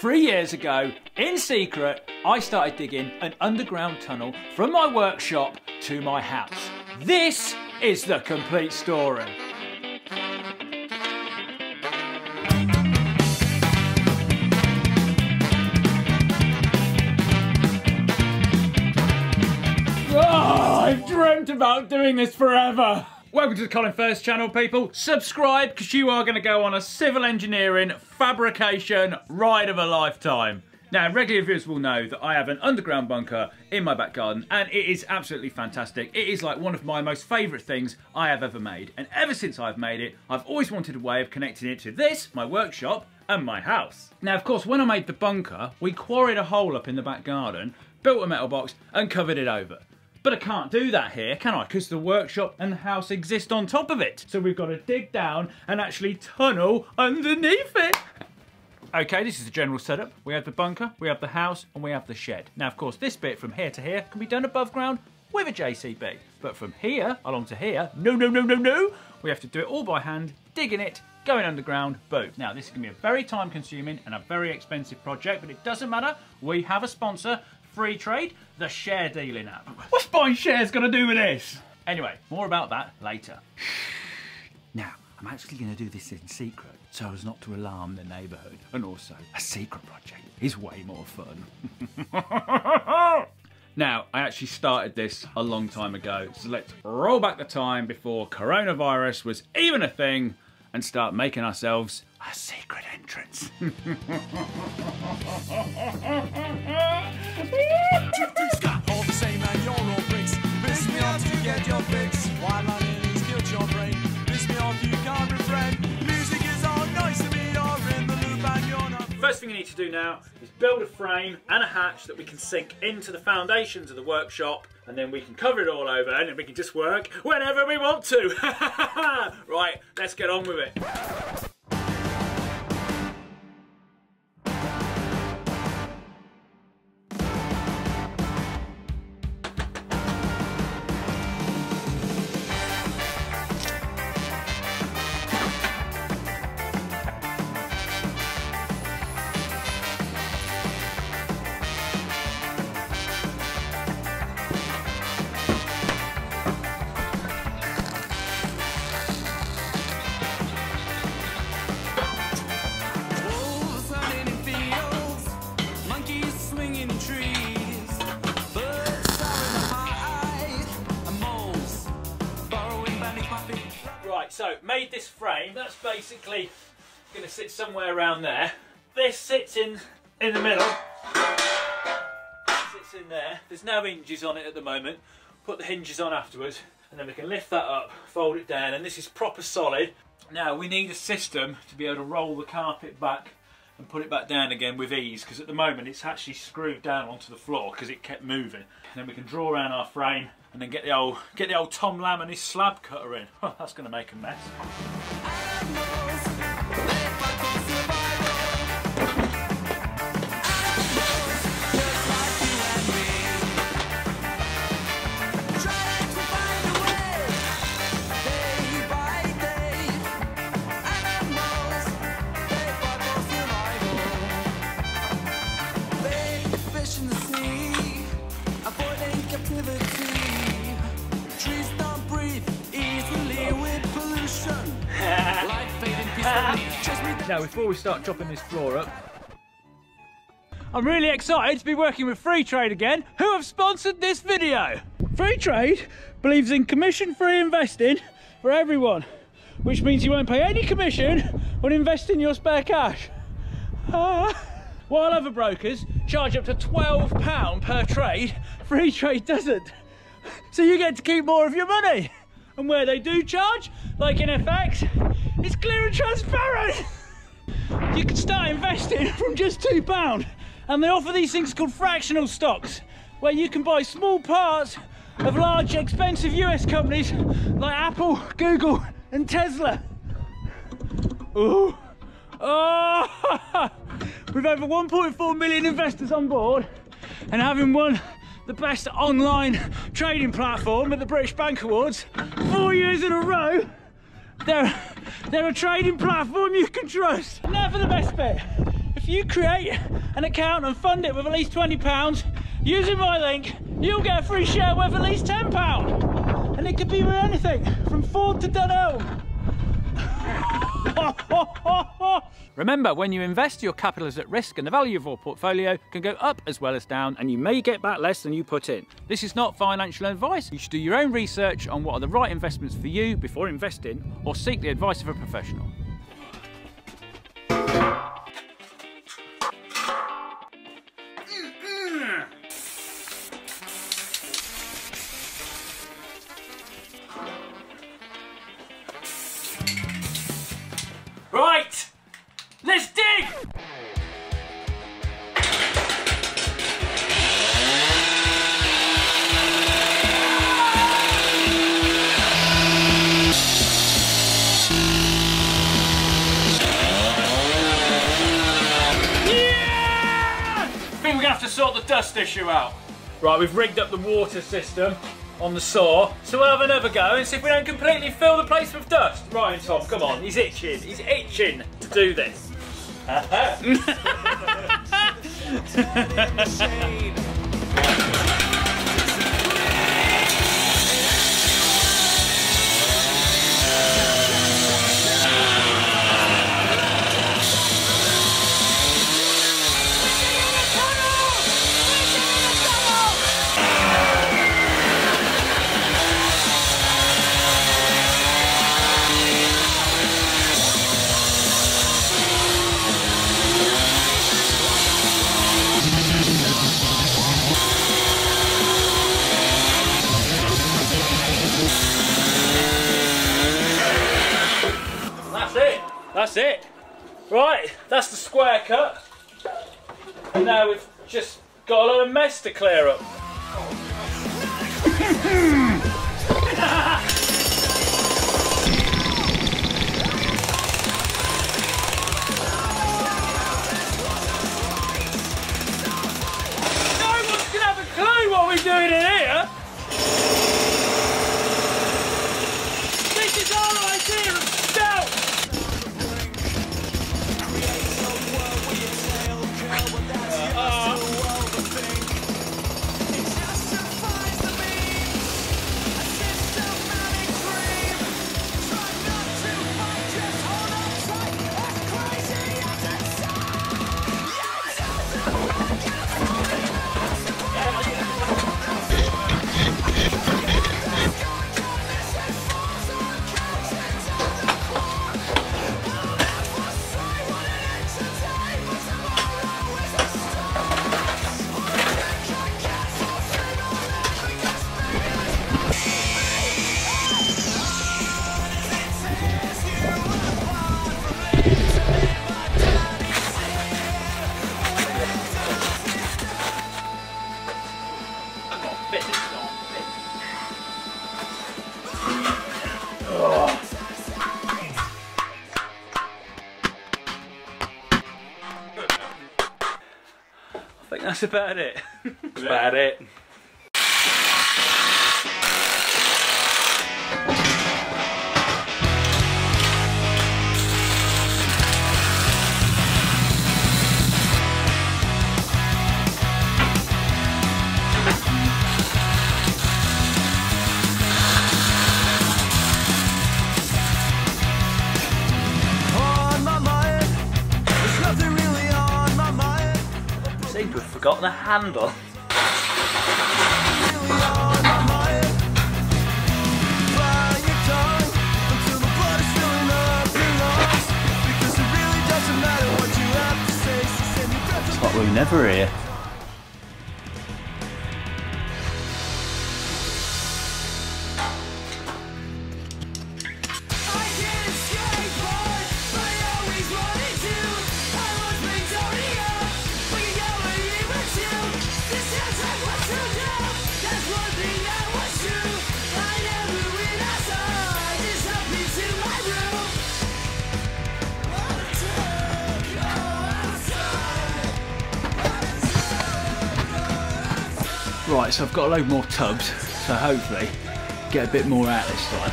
3 years ago, in secret, I started digging an underground tunnel from my workshop to my house. This is the complete story. Oh, I've dreamt about doing this forever. Welcome to the colinfurze channel, people. Subscribe, because you are going to go on a civil engineering fabrication ride of a lifetime. Now, regular viewers will know that I have an underground bunker in my back garden, and it is absolutely fantastic. It is like one of my most favourite things I have ever made. And ever since I've made it, I've always wanted a way of connecting it to this, my workshop, and my house. Now, of course, when I made the bunker, we quarried a hole up in the back garden, built a metal box, and covered it over. But I can't do that here, can I? Because the workshop and the house exist on top of it. So we've got to dig down and actually tunnel underneath it. Okay, this is the general setup. We have the bunker, we have the house, and we have the shed. Now, of course, this bit from here to here can be done above ground with a JCB. But from here along to here, no. We have to do it all by hand, digging it, going underground, boom. Now, this is going to be a very time-consuming and a very expensive project, but it doesn't matter. We have a sponsor, Freetrade, the share dealing app. What's buying shares got to do with this? Anyway, more about that later. Now, I'm actually going to do this in secret so as not to alarm the neighbourhood. And also, a secret project is way more fun. Now, I actually started this a long time ago, so let's roll back the time before coronavirus was even a thing and start making ourselves a secret entrance. All the same and you're all bricks. Piss me off to get your fix. While I nearly killed your brain. Piss me off, you can't refrain. Music is all nice to me, you're in the loop and you're not. First thing you need to do now is build a frame and a hatch that we can sink into the foundations of the workshop, and then we can cover it all over and then we can just work whenever we want to. Right, let's get on with it. So, made this frame, that's basically going to sit somewhere around there. This sits in the middle, sits in there. There's no hinges on it at the moment. Put the hinges on afterwards, and then we can lift that up, fold it down, and this is proper solid. Now, we need a system to be able to roll the carpet back and put it back down again with ease, because at the moment it's actually screwed down onto the floor because it kept moving. And then we can draw around our frame and then get the old Tom Lamb and his slab cutter in. Oh, that's going to make a mess. Now, before we start chopping this floor up, I'm really excited to be working with Freetrade again, who have sponsored this video. Freetrade believes in commission-free investing for everyone, which means you won't pay any commission when investing your spare cash. While other brokers charge up to £12 per trade, Freetrade doesn't. So you get to keep more of your money. And where they do charge, like in FX, it's clear and transparent. You can start investing from just £2, and they offer these things called fractional stocks, where you can buy small parts of large expensive US companies like Apple, Google and Tesla. Ooh. Oh. With over 1.4 million investors on board and having won the best online trading platform at the British Bank Awards 4 years in a row, they're a trading platform you can trust. Now for the best bit. If you create an account and fund it with at least £20, using my link, you'll get a free share worth at least £10. And it could be with anything, from Ford to Dunelm. Remember, when you invest, your capital is at risk and the value of your portfolio can go up as well as down, and you may get back less than you put in. This is not financial advice. You should do your own research on what are the right investments for you before investing, or seek the advice of a professional. Right, let's dig! Yeah! I think we're gonna have to sort the dust issue out. Right, we've rigged up the water system on the saw, so we'll have another go and see if we don't completely fill the place with dust. Right, Tom, come on, he's itching to do this. That's it. Right, that's the square cut. And now we've just got a lot of mess to clear up. No one's gonna have a clue what we're doing in here. This is our idea of stealth. I think that's about it. That's about it. We've forgotten the handle. It's like we're never here. Right, so I've got a load more tubs, so hopefully get a bit more out this time.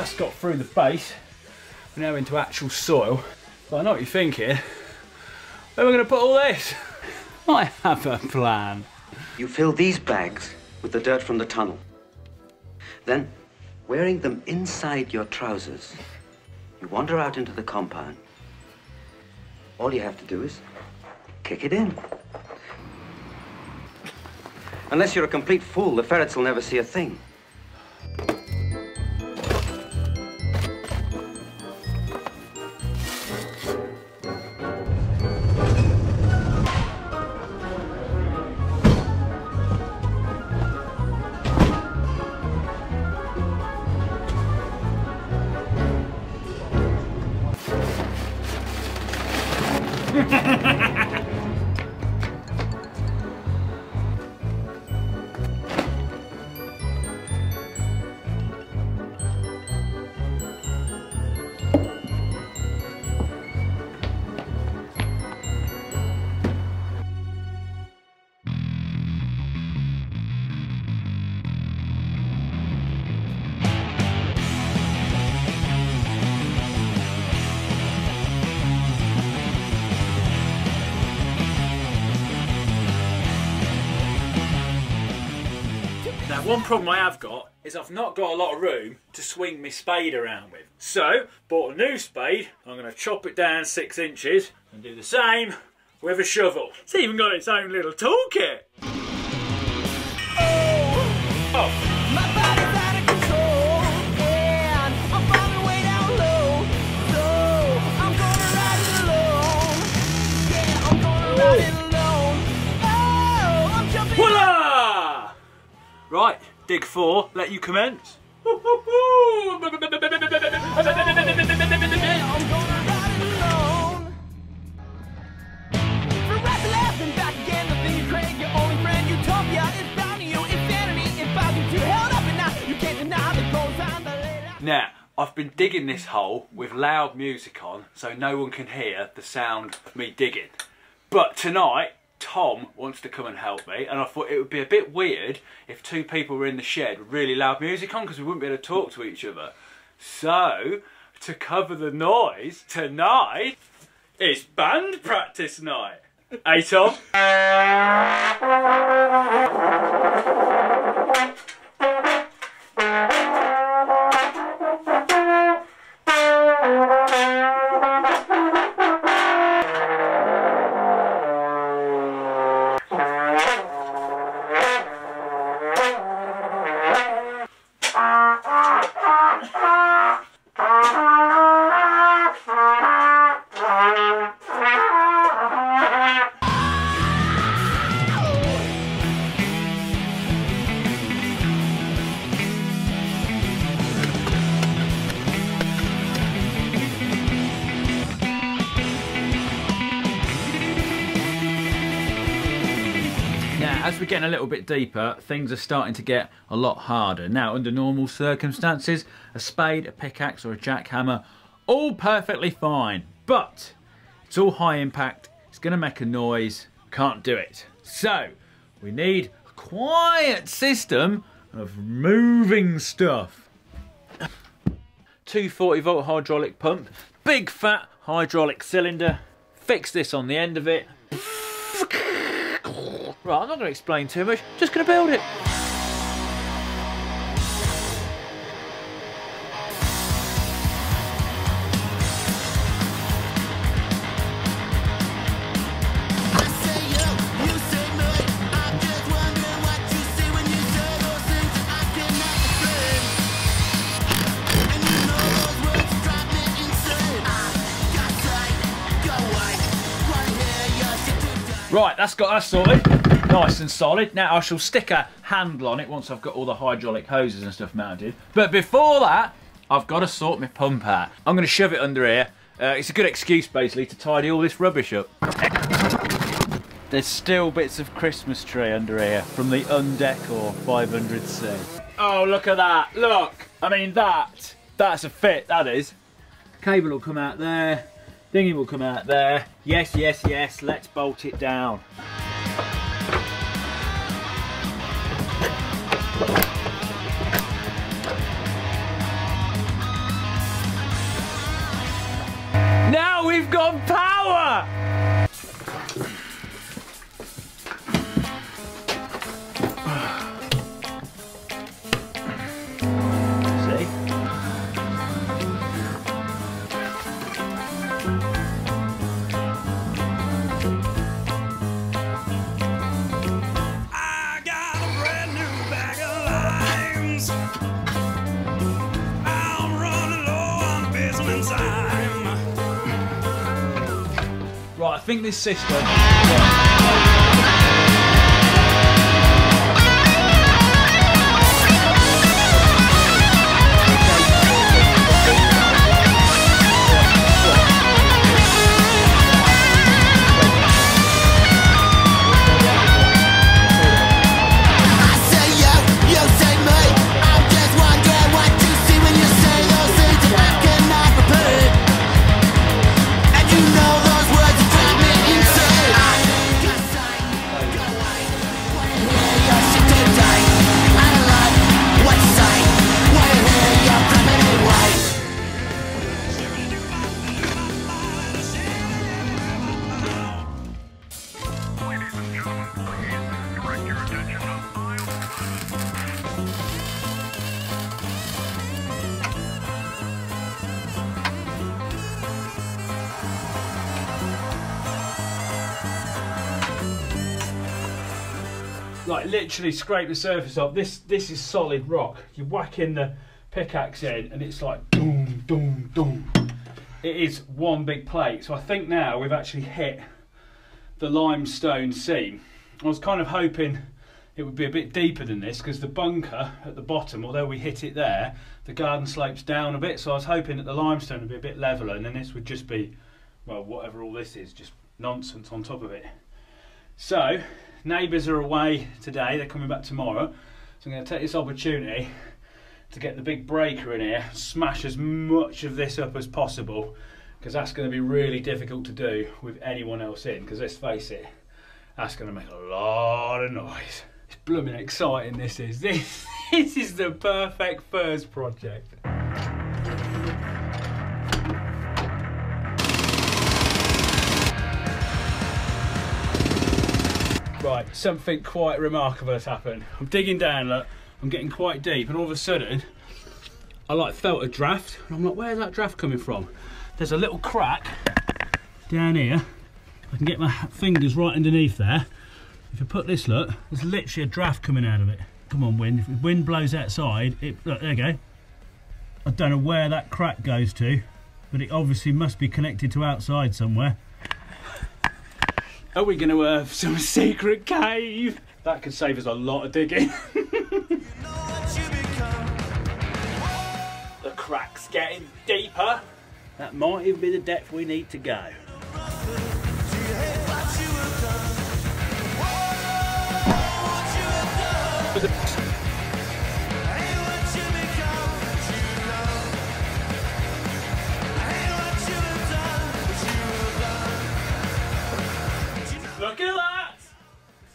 that's got through the base. We're now into actual soil. But I know what you're thinking. Where are we going to put all this? I have a plan. You fill these bags with the dirt from the tunnel. Then, wearing them inside your trousers, you wander out into the compound. All you have to do is kick it in. Unless you're a complete fool, the ferrets will never see a thing. Now, one problem I have got is I've not got a lot of room to swing my spade around with. So, bought a new spade. I'm going to chop it down 6 inches and do the same with a shovel. It's even got its own little toolkit. Oh! My body's out of control, and I'm falling way down low. So I'm gonna ride it alone. Yeah, I'm gonna ride it alone. Oh, I'm jumping. Voila! Right, dig 4, let you commence. I'm gonna ride it alone. For right to left and back again, the thing you crave, your only friend, utopia is bound to you. Insanity is bound to you. Held up and now you can't deny the goals on the later. Now, I've been digging this hole with loud music on so no one can hear the sound of me digging. But tonight, Tom wants to come and help me, and I thought it would be a bit weird if 2 people were in the shed with really loud music on because we wouldn't be able to talk to each other. So, to cover the noise, tonight is band practice night. Hey, Tom? As we're getting a little bit deeper, things are starting to get a lot harder. Now, under normal circumstances, a spade, a pickaxe or a jackhammer, all perfectly fine. But it's all high impact, it's going to make a noise, can't do it. So, we need a quiet system of moving stuff. 240 volt hydraulic pump, big fat hydraulic cylinder, fix this on the end of it. Right, I'm not going to explain too much, just going to build it. Right, that's got us sorted, nice and solid. Now I shall stick a handle on it once I've got all the hydraulic hoses and stuff mounted. But before that, I've got to sort my pump out. I'm going to shove it under here. It's a good excuse basically to tidy all this rubbish up. There's still bits of Christmas tree under here from the Undecor 500C. Oh, look at that, look. I mean that's a fit, that is. Cable will come out there. Thingy will come out there. Yes, yes, yes, let's bolt it down. We've got power! See? I got a brand new bag of limes. I'm running low on business time. Right, I think this system... Like literally scrape the surface off. This is solid rock. You whack in the pickaxe in and it's like doom, doom, doom. It is one big plate. So I think now we've actually hit the limestone seam. I was kind of hoping it would be a bit deeper than this because the bunker at the bottom, although we hit it there, the garden slopes down a bit. So I was hoping that the limestone would be a bit leveler and then this would just be, well, whatever all this is, just nonsense on top of it. So, neighbours are away today, they're coming back tomorrow, so I'm going to take this opportunity to get the big breaker in here, smash as much of this up as possible, because that's going to be really difficult to do with anyone else in, because let's face it, that's going to make a lot of noise. It's blooming exciting, this is. This is the perfect first project. Right, something quite remarkable has happened. I'm digging down, look, I'm getting quite deep, and all of a sudden, I like felt a draft, and I'm like, where's that draft coming from? There's a little crack down here. I can get my fingers right underneath there. If I put this, look, there's literally a draft coming out of it. Come on, wind. If the wind blows outside, look, there you go. I don't know where that crack goes to, but it obviously must be connected to outside somewhere. Are we going to have some secret cave? That could save us a lot of digging. The crack's getting deeper. That might even be the depth we need to go. Look at that!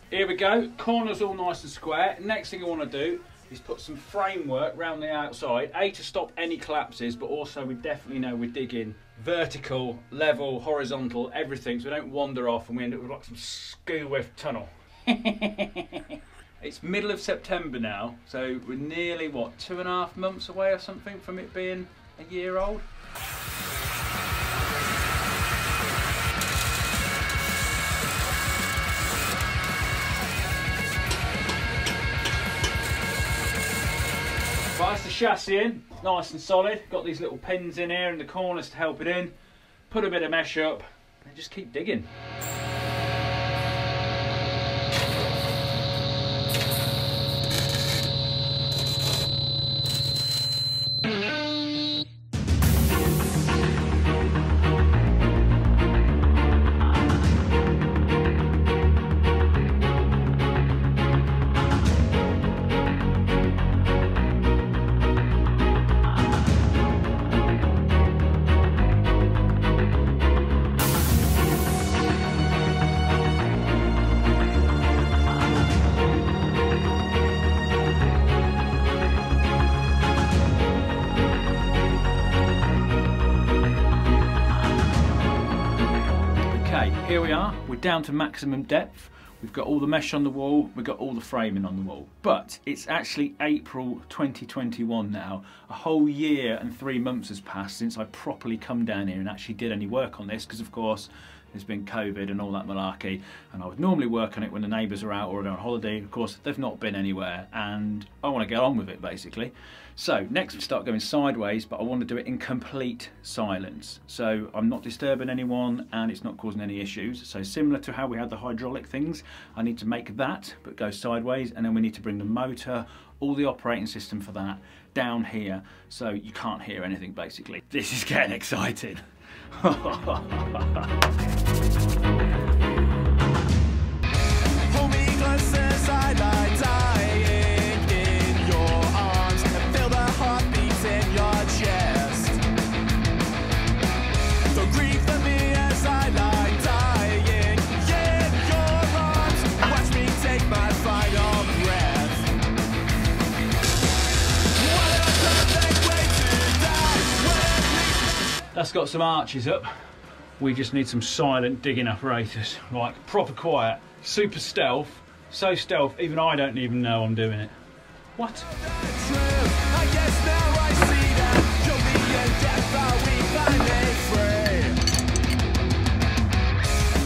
Here we go, corners all nice and square. Next thing I want to do is put some framework around the outside, A, to stop any collapses, but also we definitely know we're digging vertical, level, horizontal, everything, so we don't wander off and we end up with like some skew-whiff tunnel. It's middle of September now, so we're nearly, what, 2.5 months away or something from it being a year old? Right, that's the chassis in, nice and solid. Got these little pins in here in the corners to help it in. Put a bit of mesh up and just keep digging. here we are, we're down to maximum depth. We've got all the mesh on the wall, we've got all the framing on the wall. But it's actually April 2021 now. A whole year and 3 months has passed since I properly come down here and actually did any work on this, because of course there's been COVID and all that malarkey, and I would normally work on it when the neighbours are out or are on holiday. Of course, they've not been anywhere, and I want to get on with it basically. So next we start going sideways, but I want to do it in complete silence. So I'm not disturbing anyone and it's not causing any issues. So similar to how we had the hydraulic things, I need to make that, but go sideways, and then we need to bring the motor, all the operating system for that, down here, so you can't hear anything basically. This is getting exciting. Hold me close as I lie dying in your arms, and feel the heartbeats in your chest. Don't grieve for me as I lie dying in your arms. Watch me take my final breath. What a perfect way to die. That's got some arches up. We just need some silent digging apparatus, like proper quiet, super stealth, so stealth even I don't even know I'm doing it. What? I guess now I see that you'll be in death, but we finally free.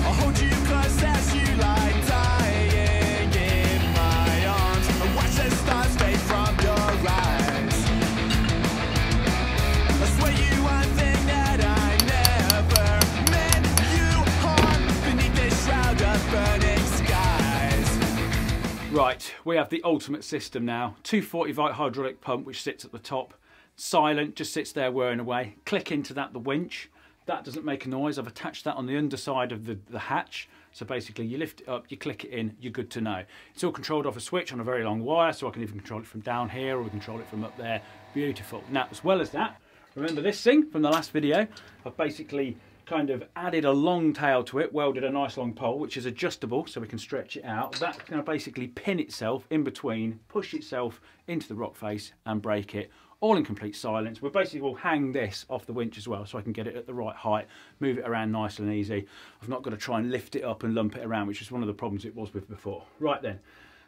I'll hold you close as you lie dying in my arms, and watch the stars fade from your eyes. I swear you one thing that I never meant you harm beneath this shroud of burning skies. Right, we have the ultimate system now. 240-volt hydraulic pump which sits at the top. Silent, just sits there whirring away. Click into that, the winch. That doesn't make a noise. I've attached that on the underside of the hatch. So basically you lift it up, you click it in, you're good to know. It's all controlled off a switch on a very long wire, so I can even control it from down here or we control it from up there. Beautiful. Now, as well as that, remember this thing from the last video? I've basically kind of added a long tail to it, welded a nice long pole which is adjustable so we can stretch it out. That's going to basically pin itself in between, push itself into the rock face and break it, all in complete silence. We basically will hang this off the winch as well so I can get it at the right height, move it around nice and easy. I've not got to try and lift it up and lump it around, which is one of the problems it was with before. Right then,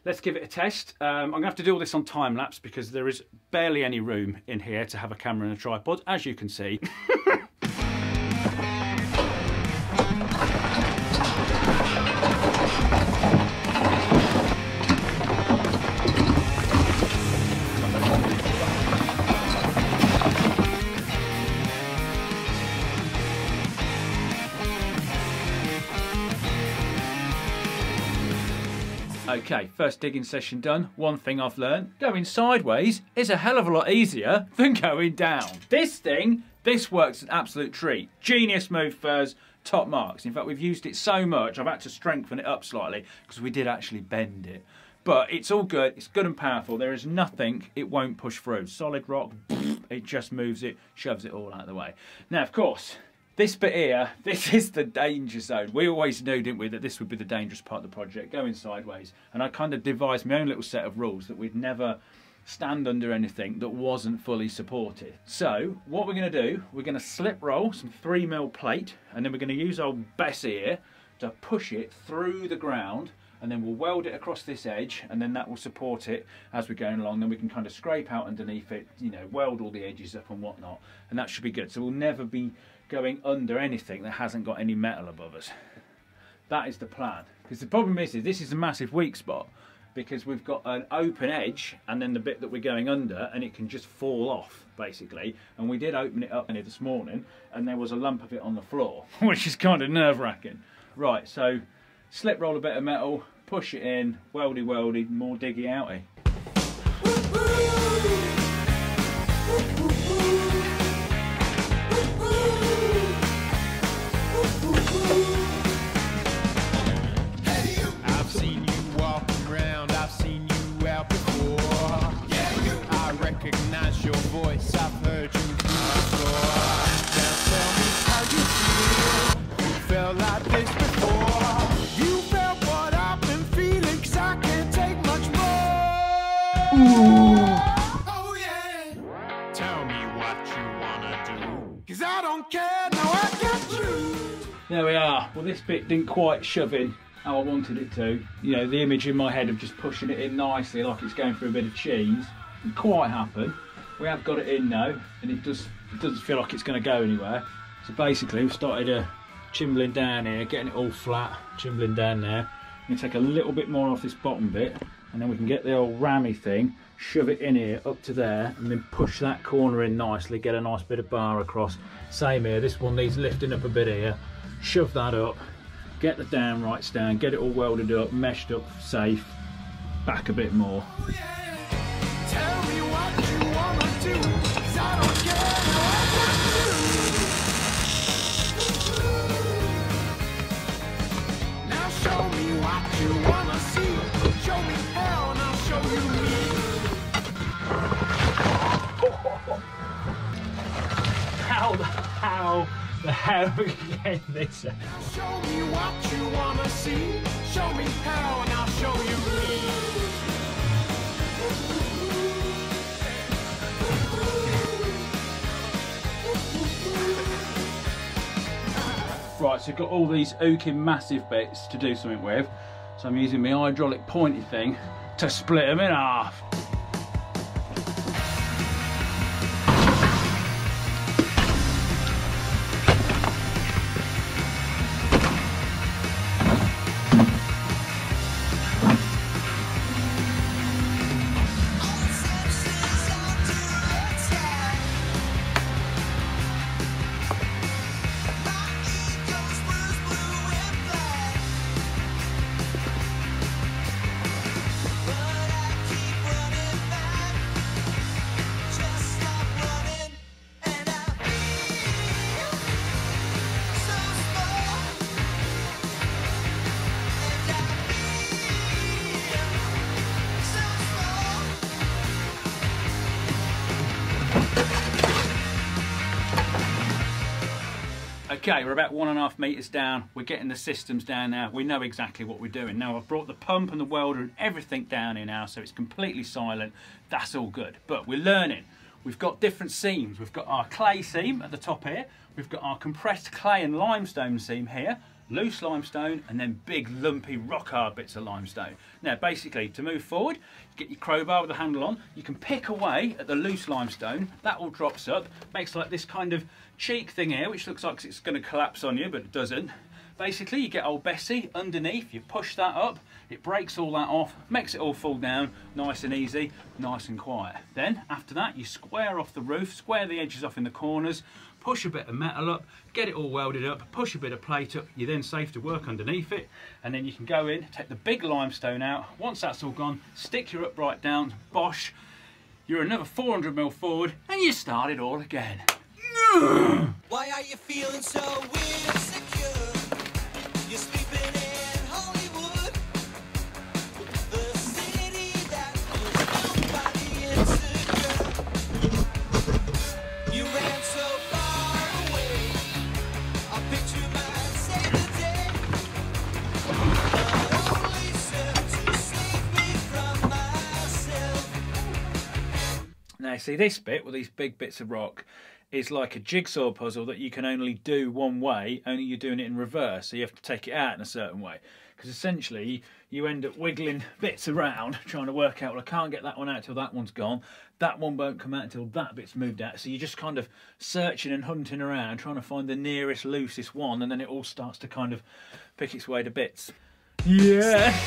let's give it a test. I'm going to have to do all this on time lapse because there is barely any room in here to have a camera and a tripod, as you can see. Okay, first digging session done. One thing I've learned, going sideways is a hell of a lot easier than going down. This thing, this works an absolute treat. Genius move, Furze, top marks. In fact, we've used it so much, I've had to strengthen it up slightly because we did actually bend it. But it's all good, it's good and powerful. There is nothing it won't push through. Solid rock, it just moves it, shoves it all out of the way. Now, of course, this bit here, this is the danger zone. We always knew, didn't we, that this would be the dangerous part of the project, going sideways. And I kind of devised my own little set of rules that we'd never stand under anything that wasn't fully supported. So, what we're going to do, we're going to slip roll some 3mm plate, and then we're going to use old Bess here to push it through the ground, and then we'll weld it across this edge, and then that will support it as we're going along. Then we can kind of scrape out underneath it, you know, weld all the edges up and whatnot, and that should be good. So we'll never be going under anything that hasn't got any metal above us. That is the plan. Because the problem is this is a massive weak spot, because we've got an open edge and then the bit that we're going under, and it can just fall off basically. And we did open it up this morning and there was a lump of it on the floor, which is kind of nerve-wracking. Right, so slip roll a bit of metal, push it in, weldy weldy, more diggy outy. I've seen you walking around, I've seen you out before. I recognize your voice, I've heard you through the floor. Now tell me how you feel. You felt like this before. You felt what I've been feeling, 'cause I can't take much more. Oh yeah. Tell me what you wanna do, 'cause I don't care, now I got you. There we are. Well, this bit didn't quite shove in how I wanted it to. You know, the image in my head of just pushing it in nicely like it's going through a bit of cheese didn't quite happen. We have got it in now, and it doesn't feel like it's going to go anywhere. So basically we've started chimbling down here, getting it all flat, chimbling down there. I'm going to take a little bit more off this bottom bit, and then we can get the old rammy thing, shove it in here up to there, and then push that corner in nicely, get a nice bit of bar across. Same here, this one needs lifting up a bit here. Shove that up, get the downrights down, get it all welded up, meshed up, safe, back a bit more. Oh, yeah. Tell me what you wanna do, 'cause I don't care what you do. Now show me what you wanna see. Show me how and I'll show you me. How the hell are we getting this out? Now show me what you wanna see. Show me how and I'll show you me. Right, so I've got all these ooking massive bits to do something with. So I'm using my hydraulic pointy thing to split them in half. Okay, we're about 1.5 meters down. We're getting the systems down now. We know exactly what we're doing. Now I've brought the pump and the welder and everything down here now, so it's completely silent. That's all good, but we're learning. We've got different seams. We've got our clay seam at the top here. We've got our compressed clay and limestone seam here, loose limestone, and then big lumpy rock hard bits of limestone. Now basically, to move forward, you get your crowbar with the handle on, you can pick away at the loose limestone, that all drops up, makes like this kind of cheek thing here, which looks like it's going to collapse on you, but it doesn't. Basically, you get old Bessie underneath, you push that up, it breaks all that off, makes it all fall down, nice and easy, nice and quiet. Then, after that, you square off the roof, square the edges off in the corners, push a bit of metal up, get it all welded up, push a bit of plate up, you're then safe to work underneath it, and then you can go in, take the big limestone out. Once that's all gone, stick your upright down, bosh, you're another 400mm forward, and you start it all again. Why are you feeling so insecure? You're sleeping in Hollywood, the city that was nobody insecure. You ran so far away, I picture might save the day, but only served to save me from myself. Now see this bit with these big bits of rock is like a jigsaw puzzle that you can only do one way, only you're doing it in reverse, so you have to take it out in a certain way. Because essentially, you end up wiggling bits around, trying to work out, well, I can't get that one out till that one's gone, that one won't come out until that bit's moved out, so you're just kind of searching and hunting around, trying to find the nearest, loosest one, and then it all starts to kind of pick its way to bits. Yeah!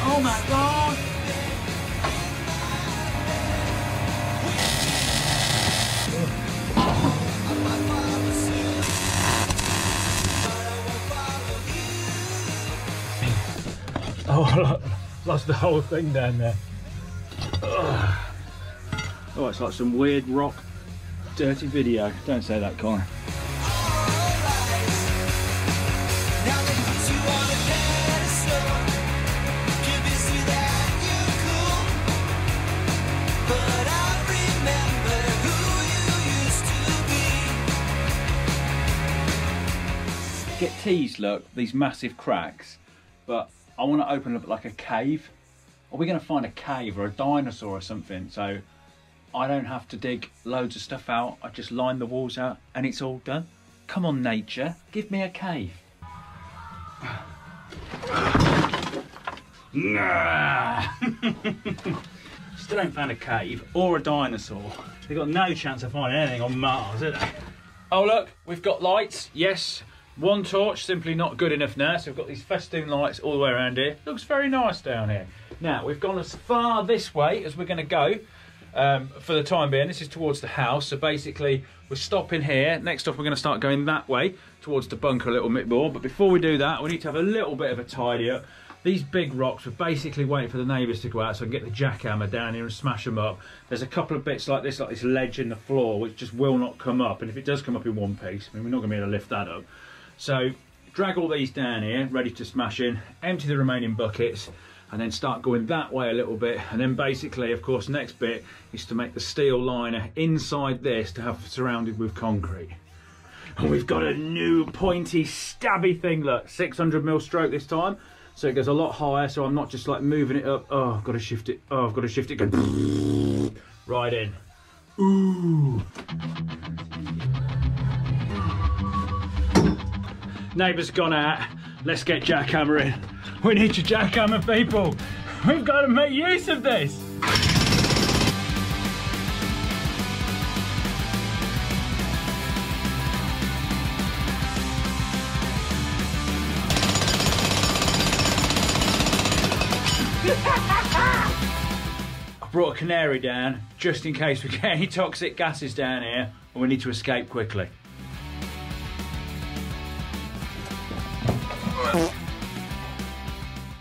Oh my God! Oh, I lost the whole thing down there. Ugh. Oh, it's like some weird rock, dirty video. Don't say that, Colin. Get teased, look, these massive cracks, but I want to open up like a cave. Are we going to find a cave or a dinosaur or something? So I don't have to dig loads of stuff out. I just line the walls out and it's all done. Come on, nature, give me a cave. Nah. Still ain't found a cave or a dinosaur. They've got no chance of finding anything on Mars, have they? Oh look, we've got lights, yes. One torch, simply not good enough now, so we've got these festoon lights all the way around here. Looks very nice down here. Now, we've gone as far this way as we're going to go for the time being. This is towards the house, so basically we're stopping here. Next off, we're going to start going that way towards the bunker a little bit more. But before we do that, we need to have a little bit of a tidy up. These big rocks, we're basically waiting for the neighbours to go out so I can get the jackhammer down here and smash them up. There's a couple of bits like this ledge in the floor, which just will not come up. And if it does come up in one piece, I mean, we're not going to be able to lift that up. So drag all these down here, ready to smash in, empty the remaining buckets, and then start going that way a little bit. And then basically, of course, next bit is to make the steel liner inside this to have surrounded with concrete. And we've got a new pointy, stabby thing, look, 600mm stroke this time. So it goes a lot higher, so I'm not just like moving it up. Oh, I've got to shift it. Oh, I've got to shift it. Go right in. Ooh. Neighbour's gone out. Let's get jackhammering. We need to jackhammer, people. We've got to make use of this. I brought a canary down just in case we get any toxic gases down here and we need to escape quickly.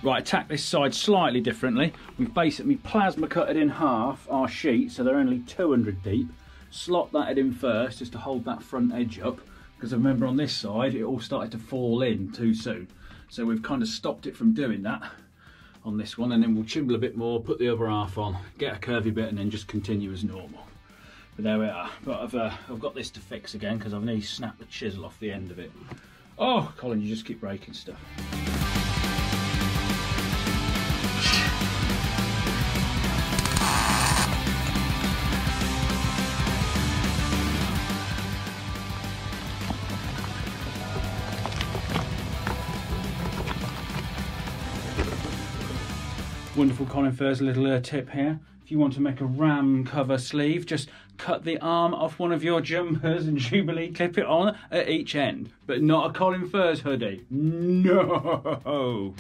Right, attack this side slightly differently. We've basically plasma cutted in half our sheet, so they're only 200 deep. Slot that in first just to hold that front edge up, because I remember on this side it all started to fall in too soon. So we've kind of stopped it from doing that on this one, and then we'll chimble a bit more, put the other half on, get a curvy bit, and then just continue as normal. But there we are. But I've got this to fix again because I've nearly snapped the chisel off the end of it. Oh, Colin, you just keep breaking stuff. Wonderful colinfurze little tip here. If you want to make a ram cover sleeve, just cut the arm off one of your jumpers and Jubilee clip it on at each end. But not a colinfurze hoodie. No!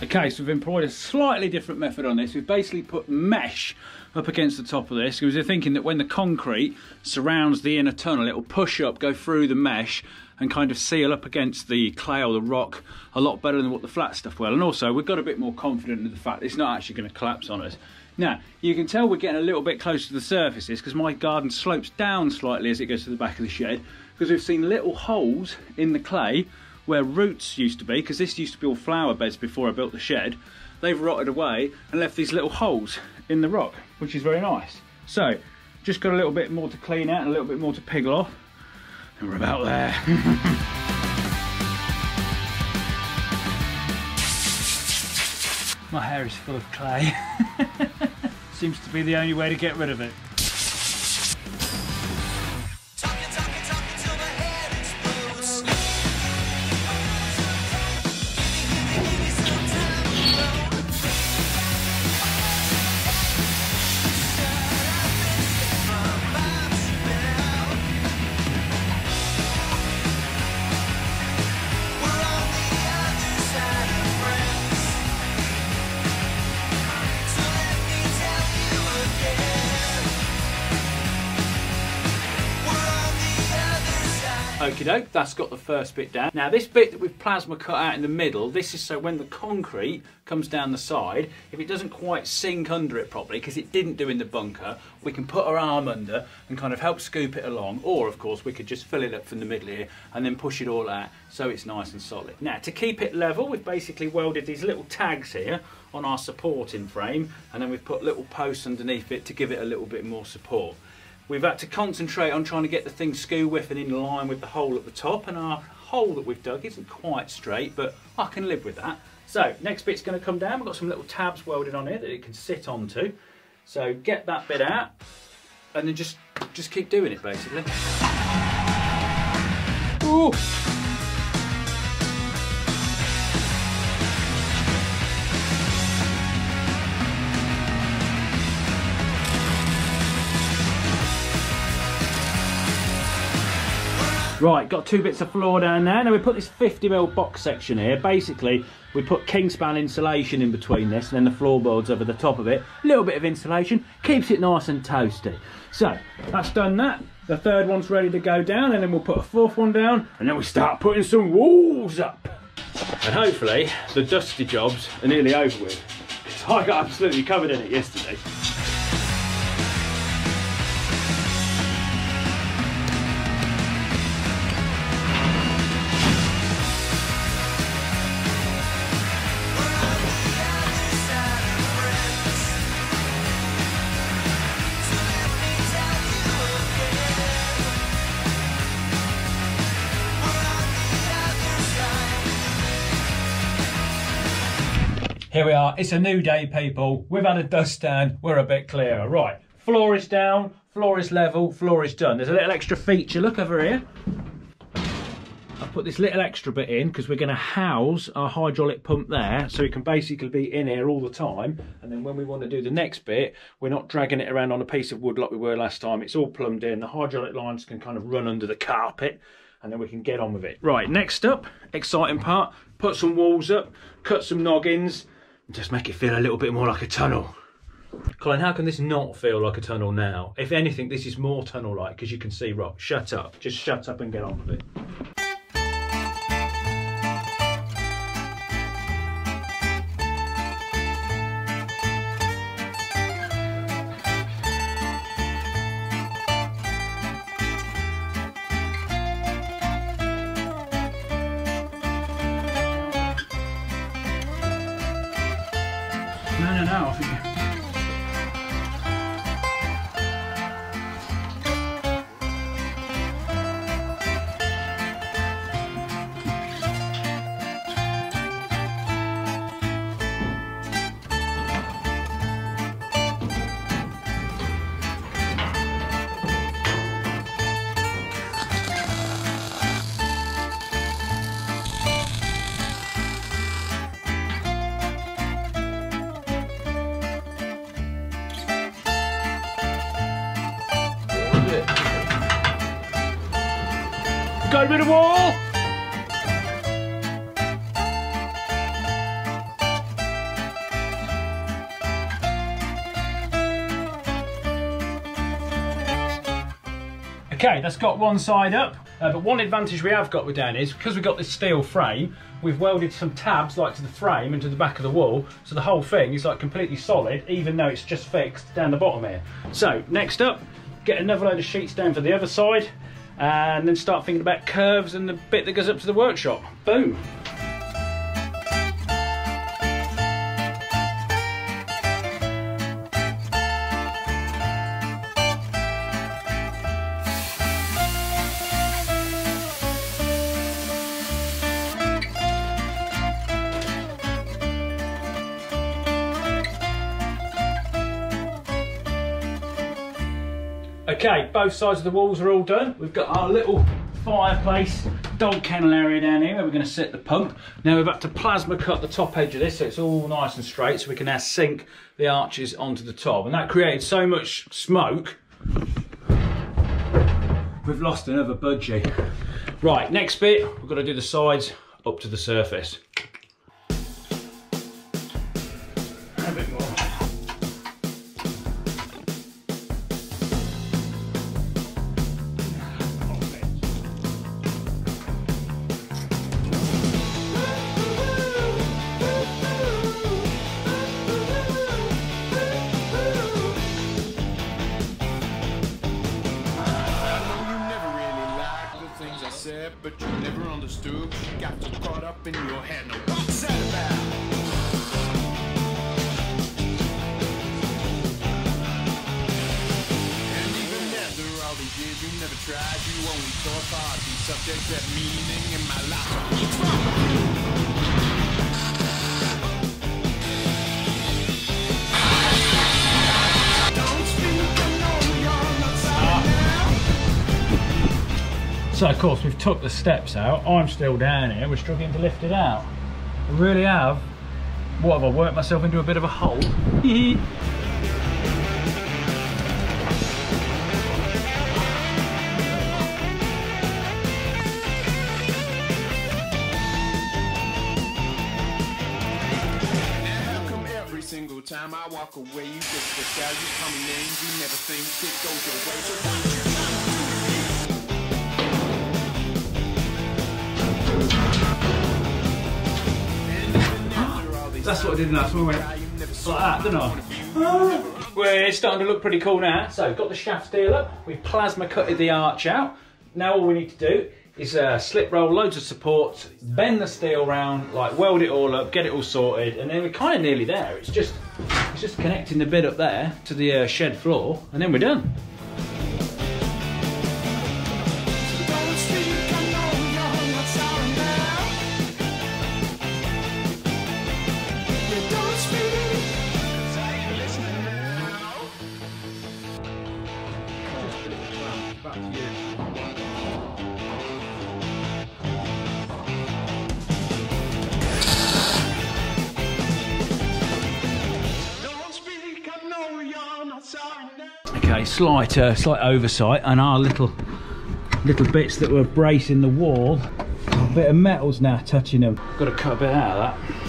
Okay, so we've employed a slightly different method on this. We've basically put mesh up against the top of this because we're thinking that when the concrete surrounds the inner tunnel, it will push up, go through the mesh and kind of seal up against the clay or the rock a lot better than what the flat stuff will. And also, we've got a bit more confident in the fact that it's not actually going to collapse on us. Now, you can tell we're getting a little bit closer to the surfaces because my garden slopes down slightly as it goes to the back of the shed, because we've seen little holes in the clay where roots used to be, because this used to be all flower beds before I built the shed. They've rotted away and left these little holes in the rock, which is very nice. So, just got a little bit more to clean out and a little bit more to piggle off, and we're about there. My hair is full of clay. Seems to be the only way to get rid of it. Talking till my head explodes. Give me some time alone. My mind's down. We're on the other side of friends. So let me tell you again. We're on the other side. Okie doke, that's got the first bit down. Now this bit that we've plasma cut out in the middle, this is so when the concrete comes down the side, if it doesn't quite sink under it properly, because it didn't do in the bunker, we can put our arm under and kind of help scoop it along, or of course we could just fill it up from the middle here and then push it all out so it's nice and solid. Now to keep it level, we've basically welded these little tags here on our supporting frame, and then we've put little posts underneath it to give it a little bit more support. we've had to concentrate on trying to get the thing skew width and in line with the hole at the top, and our hole that we've dug isn't quite straight, but I can live with that. So next bit's going to come down. We've got some little tabs welded on here that it can sit onto. So get that bit out and then just keep doing it basically. Ooh. Right, got 2 bits of floor down there. Now we put this 50mm box section here. Basically, we put Kingspan insulation in between this, and then the floorboards over the top of it. A little bit of insulation, keeps it nice and toasty. So, that's done that. The 3rd one's ready to go down, and then we'll put a 4th one down, and then we start putting some walls up. And hopefully, the dusty jobs are nearly over with. Because I got absolutely covered in it yesterday. Here we are, it's a new day people, we've had a dust down, we're a bit clearer. Right, floor is down, floor is level, floor is done. There's a little extra feature, look over here. I've put this little extra bit in because we're going to house our hydraulic pump there, so it can basically be in here all the time, and then when we want to do the next bit, we're not dragging it around on a piece of wood like we were last time. It's all plumbed in, the hydraulic lines can kind of run under the carpet, and then we can get on with it. Right, next up, exciting part, put some walls up, cut some noggins, just make it feel a little bit more like a tunnel. Colin, how can this not feel like a tunnel now? If anything, this is more tunnel-like, because you can see rock. Shut up. Just shut up and get on with it. No, I think... Got a bit of wall! Okay, that's got one side up, but one advantage we have got with down is, because we've got this steel frame, we've welded some tabs like to the frame and to the back of the wall, so the whole thing is like completely solid, even though it's just fixed down the bottom here. So, next up, get another load of sheets down for the other side, and then start thinking about curves and the bit that goes up to the workshop. Boom! Okay, both sides of the walls are all done. We've got our little fireplace, dog kennel area down here where we're going to set the pump. Now we've had to plasma cut the top edge of this so it's all nice and straight, so we can now sink the arches onto the top. And that created so much smoke, we've lost another budgie. Right, next bit, we've got to do the sides up to the surface. A bit more. But you never understood. Got too caught up in your head. No So of course we've took the steps out. I'm still down here. We're struggling to lift it out. We really have. What have I worked myself into a bit of a hole? Single time I walk away, you just the style you call me names, you never think it goes your way. So don't you That's what I did in that one. Went like that, didn't I? Well, it's starting to look pretty cool now. So, got the shaft steel up. We've plasma cutted the arch out. Now all we need to do is slip roll loads of supports, bend the steel round, like weld it all up, get it all sorted, and then we're kind of nearly there. It's just connecting the bit up there to the shed floor, and then we're done. Okay, slight oversight, and our little bits that were bracing the wall, a bit of metal's now touching them. Got to cut a bit out of that.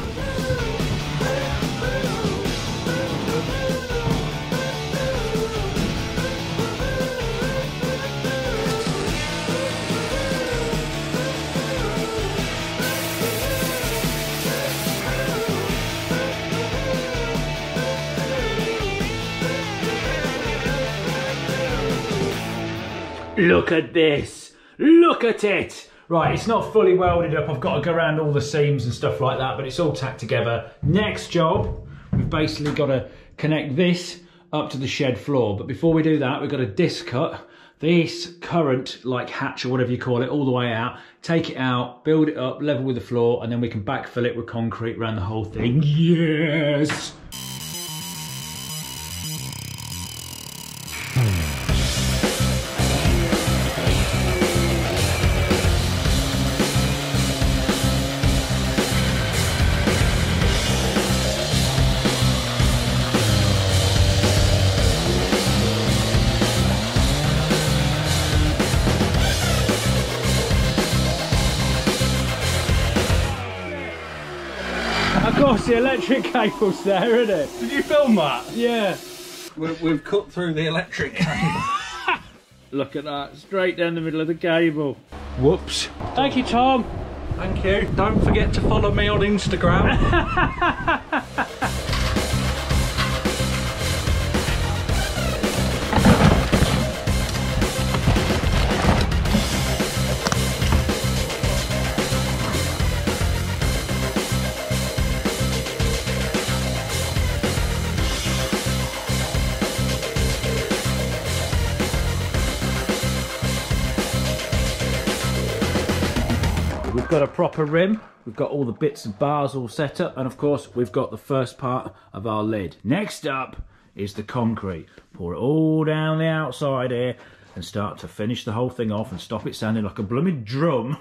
Look at this, look at it. Right, it's not fully welded up. I've got to go around all the seams and stuff like that, but it's all tacked together. Next job, we've basically got to connect this up to the shed floor. But before we do that, we've got to disc cut this current, like hatch or whatever you call it, all the way out, take it out, build it up, level with the floor, and then we can backfill it with concrete around the whole thing. Yes! Of course, the electric cable's there, isn't it? Did you film that? Yeah. We've cut through the electric cable. Look at that, straight down the middle of the cable. Whoops. Thank you, Tom. Thank you. Don't forget to follow me on Instagram. We've got a proper rim, we've got all the bits and bars all set up, and of course we've got the first part of our lid. Next up is the concrete. Pour it all down the outside here and start to finish the whole thing off and stop it sounding like a blooming drum.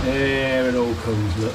There it all comes, look.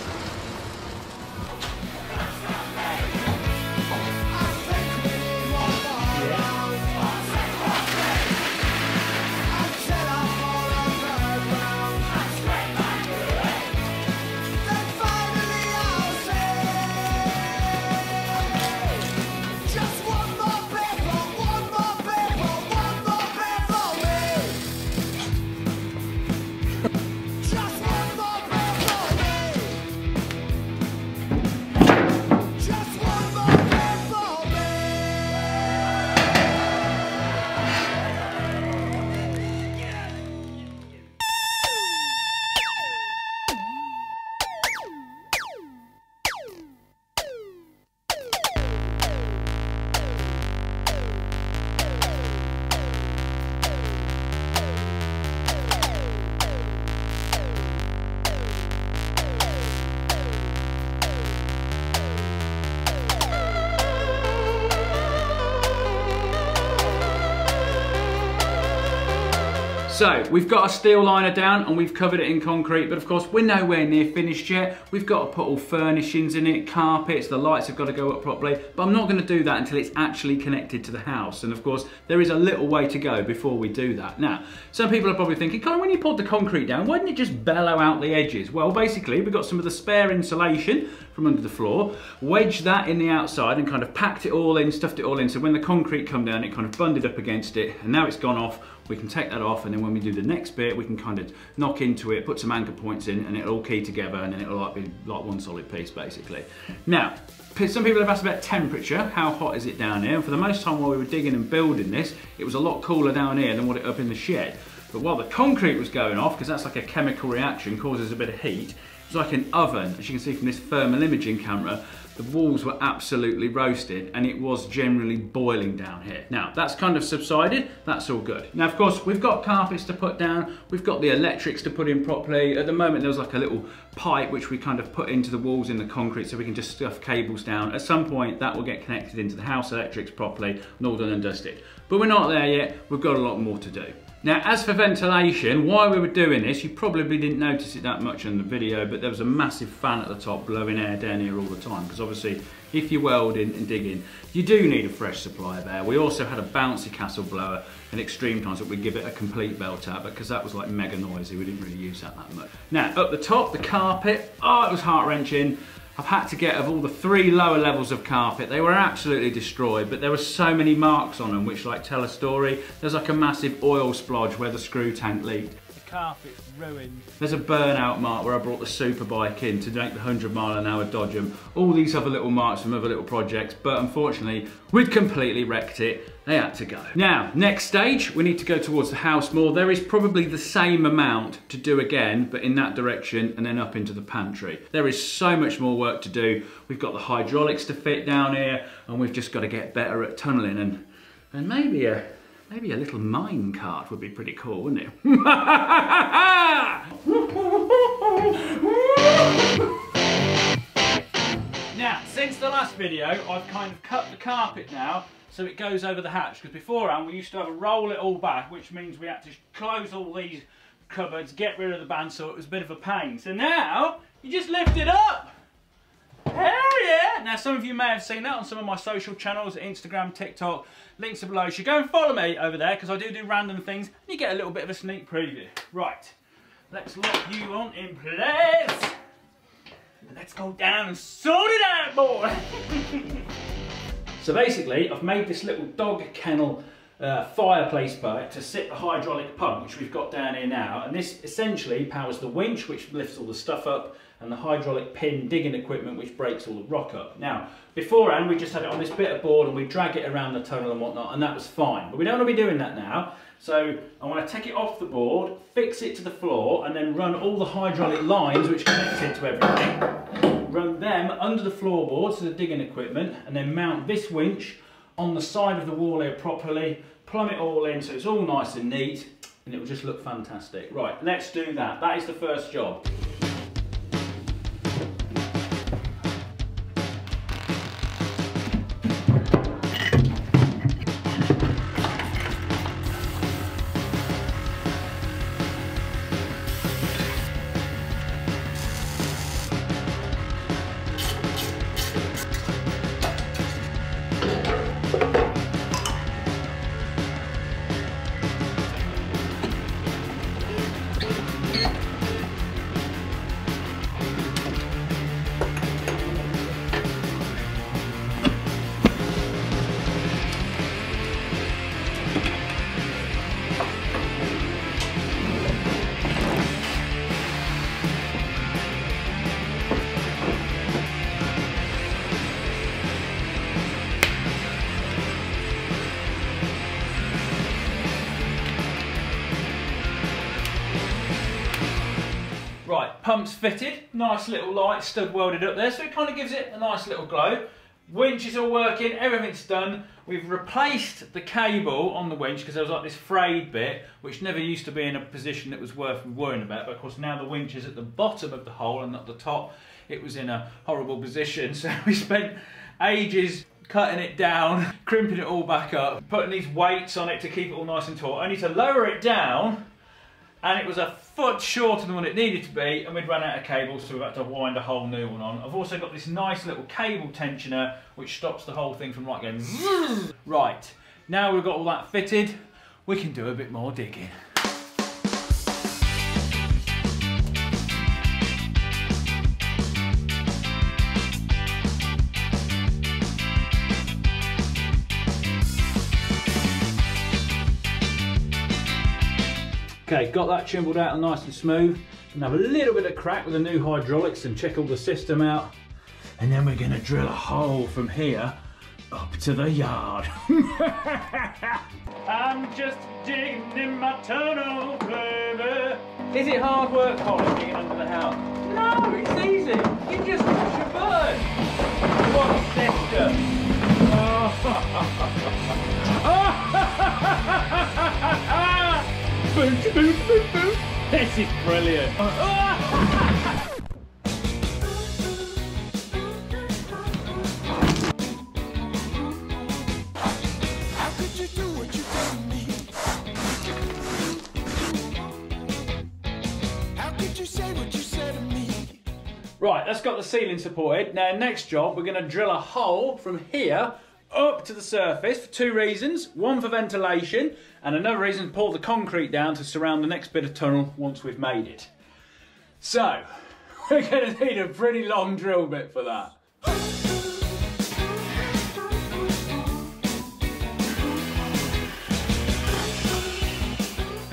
So we've got a steel liner down and we've covered it in concrete, but of course we're nowhere near finished yet. We've got to put all furnishings in it, carpets, the lights have got to go up properly, but I'm not going to do that until it's actually connected to the house. And of course there is a little way to go before we do that. Now, some people are probably thinking, Colin, when you poured the concrete down, why didn't it just bellow out the edges? Well, basically we've got some of the spare insulation from under the floor, wedged that in the outside and kind of packed it all in, stuffed it all in, so when the concrete come down it kind of bunded up against it, and now it's gone off. We can take that off, and then when we do the next bit, we can kind of knock into it, put some anchor points in, and it'll all key together, and then it'll be like one solid piece, basically. Now, some people have asked about temperature. How hot is it down here? And for the most time while we were digging and building this, it was a lot cooler down here than what it up in the shed. But while the concrete was going off, because that's like a chemical reaction, causes a bit of heat, it was like an oven. As you can see from this thermal imaging camera, the walls were absolutely roasted and it was generally boiling down here. Now, that's kind of subsided, that's all good. Now, of course, we've got carpets to put down, we've got the electrics to put in properly. At the moment, there was like a little pipe which we kind of put into the walls in the concrete so we can just stuff cables down. At some point, that will get connected into the house electrics properly and all done and dusted. But we're not there yet, we've got a lot more to do. Now, as for ventilation, while we were doing this, you probably didn't notice it that much in the video, but there was a massive fan at the top blowing air down here all the time, because obviously if you're welding and digging, you do need a fresh supply of air. We also had a bouncy castle blower in extreme times that we give it a complete belt out, because that was like mega noisy. We didn't really use that much. Now, up the top, the carpet, oh, it was heart-wrenching. I've had to get, of all the 3 lower levels of carpet, they were absolutely destroyed, but there were so many marks on them which like tell a story. There's like a massive oil splodge where the screw tank leaked. The carpet's ruined. There's a burnout mark where I brought the superbike in to make the 100-mile-an-hour Dodgem. All these other little marks from other little projects, but unfortunately, we'd completely wrecked it. They had to go. Now, next stage, we need to go towards the house more. There is probably the same amount to do again, but in that direction and then up into the pantry. There is so much more work to do. We've got the hydraulics to fit down here, and we've just got to get better at tunnelling, and maybe a little mine cart would be pretty cool, wouldn't it? Now, since the last video, I've kind of cut the carpet now so it goes over the hatch, because beforehand we used to have to roll it all back, which means we had to close all these cupboards, get rid of the bandsaw. It was a bit of a pain. So now, you just lift it up. Hell yeah! Now, some of you may have seen that on some of my social channels, Instagram, TikTok. Links are below. You should go and follow me over there, because I do random things and you get a little bit of a sneak preview. Right, let's lock you on in place. Let's go down and sort it out, boy. So basically, I've made this little dog kennel fireplace part to sit the hydraulic pump, which we've got down here now, and this essentially powers the winch, which lifts all the stuff up, and the hydraulic pin digging equipment, which breaks all the rock up. Now, beforehand we just had it on this bit of board and we drag it around the tunnel and whatnot, and that was fine, but we don't want to be doing that now. So I want to take it off the board, fix it to the floor, and then run all the hydraulic lines which connect into everything, run them under the floorboards to the digging equipment, and then mount this winch on the side of the wall here properly, plumb it all in so it's all nice and neat, and it will just look fantastic. Right, let's do that. That is the first job. Right, pump's fitted, nice little light stud welded up there, so it kind of gives it a nice little glow. Winch is all working, everything's done. We've replaced the cable on the winch because there was like this frayed bit which never used to be in a position that was worth worrying about, but of course now the winch is at the bottom of the hole and not the top. It was in a horrible position, so we spent ages cutting it down, crimping it all back up, putting these weights on it to keep it all nice and taut, only to lower it down, and it was a foot shorter than what it needed to be, and we'd run out of cables, so we've had to wind a whole new one on. I've also got this nice little cable tensioner which stops the whole thing from like going zzz. Right, now we've got all that fitted, we can do a bit more digging. Okay, got that chimbled out and nice and smooth. Gonna have a little bit of crack with the new hydraulics and check all the system out. And then we're gonna drill a hole from here up to the yard. I'm just digging in my tunnel, baby. Is it hard work, Colin, digging under the house? No, it's easy. You just push your button. What a sister. Boom, boom, boom, boom. This is brilliant. How could you do what you done to me? How could you say what you said to me? Right, that's got the ceiling supported. Now, next job, we're going to drill a hole from here up to the surface for two reasons. One for ventilation, and another reason to pour the concrete down to surround the next bit of tunnel once we've made it. So, we're going to need a pretty long drill bit for that.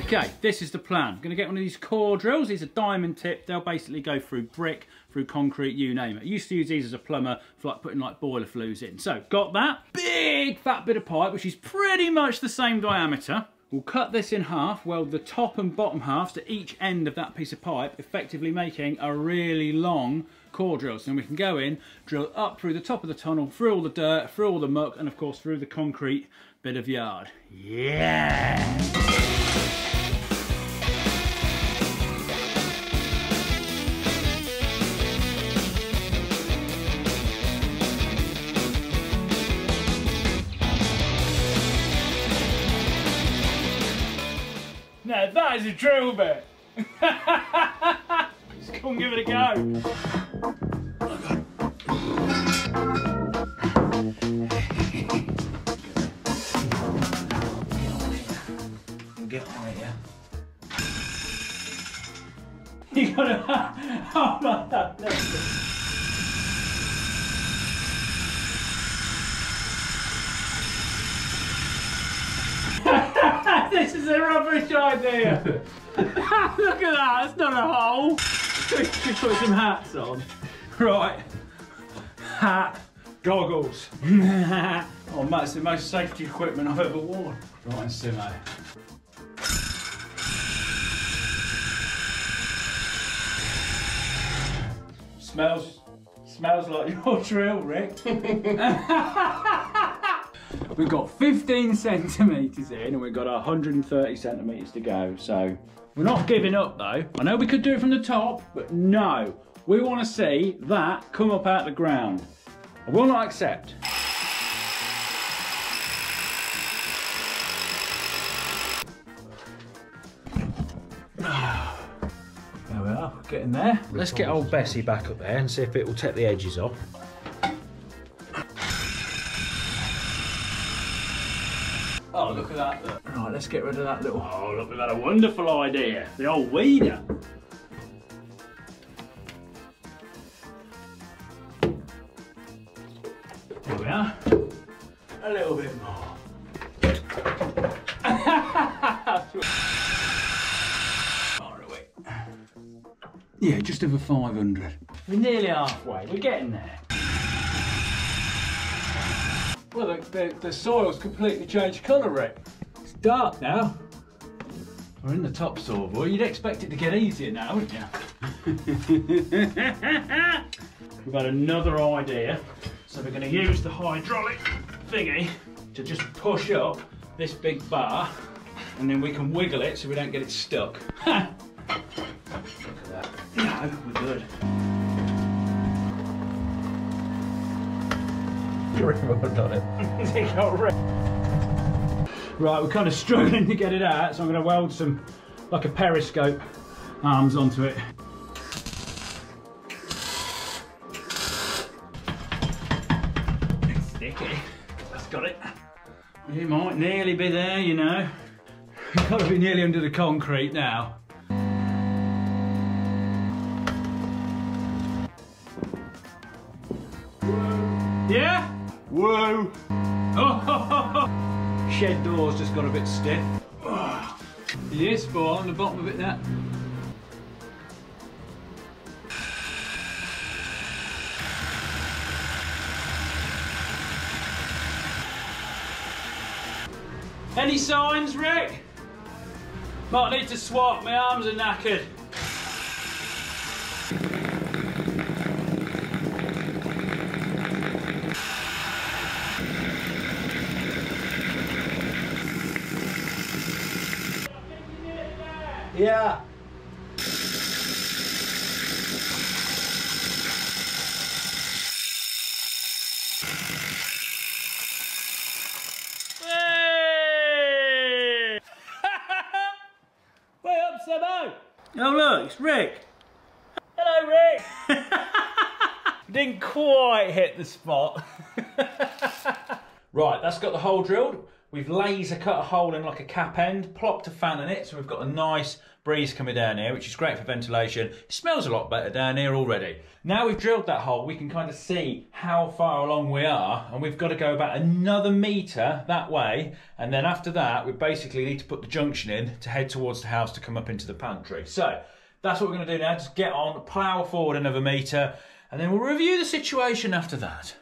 Okay, this is the plan. I'm going to get one of these core drills. These are diamond tipped. They'll basically go through brick, through concrete, you name it. I used to use these as a plumber for like putting like boiler flues in. So, got that. Big fat bit of pipe, which is pretty much the same diameter. We'll cut this in half, weld the top and bottom halves to each end of that piece of pipe, effectively making a really long core drill. So then we can go in, drill up through the top of the tunnel, through all the dirt, through all the muck, and of course through the concrete bit of yard. Yeah! Now that is a drill bit. Just come and give it a go. Get on it, yeah. You gotta hold on that. This is a rubbish idea. Look at that, that's not a hole. We should put some hats on. Right. Hat, goggles. Oh, that's the most safety equipment I've ever worn. Right, and Simo. Smells like your drill, Rick. We've got 15 centimetres in and we've got 130 centimetres to go, so we're not giving up though. I know we could do it from the top, but no. We want to see that come up out of the ground. I will not accept. There we are, getting there. Let's get old Bessie back up there and see if it will take the edges off. Oh, look at that. Look. Right, let's get rid of that little... Oh, look at that, a wonderful idea. The old weeder. There we are. A little bit more. Far away. Yeah, just over 500. We're nearly halfway. We're getting there. Well, the soil's completely changed colour, Rick. It's dark now. We're in the topsoil, boy. You'd expect it to get easier now, wouldn't you? We've had another idea. So we're going to use the hydraulic thingy to just push up this big bar, and then we can wiggle it so we don't get it stuck. Look at that. No, we're good. Right, we're kind of struggling to get it out, so I'm going to weld some, like a periscope, arms onto it. It's sticky. That's got it. You might nearly be there, you know. We've got to be nearly under the concrete now. Yeah? Whoa! Oh, shed door's just got a bit stiff. Oh, it is fall on the bottom of it now. Any signs, Rick? Might need to swap, my arms are knackered. Yeah. Hey! Way up, Sebo! Oh look, it's Rick. Hello, Rick. Didn't quite hit the spot. Right, that's got the hole drilled. We've laser cut a hole in like a cap end, plopped a fan in it, so we've got a nice breeze coming down here, which is great for ventilation. It smells a lot better down here already. Now we've drilled that hole, we can kind of see how far along we are, and we've got to go about another metre that way, and then after that, we basically need to put the junction in to head towards the house to come up into the pantry. So, that's what we're going to do now, just get on, plough forward another metre, and then we'll review the situation after that.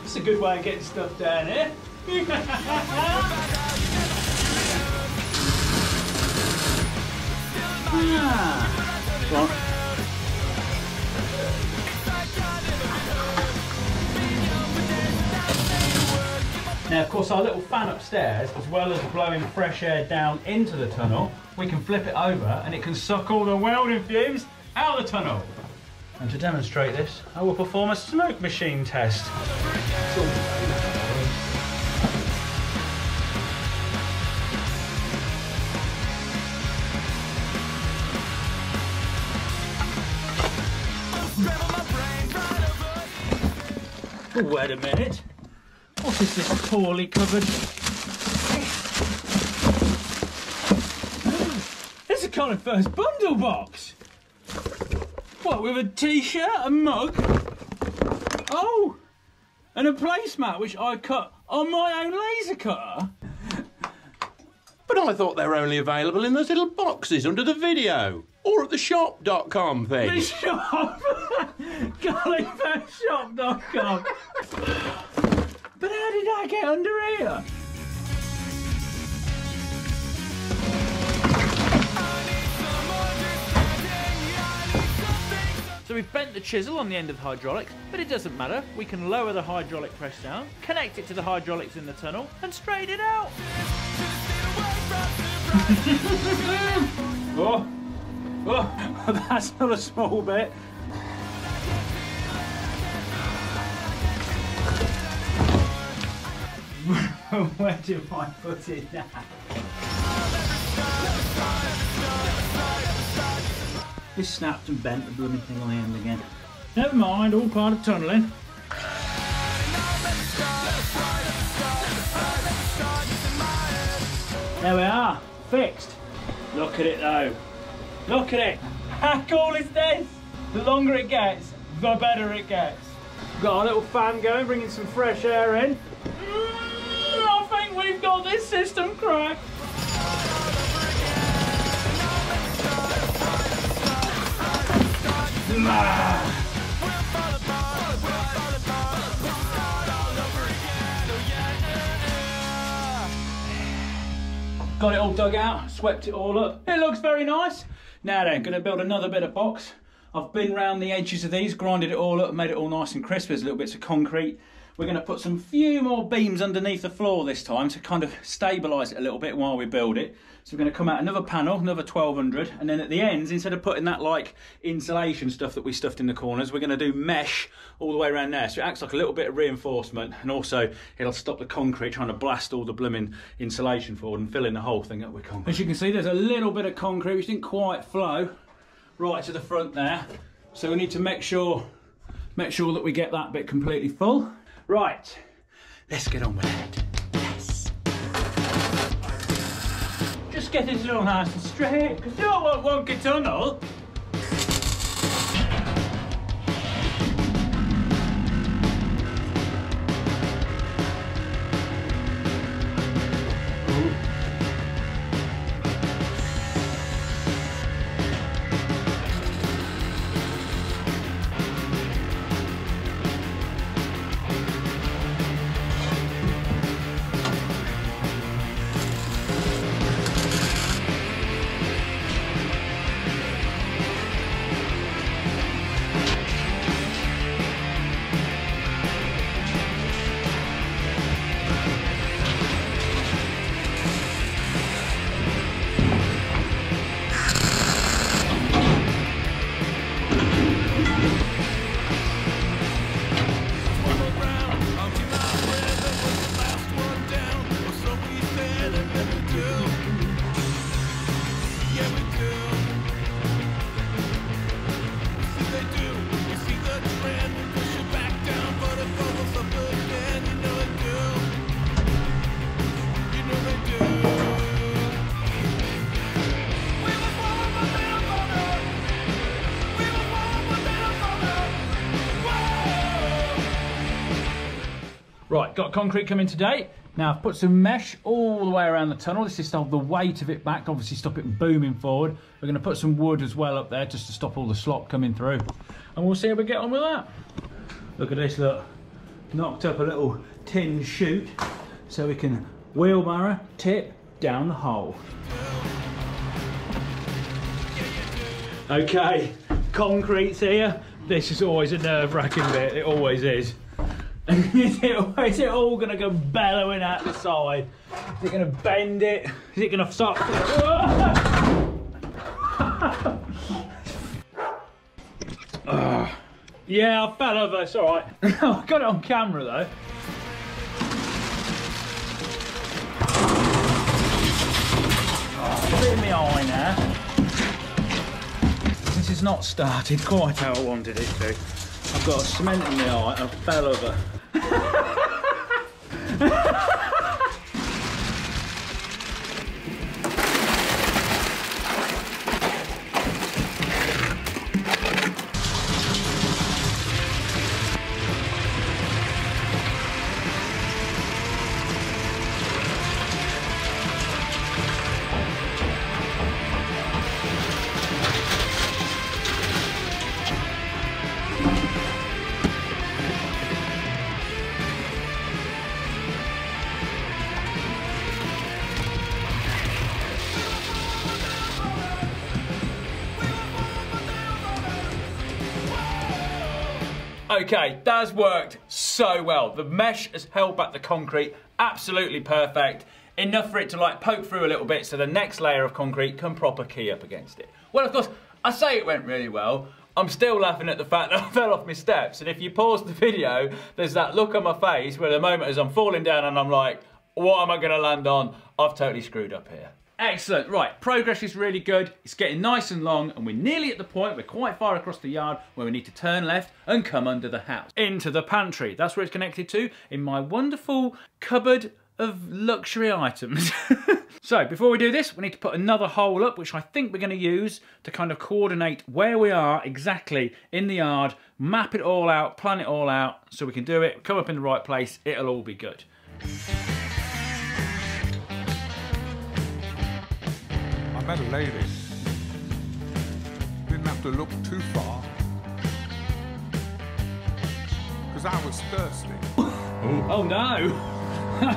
It's a good way of getting stuff down here. Now, of course, our little fan upstairs, as well as blowing fresh air down into the tunnel, we can flip it over and it can suck all the welding fumes out of the tunnel. And to demonstrate this, I will perform a smoke machine test. Oh, wait a minute. What is this poorly covered? It's a colinfurze bundle box! What, with a t-shirt, a mug? Oh! And a placemat which I cut on my own laser cutter? But I thought they were only available in those little boxes under the video. Or at the shop.com thing. The shop! colinfurze.com. But how did I get under here? So we've bent the chisel on the end of the hydraulics, but it doesn't matter. We can lower the hydraulic press down, connect it to the hydraulics in the tunnel, and straighten it out. Oh, that's not a small bit. Where do I put it now? This snapped and bent the blooming thing on the end again. Never mind, all part of tunnelling. There we are, fixed. Look at it though. Look at it. How cool is this? The longer it gets, the better it gets. Got a little fan going, bringing some fresh air in. I think we've got this system cracked. Got it all dug out, swept it all up. It looks very nice. Now then, gonna build another bit of box. I've been round the edges of these, grinded it all up, made it all nice and crisp. There's little bits of concrete. We're gonna put some few more beams underneath the floor this time to kind of stabilise it a little bit while we build it. So we're gonna come out another panel, another 1200, and then at the ends, instead of putting that like insulation stuff that we stuffed in the corners, we're gonna do mesh all the way around there. So it acts like a little bit of reinforcement, and also it'll stop the concrete trying to blast all the blooming insulation forward and filling the whole thing up with concrete. As you can see, there's a little bit of concrete which didn't quite flow right to the front there. So we need to make sure that we get that bit completely full. Right, let's get on with it. Yes. Just get it all nice and straight, because you don't want wonky tunnel. Right, got concrete coming today. Now I've put some mesh all the way around the tunnel. This is to hold the weight of it back, to obviously stop it booming forward. We're going to put some wood as well up there just to stop all the slop coming through. And we'll see how we get on with that. Look at this, look. Knocked up a little tin chute so we can wheelbarrow tip down the hole. Okay, concrete's here. This is always a nerve-wracking bit, it always is. Is it all going to go bellowing out the side? Is it going to bend it? Is it going to stop? Yeah, I fell over, it's alright. I got it on camera though. Oh, bit in my eye now. This is not started quite how I wanted it to. I've got cement in my eye, I fell over. Okay, that's worked so well. The mesh has held back the concrete, absolutely perfect. Enough for it to like poke through a little bit so the next layer of concrete can proper key up against it. Well, of course, I say it went really well. I'm still laughing at the fact that I fell off my steps. And if you pause the video, there's that look on my face where the moment as I'm falling down and I'm like, what am I gonna land on? I've totally screwed up here. Excellent, right, progress is really good, it's getting nice and long, and we're nearly at the point, we're quite far across the yard, where we need to turn left and come under the house. Into the pantry, that's where it's connected to, in my wonderful cupboard of luxury items. So, before we do this, we need to put another hole up, which I think we're going to use to kind of coordinate where we are exactly in the yard, map it all out, plan it all out, so we can do it, come up in the right place, it'll all be good. I met a lady. Didn't have to look too far. because I was thirsty. Oh no!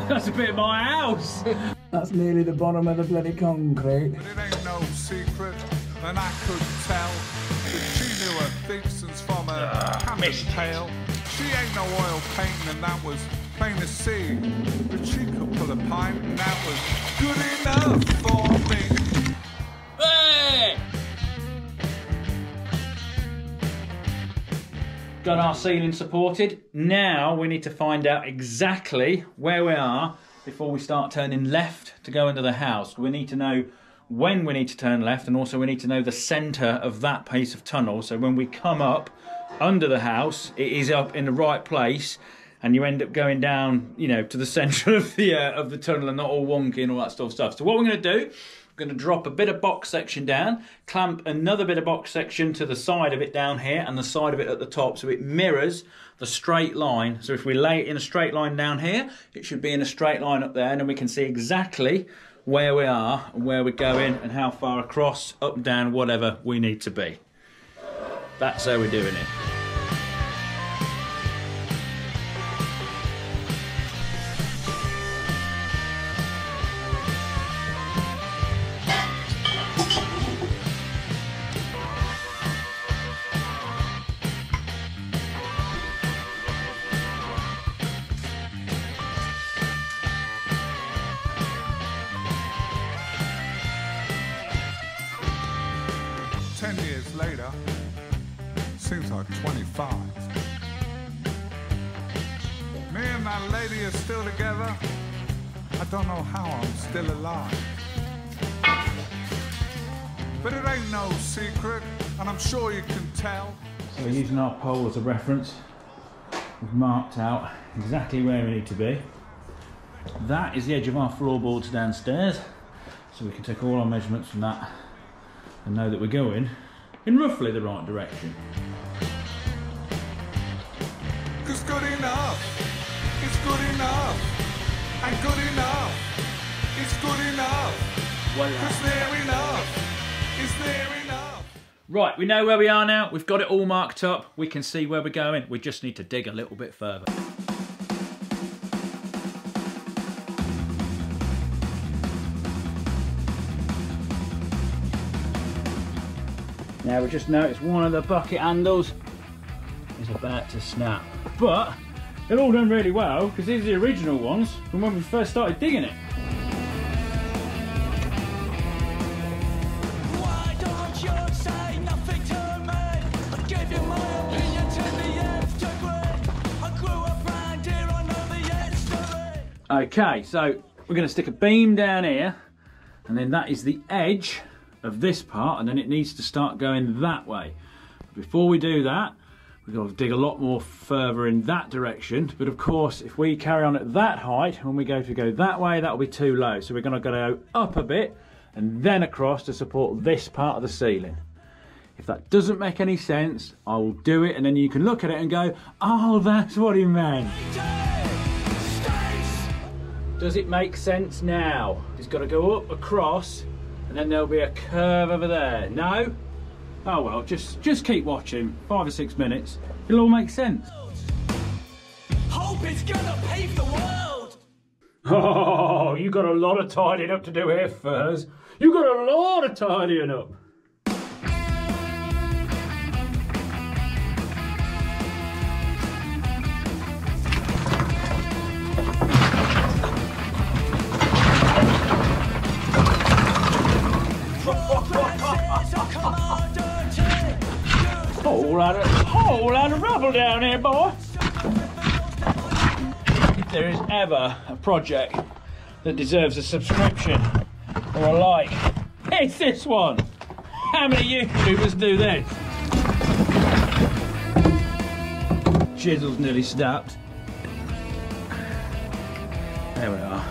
That's a bit of my house! That's nearly the bottom of the bloody concrete. But it ain't no secret, and I could tell that she knew her Vixens from her Hammond tail. She ain't no oil painting, and that was plain to see. But she could pull a pint, and that was good enough for me. Hey! Got our ceiling supported. Now we need to find out exactly where we are before we start turning left to go into the house. We need to know when we need to turn left, and also we need to know the centre of that piece of tunnel, so when we come up under the house it is up in the right place and you end up going down, you know, to the centre of the tunnel and not all wonky and all that sort of stuff. So what we're going to do, we're going to drop a bit of box section down, clamp another bit of box section to the side of it down here and the side of it at the top, so it mirrors the straight line. So if we lay it in a straight line down here, it should be in a straight line up there, and then we can see exactly where we are and where we're going and how far across, up, down, whatever we need to be. That's how we're doing it. Later, seems like 25. Me and that lady are still together. I don't know how I'm still alive. But it ain't no secret, and I'm sure you can tell. So we're using our pole as a reference. We've marked out exactly where we need to be. That is the edge of our floorboards downstairs, so we can take all our measurements from that and know that we're going in roughly the right direction. 'Cause good enough, it's good enough, and good enough, it's good enough. 'Cause there enough, is there enough? Right, we know where we are now, we've got it all marked up, we can see where we're going, we just need to dig a little bit further. Now we just noticed one of the bucket handles is about to snap, but they're all done really well because these are the original ones from when we first started digging it. Why don't you say nothing to me? I gave you my opinion to the nth degree. I grew up round here, I know the history. Okay, so we're going to stick a beam down here, and then that is the edge of this part, and then it needs to start going that way. Before we do that, we've got to dig a lot more further in that direction, but of course if we carry on at that height, when we go to go that way, that'll be too low, so we're going to go up a bit and then across to support this part of the ceiling. If that doesn't make any sense, I will do it and then you can look at it and go, oh, that's what he meant. Does it make sense now? It's got to go up, across, and then there'll be a curve over there. No? Oh well, just keep watching. 5 or 6 minutes. It'll all make sense. Hope it's gonna pave the world. Oh, you got a lot of tidying up to do here, Furze. You got a lot of tidying up. Whole lot of rubble down here, boy. If there is ever a project that deserves a subscription or a like, it's this one. How many YouTubers do this? Chisel's nearly snapped. There we are.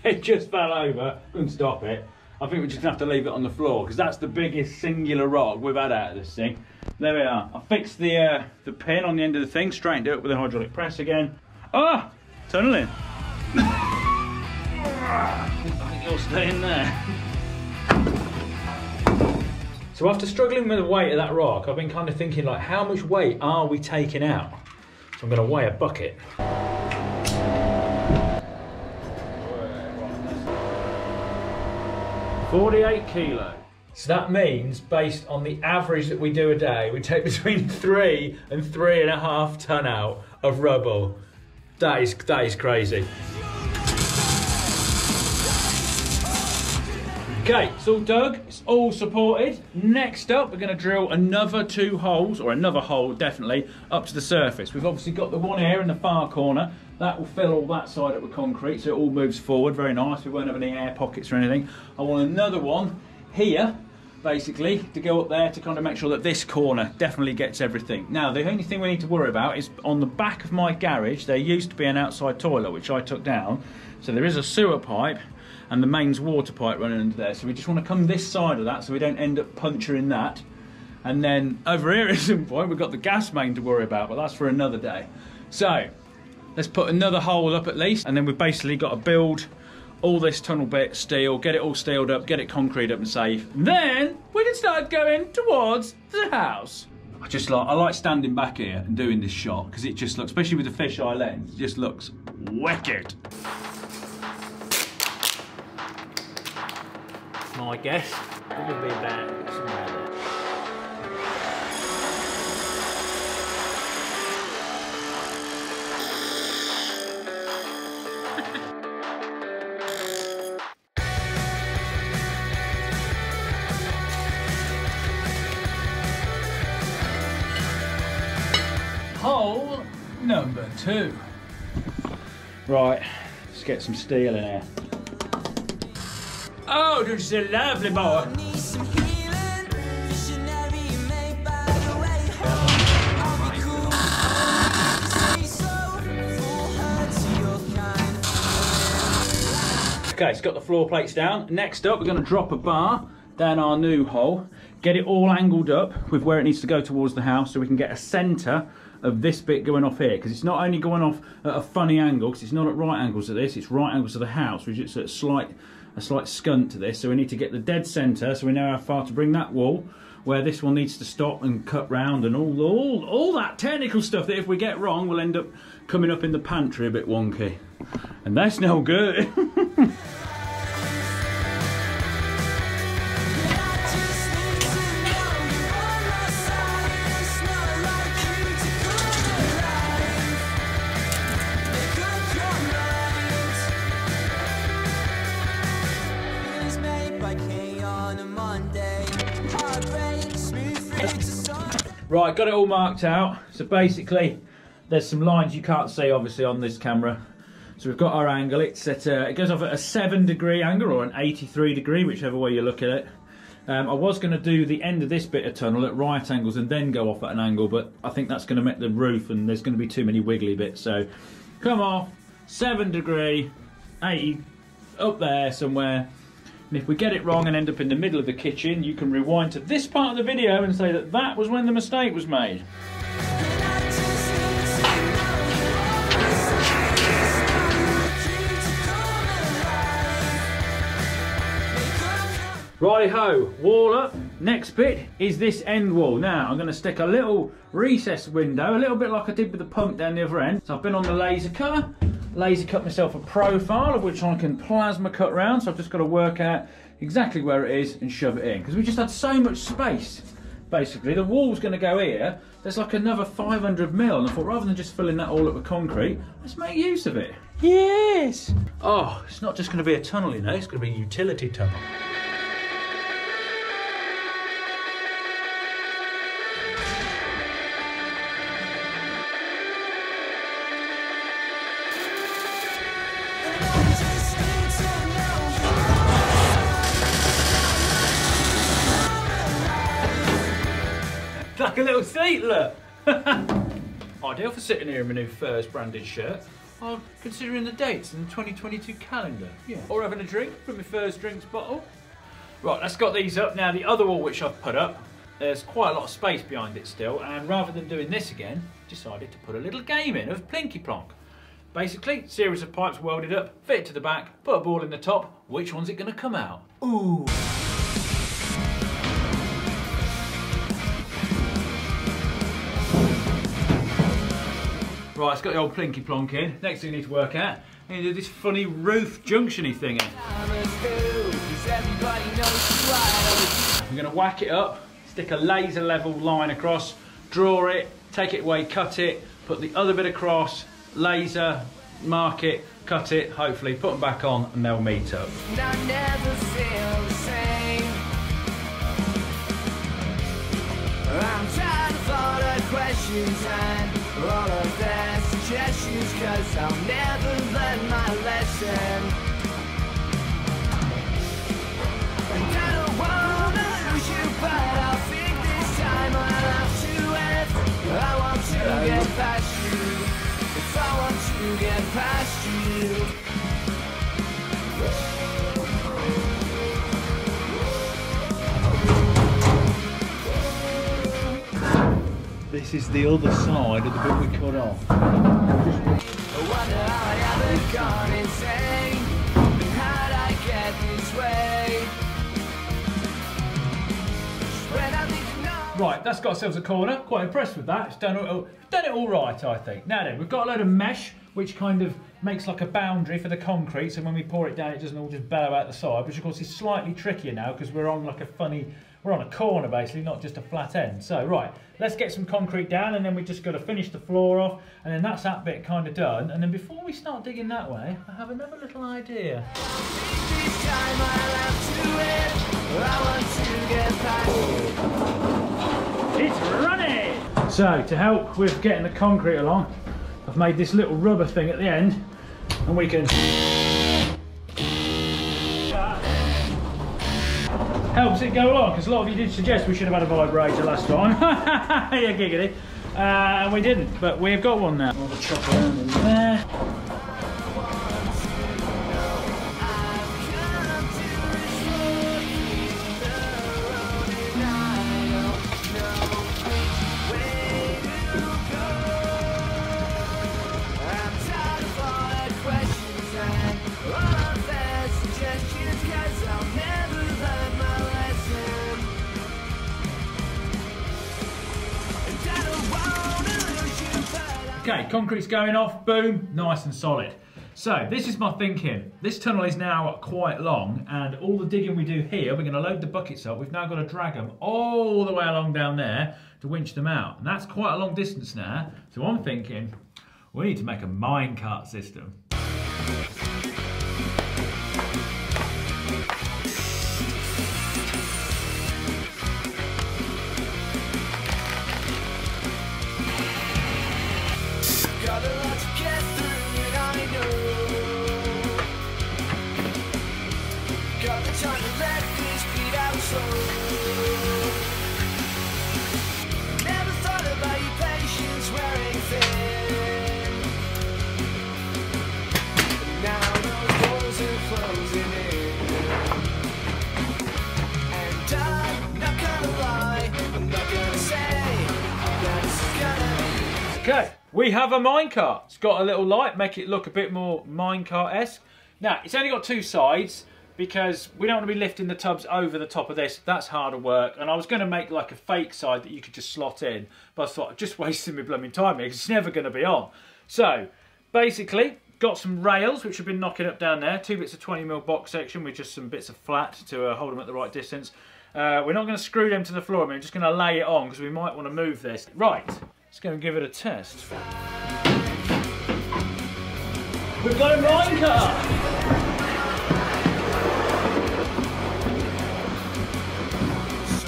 It just fell over. Couldn't stop it. I think we're just gonna have to leave it on the floor because that's the biggest singular rock we've had out of this thing. There we are. I fixed the pin on the end of the thing, straightened it up with a hydraulic press again. Ah! Tunnelling. I think you'll stay in there. So after struggling with the weight of that rock, I've been kind of thinking like, how much weight are we taking out? So I'm going to weigh a bucket. 48 kilo. So that means, based on the average that we do a day, we take between 3 and 3.5 ton out of rubble. That is crazy. Okay, it's all dug, it's all supported. Next up, we're going to drill another 2 holes, or another hole definitely, up to the surface. We've obviously got the one here in the far corner. That will fill all that side up with concrete, so it all moves forward, very nice. We won't have any air pockets or anything. I want another one here, basically, to go up there to kind of make sure that this corner definitely gets everything. Now, the only thing we need to worry about is on the back of my garage, there used to be an outside toilet, which I took down. So there is a sewer pipe and the mains water pipe running under there. So we just want to come this side of that so we don't end up puncturing that. And then over here at some point, we've got the gas main to worry about, but that's for another day. So let's put another hole up at least, and then we've basically got to build all this tunnel bit, steel, get it all steeled up, get it concrete up and safe. And then we can start going towards the house. I like standing back here and doing this shot because it just looks, especially with the fisheye lens, it just looks wicked. My guess, it will be about somewhere there. Hole number 2. Right, let's get some steel in here. Oh, this is a lovely boy. Okay, it's got the floor plates down. Next up, we're going to drop a bar down our new hole, get it all angled up with where it needs to go towards the house so we can get a centre of this bit going off here, because it's not only going off at a funny angle, because it's not at right angles to this, it's right angles to the house, which is a slight scunt to this, so we need to get the dead centre so we know how far to bring that wall, where this one needs to stop and cut round, and all that technical stuff that if we get wrong will end up coming up in the pantry a bit wonky, and that's no good. Right, got it all marked out. So basically, there's some lines you can't see obviously on this camera. So we've got our angle. It's at it goes off at a 7-degree angle or an 83-degree, whichever way you look at it. I was going to do the end of this bit of tunnel at right angles and then go off at an angle, but I think that's going to make the roof and there's going to be too many wiggly bits. So come off, 7-degree, 80 up there somewhere. And if we get it wrong and end up in the middle of the kitchen, you can rewind to this part of the video and say that that was when the mistake was made. Righty-ho, wall up. Next bit is this end wall. Now, I'm going to stick a little recessed window, a little bit like I did with the pump down the other end. So I've been on the laser cutter. Laser cut myself a profile of which I can plasma cut round, so I've just got to work out exactly where it is and shove it in, because we just had so much space. Basically the wall's going to go here, there's like another 500 mil, and I thought rather than just filling that all up with concrete, let's make use of it. Yes! Oh, it's not just going to be a tunnel, you know, it's going to be a utility tunnel. Like a little seat, look! Ideal for sitting here in my new Furze branded shirt, or considering the dates in the 2022 calendar. Yeah. Or having a drink from my Furze drinks bottle. Right, let's got these up. Now the other wall which I've put up, there's quite a lot of space behind it still, and rather than doing this again, decided to put a little game in of Plinky Plonk. Basically, series of pipes welded up, fit it to the back, put a ball in the top. Which one's it going to come out? Ooh. Right, it's got the old plinky plonk in. Next thing you need to work out, you need to do this funny roof junction-y thingy. We're going to whack it up, stick a laser level line across, draw it, take it away, cut it, put the other bit across, laser, mark it, cut it, hopefully put them back on and they'll meet up. I'm tired of all the questions and all of their suggestions, 'cause I'll never learn my lesson. And I don't wanna lose you, but I think this time I'll have to end. I want to get past you, if I want to get past you. This is the other side of the bit we cut off. I wonder how I ever gone insane. How'd I get this way? When I didn't know. Right, that's got ourselves a corner. Quite impressed with that. It's done it all right, I think. Now then, we've got a load of mesh, which kind of makes like a boundary for the concrete, so when we pour it down, it doesn't all just bellow out the side, which of course is slightly trickier now because we're on like a funny, we're on a corner basically, not just a flat end. So right, let's get some concrete down, and then we just got to finish the floor off, and then that's that bit kind of done. And then before we start digging that way, I have another little idea. This time I'll have to end. I want to get past you. It's running! So, to help with getting the concrete along, I've made this little rubber thing at the end, and we can... Helps it go along, because a lot of you did suggest we should have had a vibrator last time. Yeah, giggity. And we didn't, but we've got one now. I'll chop around in there. Okay, concrete's going off, boom, nice and solid. So this is my thinking. This tunnel is now quite long, and all the digging we do here, we're going to load the buckets up. We've now got to drag them all the way along down there to winch them out. And that's quite a long distance now. So I'm thinking we need to make a minecart system. Got a lot to get through, and I know. Got the time to let this beat out slow. Never thought about your patience wearing thin. Now those doors are closing in. And I'm not gonna lie, I'm not gonna say that it's gonna be. Okay, we have a minecart. It's got a little light, make it look a bit more minecart-esque. Now, it's only got two sides because we don't want to be lifting the tubs over the top of this. That's harder work. And I was going to make like a fake side that you could just slot in, but I thought, I'm just wasting my blooming time here because it's never going to be on. So, basically, got some rails which have been knocking up down there. 2 bits of 20mm box section with just some bits of flat to hold them at the right distance. We're not going to screw them to the floor. We're just going to lay it on because we might want to move this. Right. Let's go and give it a test. We've got a minecart!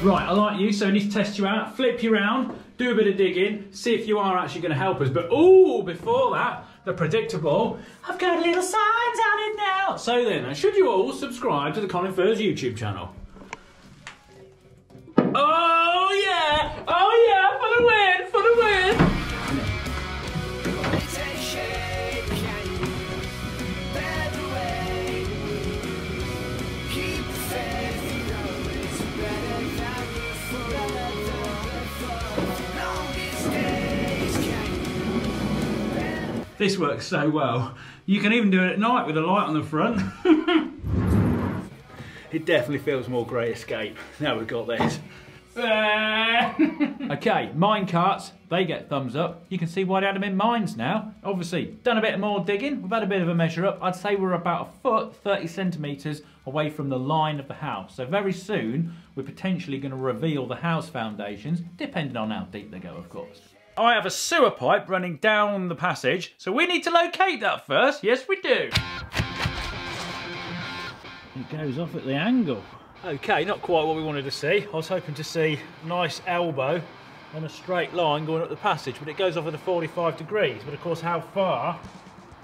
Right, I like you, so I need to test you out. Flip you around, do a bit of digging, see if you are actually going to help us. But, ooh, before that, the predictable, I've got a little sign on it now. So then, should you all subscribe to the colinfurze YouTube channel? Oh yeah! Oh yeah! For the win! For the win! This works so well. You can even do it at night with a light on the front. It definitely feels more Great Escape now we've got this. Okay, mine carts, they get thumbs up. You can see why they had them in mines now. Obviously, done a bit more digging. We've had a bit of a measure up. I'd say we're about a foot, 30 centimetres away from the line of the house. So very soon, we're potentially going to reveal the house foundations, depending on how deep they go, of course. I have a sewer pipe running down the passage, so we need to locate that first. Yes, we do. It goes off at the angle. Okay, not quite what we wanted to see. I was hoping to see a nice elbow and a straight line going up the passage, but it goes off at a 45 degrees. But of course, how far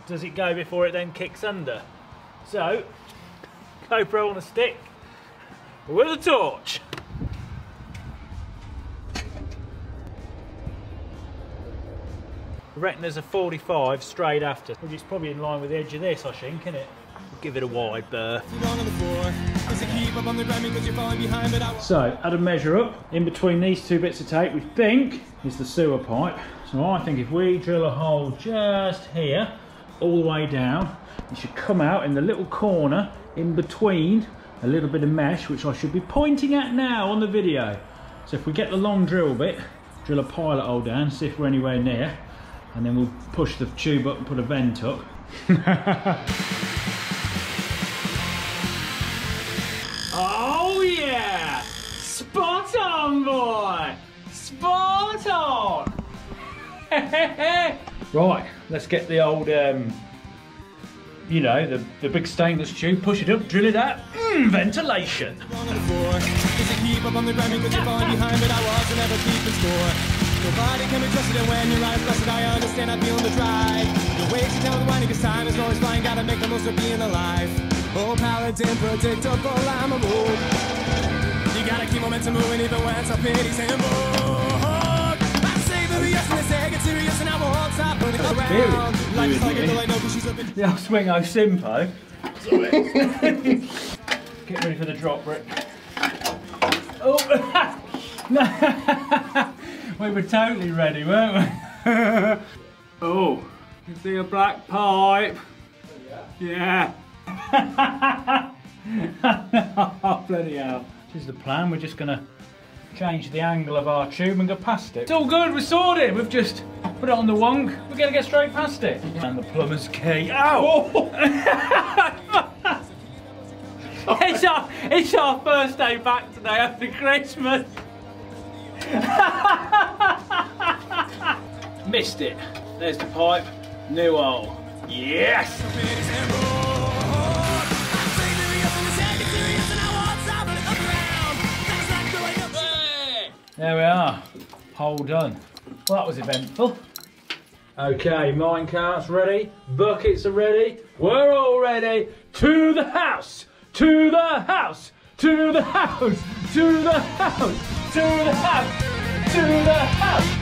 does it go before it then kicks under? So, GoPro on a stick with a torch. I reckon there's a 45 straight after, which is probably in line with the edge of this, I think, isn't it? Give it a wide berth. So, at a measure up, in between these two bits of tape, we think is the sewer pipe. So I think if we drill a hole just here, all the way down, it should come out in the little corner in between a little bit of mesh, which I should be pointing at now on the video. So if we get the long drill bit, drill a pilot hole down, see if we're anywhere near, and then we'll push the tube up and put a vent up. Oh yeah! Spot on, boy! Spot on! Right, let's get the old, you know, the big stainless tube, push it up, drill it out. Ventilation! Nobody can be trusted, and when your eyes blessed, I understand, I feel the drive. The way she tells whining, cause time is always flying, gotta make the most of being alive. Oh, paladin, predictable, I'm a move. You gotta keep momentum moving, even when it's a pity, saying, I say the yes, and they say, get serious, and I won't stop running around. Life is like a girl I know, cause she's a bitch. The old swing o simpo. Get ready for the drop, Rick. Oh! No! We were totally ready, weren't we? Oh, you see a black pipe? Yeah. Oh, bloody hell. This is the plan. We're just going to change the angle of our tube and go past it. It's all good, we're sorted. We've just put it on the wonk. We're going to get straight past it. And the plumber's key. Ow! It's our first day back today after Christmas. Missed it. There's the pipe. New hole. Yes! There we are. Hole done. Well, that was eventful. Okay, minecart's ready. Buckets are ready. We're all ready. To the house! To the house! To the house! To the house! To the house! To the house!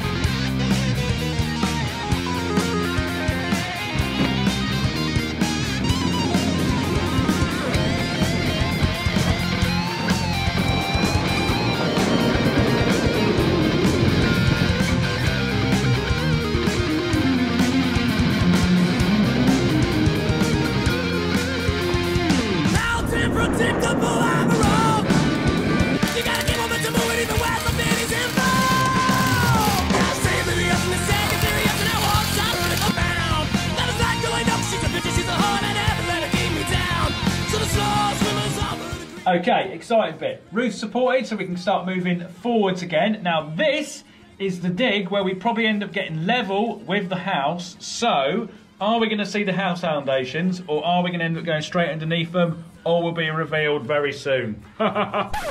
Okay, exciting bit. Roof supported so we can start moving forwards again. Now this is the dig where we probably end up getting level with the house. So, are we going to see the house foundations or are we going to end up going straight underneath them? All will be revealed very soon.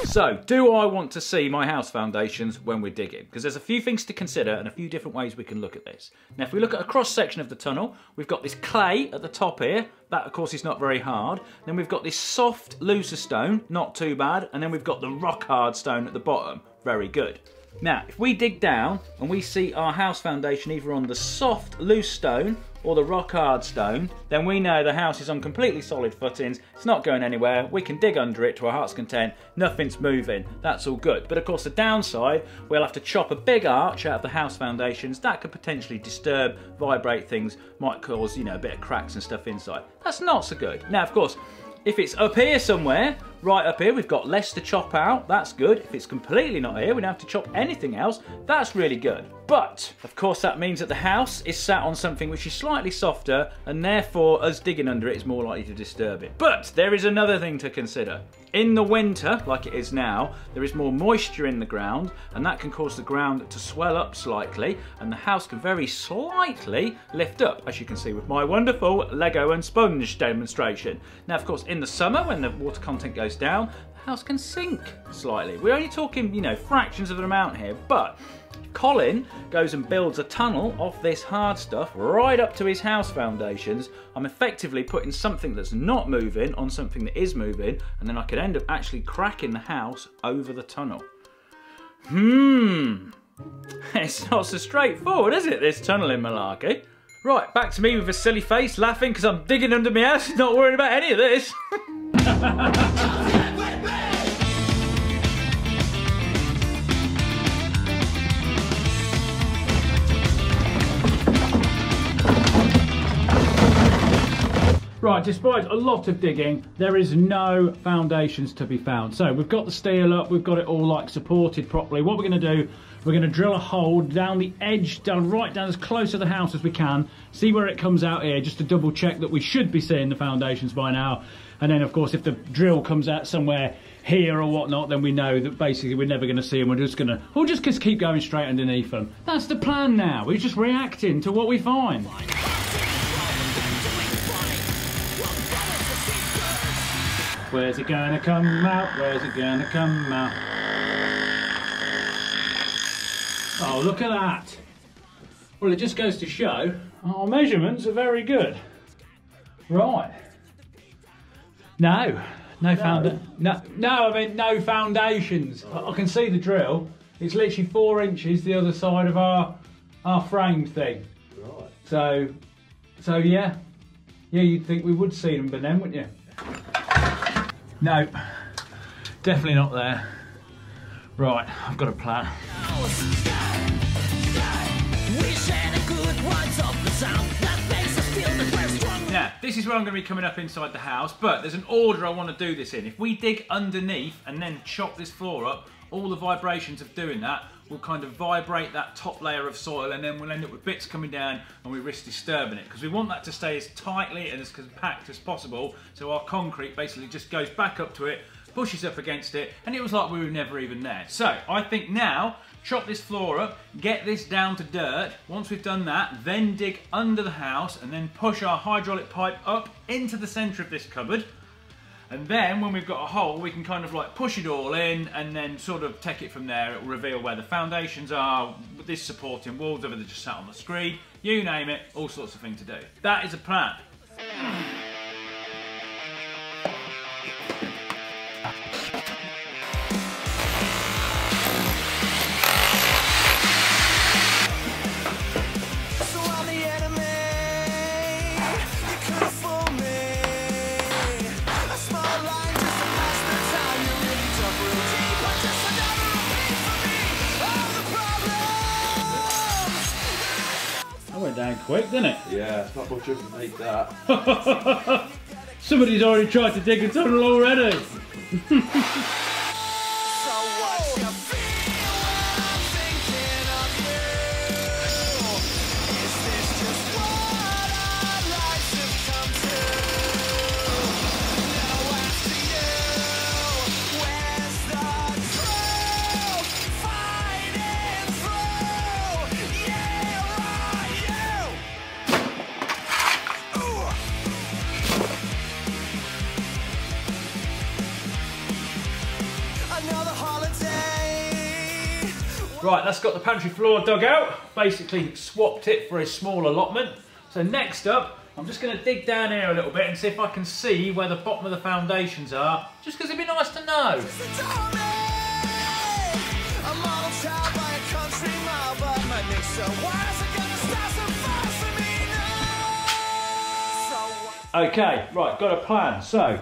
So, do I want to see my house foundations when we're digging? Because there's a few things to consider and a few different ways we can look at this. Now, if we look at a cross-section of the tunnel, we've got this clay at the top here. That, of course, is not very hard. Then we've got this soft, looser stone, not too bad. And then we've got the rock-hard stone at the bottom. Very good. Now, if we dig down and we see our house foundation either on the soft, loose stone or the rock hard stone, then we know the house is on completely solid footings, it's not going anywhere, we can dig under it to our heart's content, nothing's moving, that's all good. But of course the downside, we'll have to chop a big arch out of the house foundations, that could potentially disturb, vibrate things, might cause, you know, a bit of cracks and stuff inside. That's not so good. Now of course, if it's up here somewhere, right up here, we've got less to chop out, that's good. If it's completely not here, we don't have to chop anything else, that's really good. But, of course, that means that the house is sat on something which is slightly softer, and therefore us digging under it is more likely to disturb it. But there is another thing to consider. In the winter, like it is now, there is more moisture in the ground, and that can cause the ground to swell up slightly, and the house can very slightly lift up, as you can see with my wonderful Lego and sponge demonstration. Now, of course, in the summer, when the water content goes down, the house can sink slightly. We're only talking, you know, fractions of an amount here, but Colin goes and builds a tunnel off this hard stuff right up to his house foundations. I'm effectively putting something that's not moving on something that is moving, and then I could end up actually cracking the house over the tunnel. It's not so straightforward, is it, this tunneling malarkey? Right, back to me with a silly face, laughing because I'm digging under my house, not worrying about any of this. Right, despite a lot of digging, there is no foundations to be found. So we've got the steel up, we've got it all like supported properly. What we're going to do, we're going to drill a hole down the edge, right down as close to the house as we can, see where it comes out here, just to double check that we should be seeing the foundations by now. And then of course if the drill comes out somewhere here or whatnot, then we know that basically we're never going to see them. We'll just keep going straight underneath them. That's the plan now. We're just reacting to what we find. Where's it gonna come out? Where's it gonna come out? Oh, look at that. Well, it just goes to show our measurements are very good. Right. No foundations. I can see the drill. It's literally 4 inches the other side of our framed thing. Right. So yeah. Yeah, you'd think we would see them by then, wouldn't you? No, definitely not there. Right, I've got a plan. Now, this is where I'm going to be coming up inside the house, but there's an order I want to do this in. If we dig underneath and then chop this floor up, all the vibrations of doing that will kind of vibrate that top layer of soil, and then we'll end up with bits coming down and we risk disturbing it, because we want that to stay as tightly and as compact as possible, so our concrete basically just goes back up to it, pushes up against it, and it was like we were never even there. So I think now, chop this floor up, get this down to dirt. Once we've done that, then dig under the house and then push our hydraulic pipe up into the centre of this cupboard. And then when we've got a hole, we can kind of like push it all in and then sort of take it from there. It will reveal where the foundations are, this supporting walls, whether they're just sat on the screen, you name it, all sorts of things to do. That is a plan. Went down quick, didn't it? Yeah, it's not much underneath that. Somebody's already tried to dig a tunnel already. Right, that's got the pantry floor dug out. Basically swapped it for a small allotment. So next up, I'm just going to dig down here a little bit and see if I can see where the bottom of the foundations are, just because it'd be nice to know. Okay, right, got a plan. So,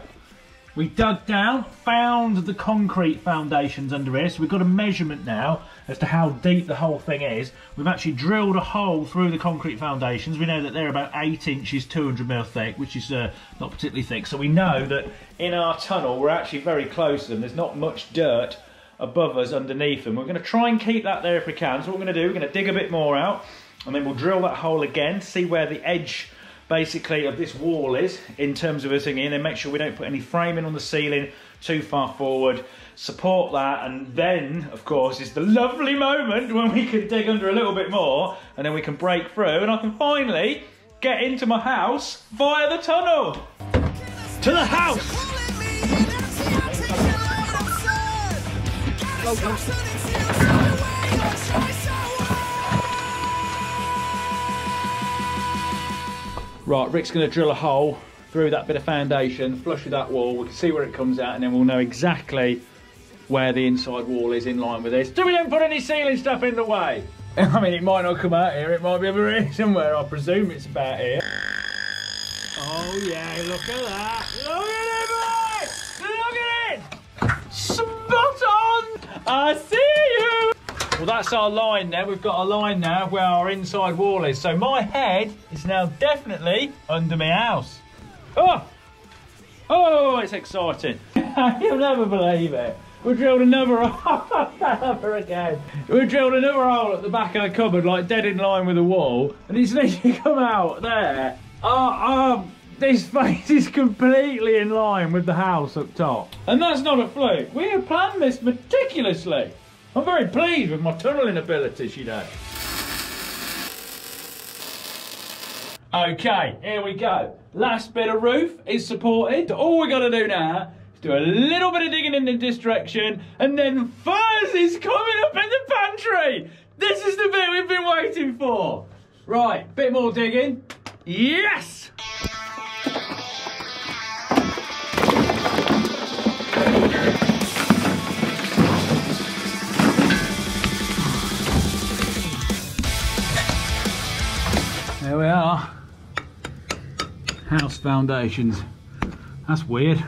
we dug down, found the concrete foundations under here, so we've got a measurement now as to how deep the whole thing is. We've actually drilled a hole through the concrete foundations. We know that they're about 8 inches, 200mm thick, which is not particularly thick. So we know that in our tunnel, we're actually very close to them. There's not much dirt above us underneath them. We're going to try and keep that there if we can. So what we're going to do, we're going to dig a bit more out, and then we'll drill that hole again to see where the edge basically of this wall is in terms of a thingy, and then make sure we don't put any framing on the ceiling too far forward, support that, and then of course is the lovely moment when we can dig under a little bit more and then we can break through and I can finally get into my house via the tunnel. To the house! Right, Rick's going to drill a hole through that bit of foundation, flush with that wall, we can see where it comes out and then we'll know exactly where the inside wall is in line with this. So we don't put any ceiling stuff in the way. I mean, it might not come out here, it might be over here somewhere, I presume it's about here. Oh yeah, look at that! Look at it, boy! Look at it! Spot on! I see you! Well, that's our line now. We've got a line now where our inside wall is. So my head is now definitely under my house. Oh! Oh, it's exciting. You'll never believe it. We drilled another hole again. We drilled another hole at the back of the cupboard, like dead in line with the wall, and it's literally come out there. This space is completely in line with the house up top. And that's not a fluke. We have planned this meticulously. I'm very pleased with my tunnelling abilities, you know. Okay, here we go. Last bit of roof is supported. All we got to do now is do a little bit of digging in this direction, and then fuzz is coming up in the pantry. This is the bit we've been waiting for. Right, bit more digging. Yes! There we are. House foundations. That's weird.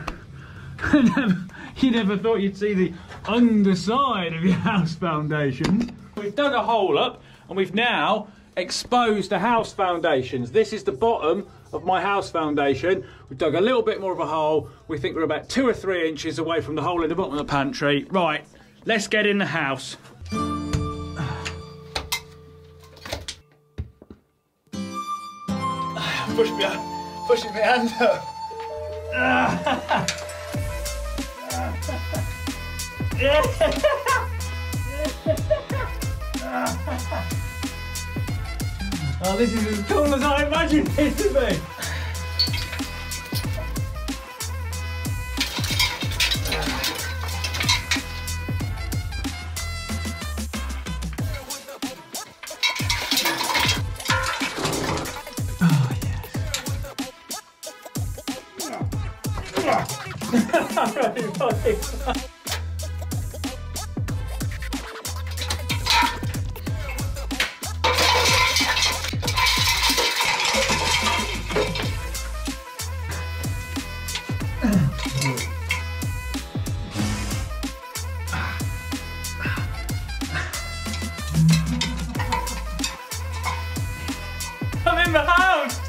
You never thought you'd see the underside of your house foundations. We've dug a hole up and we've now exposed the house foundations. This is the bottom of my house foundation. We've dug a little bit more of a hole. We think we're about 2 or 3 inches away from the hole in the bottom of the pantry. Right, let's get in the house. Pushing my hand up. Oh, this is as cool as I imagined it to be. I'm in the house!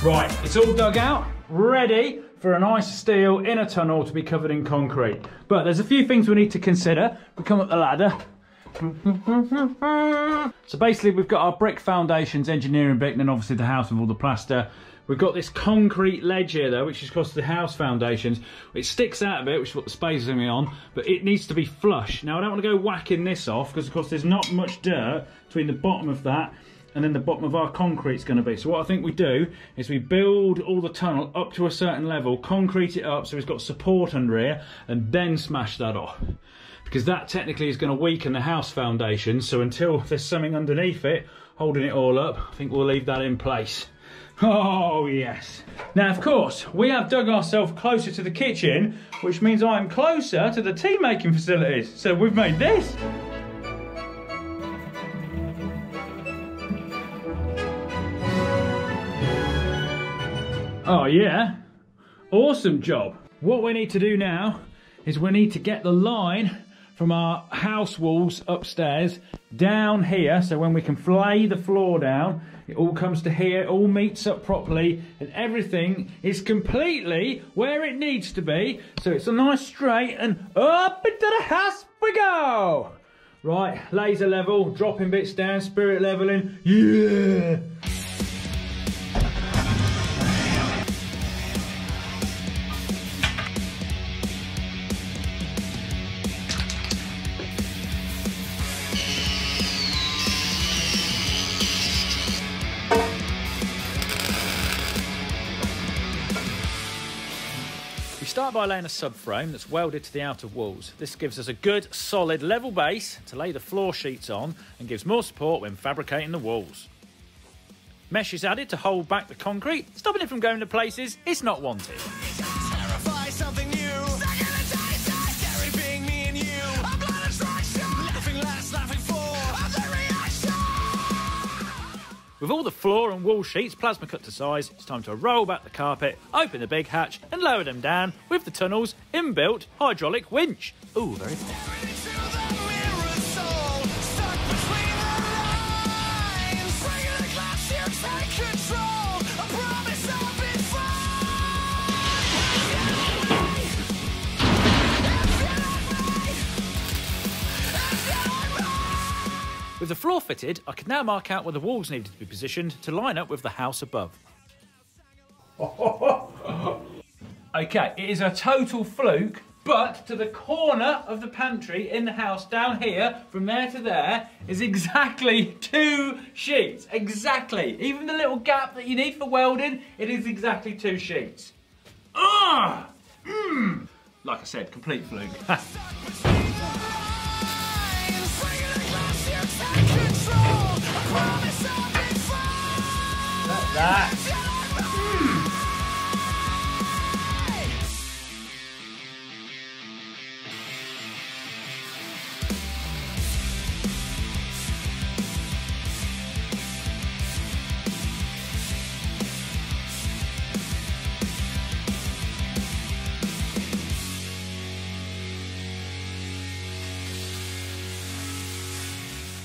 Right, it's all dug out, ready for an ice steel inner tunnel to be covered in concrete. But there's a few things we need to consider. We come up the ladder. So basically we've got our brick foundations, engineering bit, and then obviously the house with all the plaster. We've got this concrete ledge here though, which is across the house foundations. It sticks out a bit, which is what the space is going to be on, but it needs to be flush. Now I don't want to go whacking this off, because of course there's not much dirt between the bottom of that and then the bottom of our concrete's going to be. So what I think we do is we build all the tunnel up to a certain level, concrete it up so it's got support under here, and then smash that off. Because that technically is going to weaken the house foundation, so until there's something underneath it holding it all up, I think we'll leave that in place. Oh yes. Now of course we have dug ourselves closer to the kitchen, which means I'm closer to the tea making facilities. So we've made this. Oh yeah, awesome job. What we need to do now is we need to get the line from our house walls upstairs down here, so when we can lay the floor down, it all comes to here, it all meets up properly, and everything is completely where it needs to be, so it's a nice straight, and up into the house we go. Right, laser level, dropping bits down, spirit leveling, yeah. We start by laying a subframe that's welded to the outer walls. This gives us a good, solid, level base to lay the floor sheets on and gives more support when fabricating the walls. Mesh is added to hold back the concrete, stopping it from going to places it's not wanted. Terrify something new. Scary being me and you. A blind attraction. Laughing last, laughing for. The reaction. With all the floor and wall sheets plasma cut to size, it's time to roll back the carpet, open the big hatch and lower them down with the tunnel's inbuilt hydraulic winch. Ooh, very fun. With the floor fitted, I can now mark out where the walls needed to be positioned to line up with the house above. Okay, it is a total fluke, but to the corner of the pantry in the house down here, from there to there, is exactly 2 sheets. Exactly. Even the little gap that you need for welding, it is exactly 2 sheets. Like I said, complete fluke. That.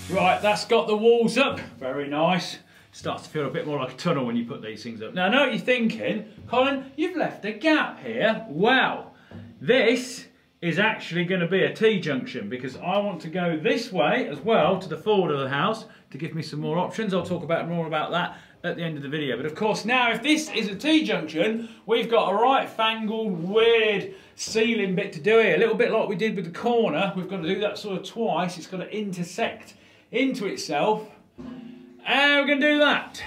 Right, that's got the walls up. Very nice. Starts to feel a bit more like a tunnel when you put these things up. Now I know what you're thinking, Colin, you've left a gap here. Well, this is actually going to be a T-junction because I want to go this way as well to the forward of the house to give me some more options. I'll talk about more about that at the end of the video. But of course now if this is a T-junction, we've got a right fangled, weird ceiling bit to do here. A little bit like we did with the corner. We've got to do that sort of twice. It's got to intersect into itself. And we're going to do that.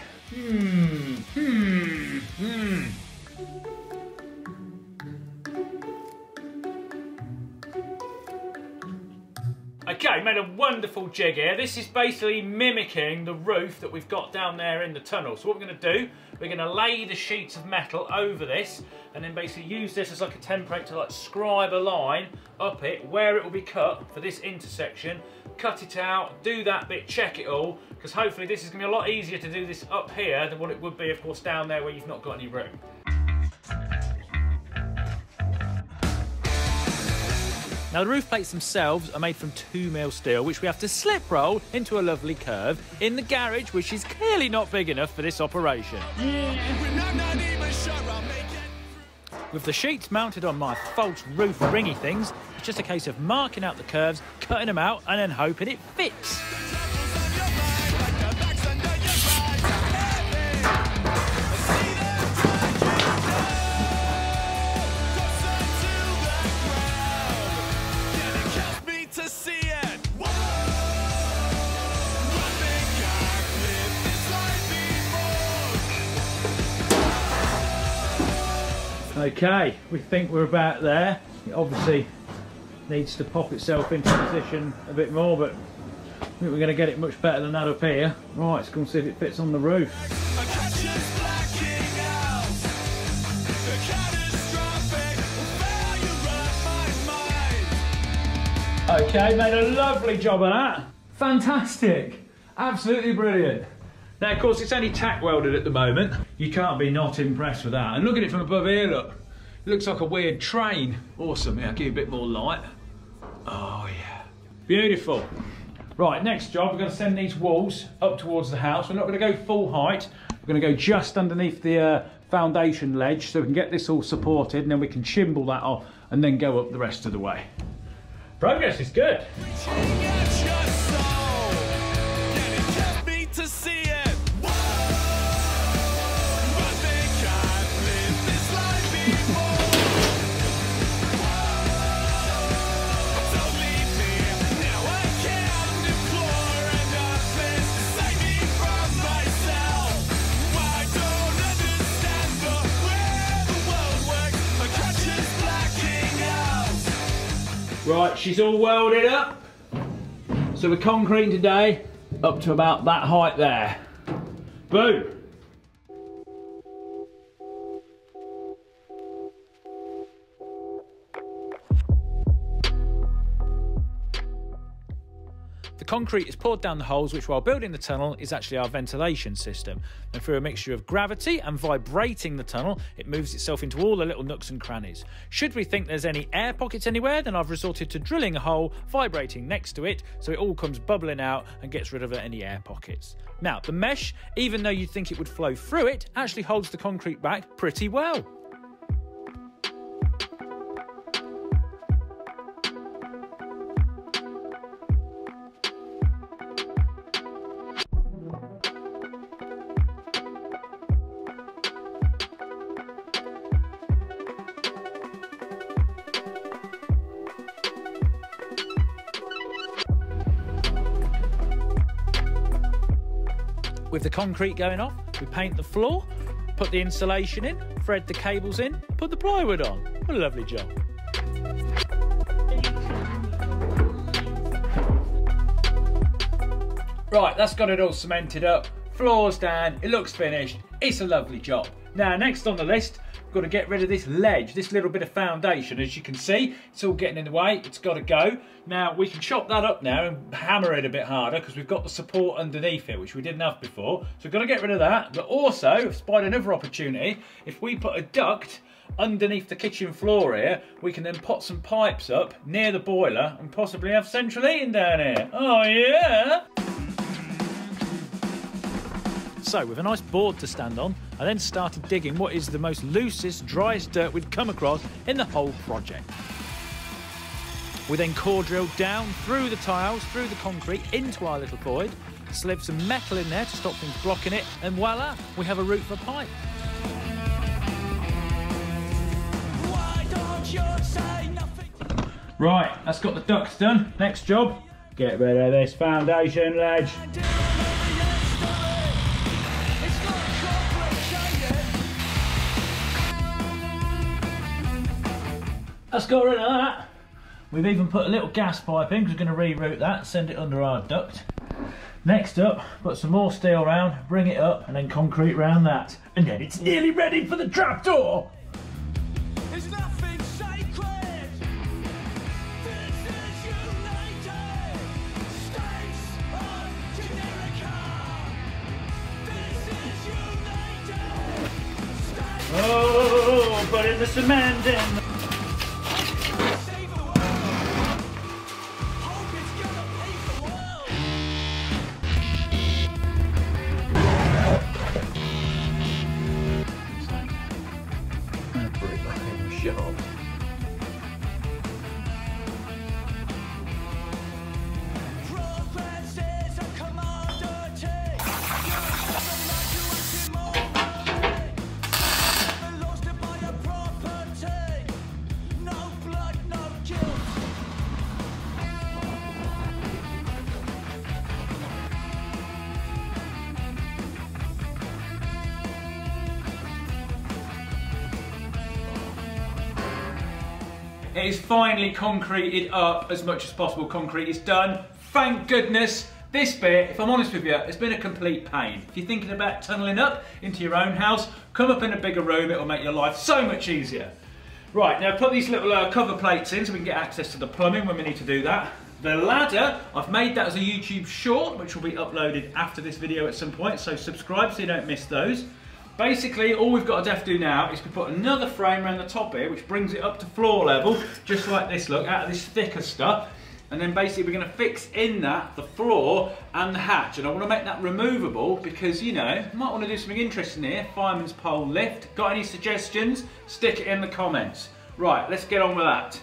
Okay, made a wonderful jig here. This is basically mimicking the roof that we've got down there in the tunnel. So what we're going to do, we're going to lay the sheets of metal over this and then basically use this as like a template to like scribe a line up it where it will be cut for this intersection. Cut it out, do that bit, check it all, because hopefully this is going to be a lot easier to do this up here than what it would be, of course, down there where you've not got any room. Now the roof plates themselves are made from 2mm steel, which we have to slip roll into a lovely curve in the garage, which is clearly not big enough for this operation. With the sheets mounted on my false roof ringy things, It's just a case of marking out the curves, cutting them out, and then hoping it fits. Okay, we think we're about there. It obviously needs to pop itself into position a bit more, but I think we're going to get it much better than that up here. Right, let's go and see if it fits on the roof. Okay, made a lovely job of that. Fantastic, absolutely brilliant. Now, of course, it's only tack welded at the moment. You can't be not impressed with that. And look at it from above here, look. It looks like a weird train. Awesome, yeah, I'll give you a bit more light. Oh, yeah. Beautiful. Right, next job, we're going to send these walls up towards the house. We're not going to go full height. We're going to go just underneath the foundation ledge so we can get this all supported, and then we can chimble that off and then go up the rest of the way. Progress is good. Right, she's all welded up. So we're concreting today up to about that height there. Boom. The concrete is poured down the holes, which while building the tunnel is actually our ventilation system. And through a mixture of gravity and vibrating the tunnel, it moves itself into all the little nooks and crannies. Should we think there's any air pockets anywhere, then I've resorted to drilling a hole, vibrating next to it, so it all comes bubbling out and gets rid of any air pockets. Now, the mesh, even though you'd think it would flow through it, actually holds the concrete back pretty well. With the concrete going off, we paint the floor, put the insulation in, thread the cables in, put the plywood on. What a lovely job. Right, that's got it all cemented up, floor's down, it looks finished, it's a lovely job. Now, next on the list, we've got to get rid of this ledge, this little bit of foundation. As you can see, it's all getting in the way, it's got to go. Now, we can chop that up now and hammer it a bit harder because we've got the support underneath it, which we didn't have before. So we've got to get rid of that, but also, I've spied another opportunity. If we put a duct underneath the kitchen floor here, we can then put some pipes up near the boiler and possibly have central heating down here. Oh, yeah! So, with a nice board to stand on, I then started digging what is the most loosest, driest dirt we'd come across in the whole project. We then core drilled down through the tiles, through the concrete, into our little void, slid some metal in there to stop things blocking it, and voila, we have a route for pipe. Why don't you say nothing? Right, that's got the ducts done. Next job, get rid of this foundation ledge. Let's get rid of that. We've even put a little gas pipe in because we're going to reroute that, send it under our duct. Next up, put some more steel round, bring it up, and then concrete round that. And then it's nearly ready for the trapdoor. There's nothing sacred. This is United States of Generica. This is United States. Oh, put in the cement in. It is finally concreted up as much as possible. Concrete is done. Thank goodness. This bit, if I'm honest with you, it's been a complete pain. If you're thinking about tunnelling up into your own house, come up in a bigger room, it'll make your life so much easier. Right, now put these little cover plates in so we can get access to the plumbing when we need to do that. The ladder, I've made that as a YouTube short, which will be uploaded after this video at some point, so subscribe so you don't miss those. Basically, all we've got to have to do now is to put another frame around the top here, which brings it up to floor level, just like this, look, out of this thicker stuff. And then basically we're going to fix in that, the floor and the hatch. And I want to make that removable because, you know, you might want to do something interesting here. Fireman's pole lift. Got any suggestions? Stick it in the comments. Right, let's get on with that.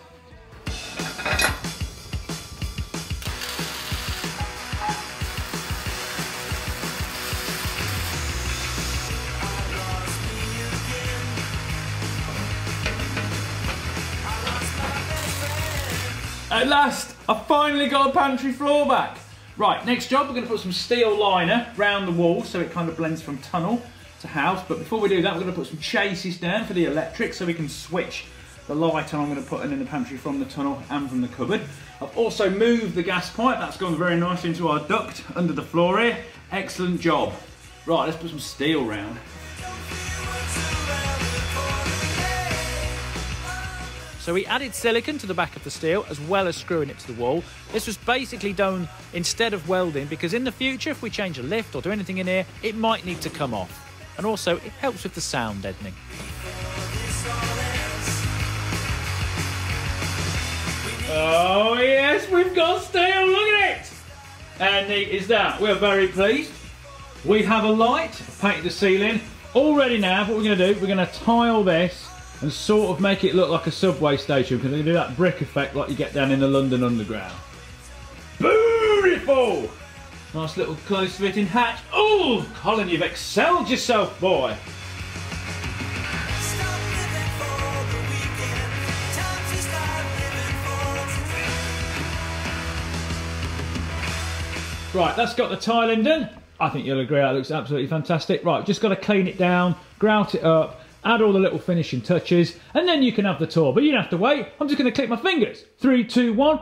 At last, I finally got a pantry floor back. Right, next job, we're going to put some steel liner round the wall so it kind of blends from tunnel to house. But before we do that, we're going to put some chases down for the electric so we can switch the light on I'm going to put in the pantry from the tunnel and from the cupboard. I've also moved the gas pipe. That's gone very nicely into our duct under the floor here. Excellent job. Right, let's put some steel round. So we added silicone to the back of the steel as well as screwing it to the wall. This was basically done instead of welding because in the future if we change a lift or do anything in here it might need to come off. And also it helps with the sound deadening. Oh yes, we've got steel, look at it! How neat is that? We're very pleased. We have a light, painted the ceiling. All ready now, what we're going to do, we're going to tile this and sort of make it look like a subway station because they do that brick effect like you get down in the London Underground. Beautiful! Nice little close fitting hatch. Oh, Colin, you've excelled yourself, boy. Right, that's got the tiling done. I think you'll agree that looks absolutely fantastic. Right, just got to clean it down, grout it up, add all the little finishing touches, and then you can have the tour. But you don't have to wait. I'm just going to click my fingers. 3, 2, 1.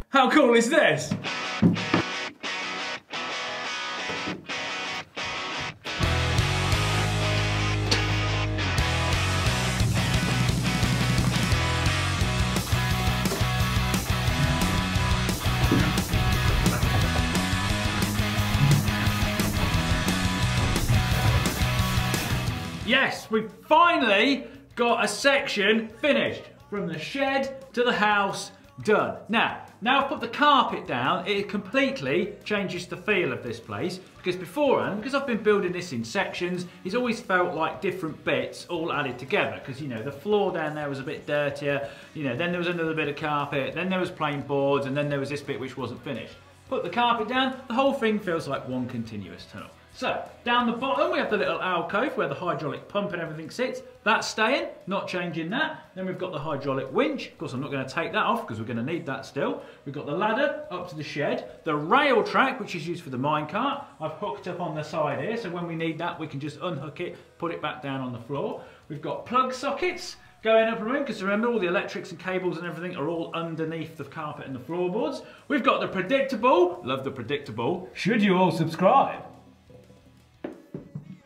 How cool is this? Yes, we've finally got a section finished. From the shed to the house, done. Now I've put the carpet down, it completely changes the feel of this place because beforehand, because I've been building this in sections, it's always felt like different bits all added together because, you know, the floor down there was a bit dirtier, you know, then there was another bit of carpet, then there was plain boards, and then there was this bit which wasn't finished. Put the carpet down, the whole thing feels like one continuous tunnel. So, down the bottom we have the little alcove where the hydraulic pump and everything sits. That's staying, not changing that. Then we've got the hydraulic winch. Of course I'm not going to take that off because we're going to need that still. We've got the ladder up to the shed. The rail track, which is used for the minecart, I've hooked up on the side here, so when we need that we can just unhook it, put it back down on the floor. We've got plug sockets going up a room, because remember all the electrics and cables and everything are all underneath the carpet and the floorboards. We've got the predictable, love the predictable, should you all subscribe?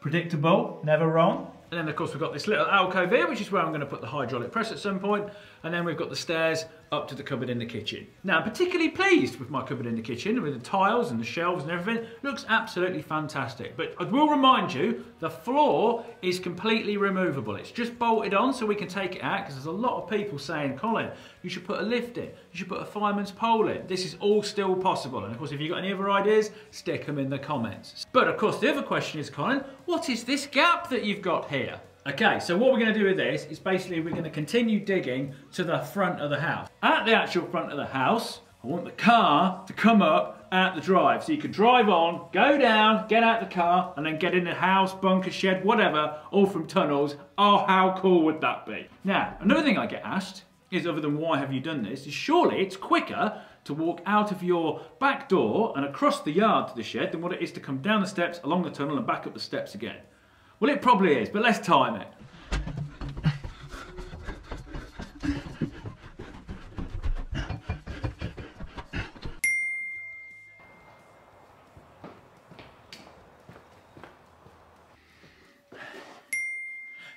Predictable, never wrong. And then of course we've got this little alcove here, which is where I'm going to put the hydraulic press at some point. And then we've got the stairs up to the cupboard in the kitchen. Now, I'm particularly pleased with my cupboard in the kitchen, with the tiles and the shelves and everything. Looks absolutely fantastic. But I will remind you, the floor is completely removable. It's just bolted on so we can take it out, because there's a lot of people saying, Colin, you should put a lift in, you should put a fireman's pole in. This is all still possible. And of course, if you've got any other ideas, stick them in the comments. But of course, the other question is, Colin, what is this gap that you've got here? Okay, so what we're going to do with this is basically we're going to continue digging to the front of the house. At the actual front of the house, I want the car to come up at the drive. So you could drive on, go down, get out the car, and then get in the house, bunker, shed, whatever, all from tunnels. Oh, how cool would that be? Now, another thing I get asked is, other than why have you done this, is surely it's quicker to walk out of your back door and across the yard to the shed than what it is to come down the steps, along the tunnel, and back up the steps again. Well, it probably is, but let's time it.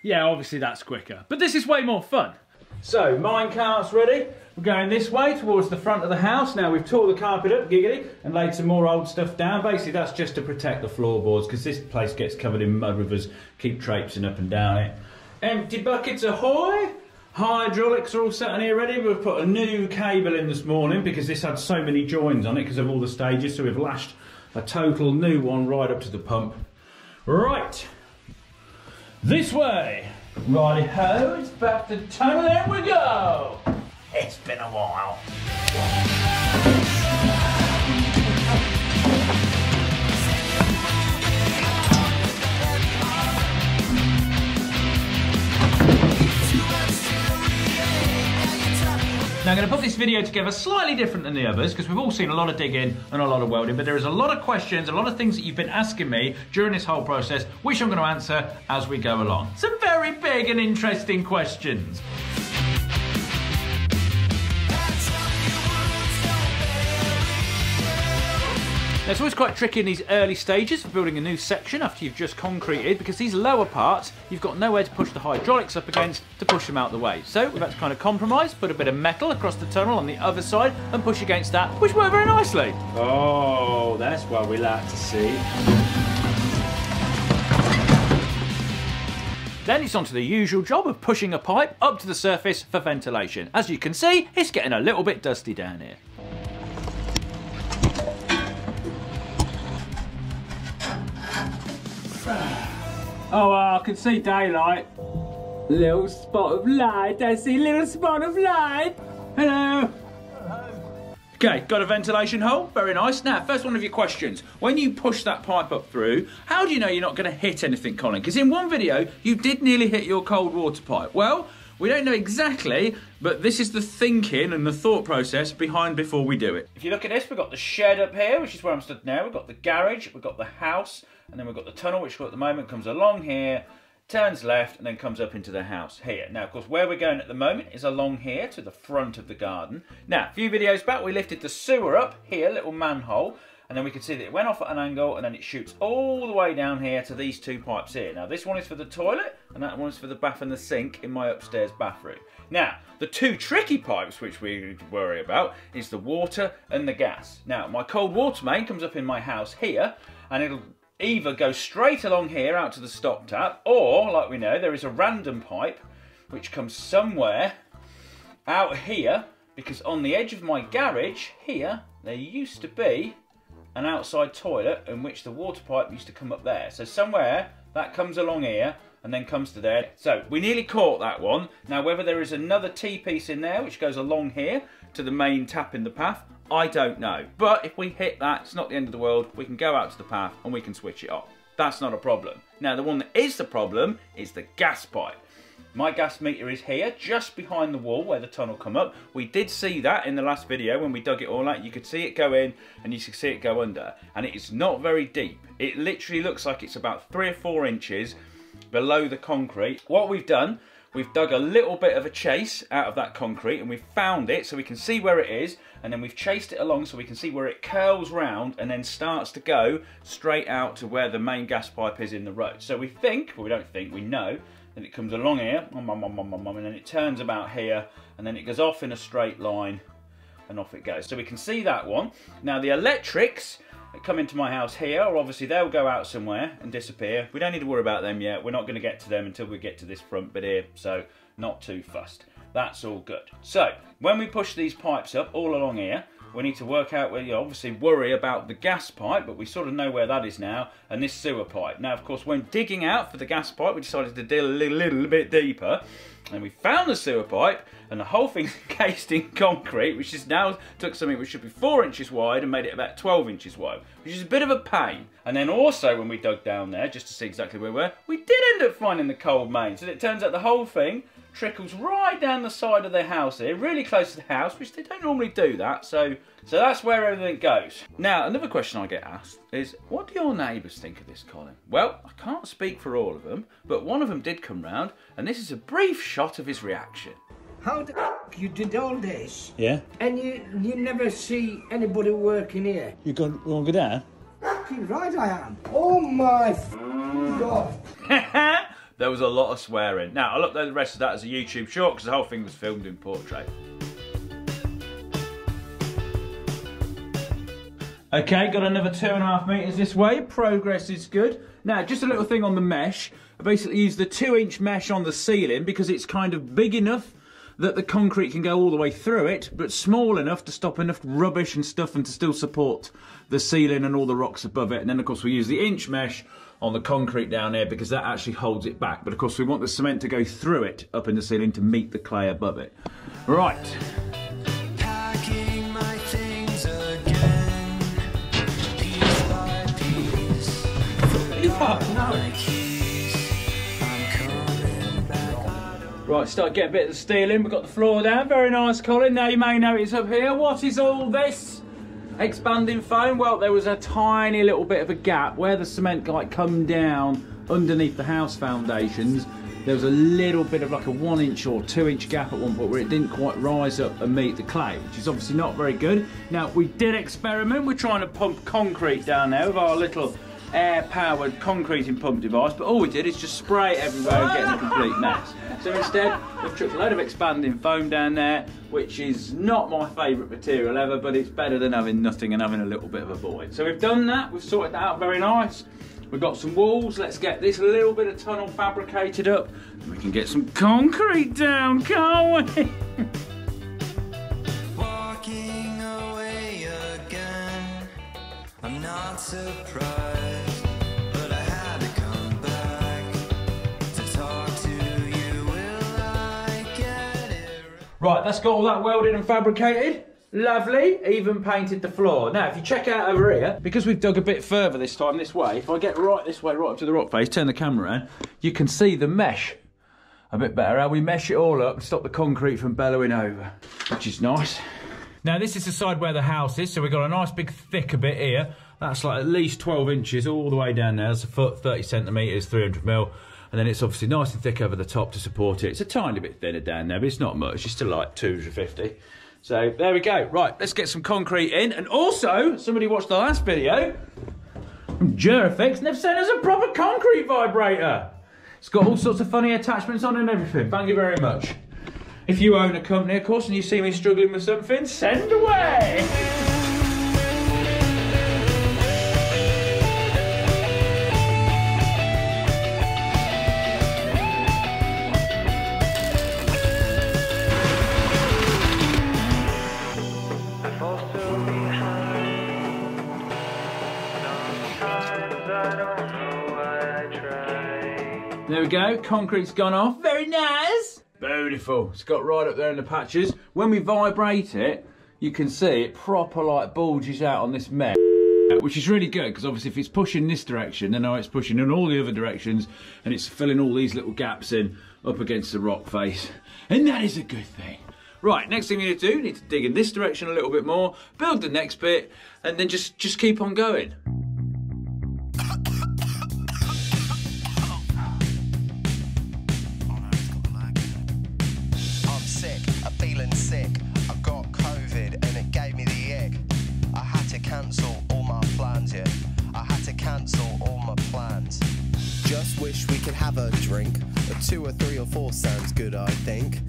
Yeah, obviously that's quicker, but this is way more fun. So, minecart's ready. We're going this way towards the front of the house. Now, we've tore the carpet up, giggity, and laid some more old stuff down. Basically, that's just to protect the floorboards, because this place gets covered in mud with us keep traipsing up and down it. Empty buckets ahoy! Hydraulics are all set in here ready. We've put a new cable in this morning because this had so many joins on it because of all the stages, so we've lashed a total new one right up to the pump. Right, this way. Righty-ho, it's back to the tunnel, there we go! It's been a while. Now, I'm going to put this video together slightly different than the others, because we've all seen a lot of digging and a lot of welding, but there is a lot of questions, a lot of things that you've been asking me during this whole process, which I'm going to answer as we go along. Some very big and interesting questions. Now, it's always quite tricky in these early stages of building a new section after you've just concreted, because these lower parts, you've got nowhere to push the hydraulics up against to push them out the way. So we've had to kind of compromise, put a bit of metal across the tunnel on the other side and push against that, which worked very nicely. Oh, that's what we like to see. Then it's on to the usual job of pushing a pipe up to the surface for ventilation. As you can see, it's getting a little bit dusty down here. Oh, I can see daylight. Little spot of light, I see little spot of light. Hello. Okay, got a ventilation hole, very nice. Now, first one of your questions. When you push that pipe up through, how do you know you're not going to hit anything, Colin? Because in one video, you did nearly hit your cold water pipe. Well, we don't know exactly, but this is the thinking and the thought process behind before we do it. If you look at this, we've got the shed up here, which is where I'm stood now. We've got the garage, we've got the house, and then we've got the tunnel, which at the moment comes along here, turns left, and then comes up into the house here. Now, of course, where we're going at the moment is along here to the front of the garden. Now, a few videos back, we lifted the sewer up here, little manhole, and then we can see that it went off at an angle, and then it shoots all the way down here to these two pipes here. Now, this one is for the toilet, and that one is for the bath and the sink in my upstairs bathroom. Now, the two tricky pipes which we worry about is the water and the gas. Now, my cold water main comes up in my house here, and it'll either go straight along here out to the stop tap, or, like we know, there is a random pipe which comes somewhere out here, because on the edge of my garage here, there used to be an outside toilet in which the water pipe used to come up there. So somewhere that comes along here and then comes to there. So we nearly caught that one. Now, whether there is another T-piece in there which goes along here to the main tap in the path, I don't know. But if we hit that, it's not the end of the world. We can go out to the path and we can switch it off. That's not a problem. Now, the one that is the problem is the gas pipe. My gas meter is here, just behind the wall where the tunnel come up. We did see that in the last video when we dug it all out. You could see it go in and you could see it go under. And it is not very deep. It literally looks like it's about 3 or 4 inches below the concrete. What we've done, we've dug a little bit of a chase out of that concrete and we've found it so we can see where it is, and then we've chased it along so we can see where it curls round and then starts to go straight out to where the main gas pipe is in the road. So we think, well, we don't think, we know, then it comes along here, and then it turns about here, and then it goes off in a straight line, and off it goes. So we can see that one. Now the electrics that come into my house here, or obviously they'll go out somewhere and disappear. We don't need to worry about them yet. We're not going to get to them until we get to this front bit here, so not too fussed. That's all good. So when we push these pipes up all along here, we need to work out where you obviously worry about the gas pipe, but we sort of know where that is now, and this sewer pipe. Now, of course, when digging out for the gas pipe, we decided to dig a little bit deeper, and we found the sewer pipe, and the whole thing's encased in concrete, which is now took something which should be 4 inches wide and made it about 12 inches wide, which is a bit of a pain. And then also, when we dug down there, just to see exactly where we were, we did end up finding the cold main. So it turns out the whole thing trickles right down the side of the house here, really close to the house, which they don't normally do that, so that's where everything goes. Now, another question I get asked is, what do your neighbours think of this, Colin? Well, I can't speak for all of them, but one of them did come round, and this is a brief shot of his reaction. How the f*** you did all this? Yeah? And you never see anybody working here? You want to go down? Fucking right I am. Oh my God. There was a lot of swearing. Now, I'll upload the rest of that as a YouTube short because the whole thing was filmed in portrait. Okay, got another 2.5 metres this way. Progress is good. Now, just a little thing on the mesh. I basically used the 2-inch mesh on the ceiling because it's kind of big enough that the concrete can go all the way through it, but small enough to stop enough rubbish and stuff and to still support the ceiling and all the rocks above it. And then, of course, we use the inch mesh on the concrete down there because that actually holds it back. But, of course, we want the cement to go through it up in the ceiling to meet the clay above it. Right. Packing my things again, piece by piece. Right, start getting a bit of the steel in. We've got the floor down. Very nice, Colin. Now you may notice up here, what is all this? Expanding foam. Well, there was a tiny little bit of a gap where the cement like come down underneath the house foundations. There was a little bit of like a 1-inch or 2-inch gap at one point where it didn't quite rise up and meet the clay, which is obviously not very good. Now, we did experiment. We're trying to pump concrete down there with our little air-powered concreting pump device, but all we did is just spray it everywhere and get a complete mess. So instead, we've chucked a load of expanding foam down there, which is not my favourite material ever, but it's better than having nothing and having a little bit of a void. So we've done that, we've sorted that out very nice. We've got some walls, let's get this little bit of tunnel fabricated up, and we can get some concrete down, can't we? Walking away again, I'm not surprised, but I had to come back to talk to you. Will I get it? Right, that's got all that welded and fabricated. Lovely, even painted the floor. Now, if you check out over here, because we've dug a bit further this time this way, if I get right this way, right up to the rock face, turn the camera around, you can see the mesh a bit better. How we mesh it all up and stop the concrete from bellowing over, which is nice. Now, this is the side where the house is, so we've got a nice big thicker bit here. That's like at least 12 inches all the way down there. That's a foot, 30 centimetres, 300 mil. And then it's obviously nice and thick over the top to support it. It's a tiny bit thinner down there, but it's not much. It's still like 250. So there we go. Right, let's get some concrete in. And also, somebody watched the last video from Jerafix and they've sent us a proper concrete vibrator. It's got all sorts of funny attachments on and everything. Thank you very much. If you own a company, of course, and you see me struggling with something, send away. There we go, concrete's gone off. Very nice. Beautiful. It's got right up there in the patches. When we vibrate it, you can see it proper like bulges out on this mesh, which is really good because obviously if it's pushing this direction, then now it's pushing in all the other directions and it's filling all these little gaps in up against the rock face. And that is a good thing. Right, next thing we need to do, we need to dig in this direction a little bit more, build the next bit, and then just keep on going. Sick, I got COVID and it gave me the ick. I had to cancel all my plans, yeah. I had to cancel all my plans. Just wish we could have a drink or 2 or 3 or 4 sounds good, I think.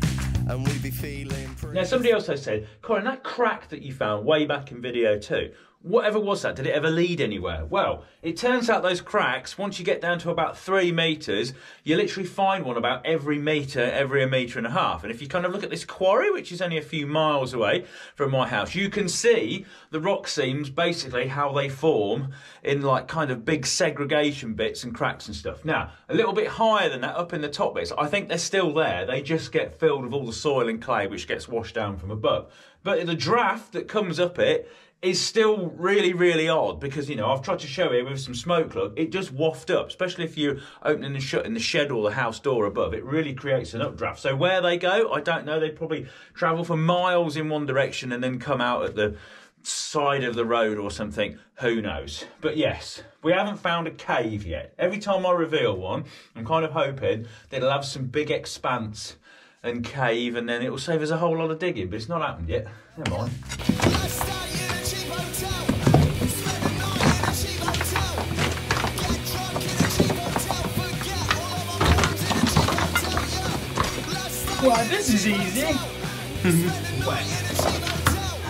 And we be feeling pretty... Now, somebody else has said, Colin, that crack that you found way back in video 2, whatever was that? Did it ever lead anywhere? Well, it turns out those cracks, once you get down to about 3 metres, you literally find one about every metre, every 1.5 metres. And if you kind of look at this quarry, which is only a few miles away from my house, you can see the rock seams, basically how they form in like kind of big segregation bits and cracks and stuff. Now, a little bit higher than that, up in the top bits, I think they're still there. They just get filled with all the soil and clay, which gets washed down from above. But the draft that comes up it is still really, really odd because, you know, I've tried to show you with some smoke plug, it does waft up, especially if you're opening and shutting the shed or the house door above. It really creates an updraft. So where they go, I don't know. They probably travel for miles in one direction and then come out at the side of the road or something. Who knows? But yes, we haven't found a cave yet. Every time I reveal one, I'm kind of hoping that it'll have some big expanse and cave, and then it will save us a whole lot of digging, but it's not happened yet. Never mind. Well, this is easy.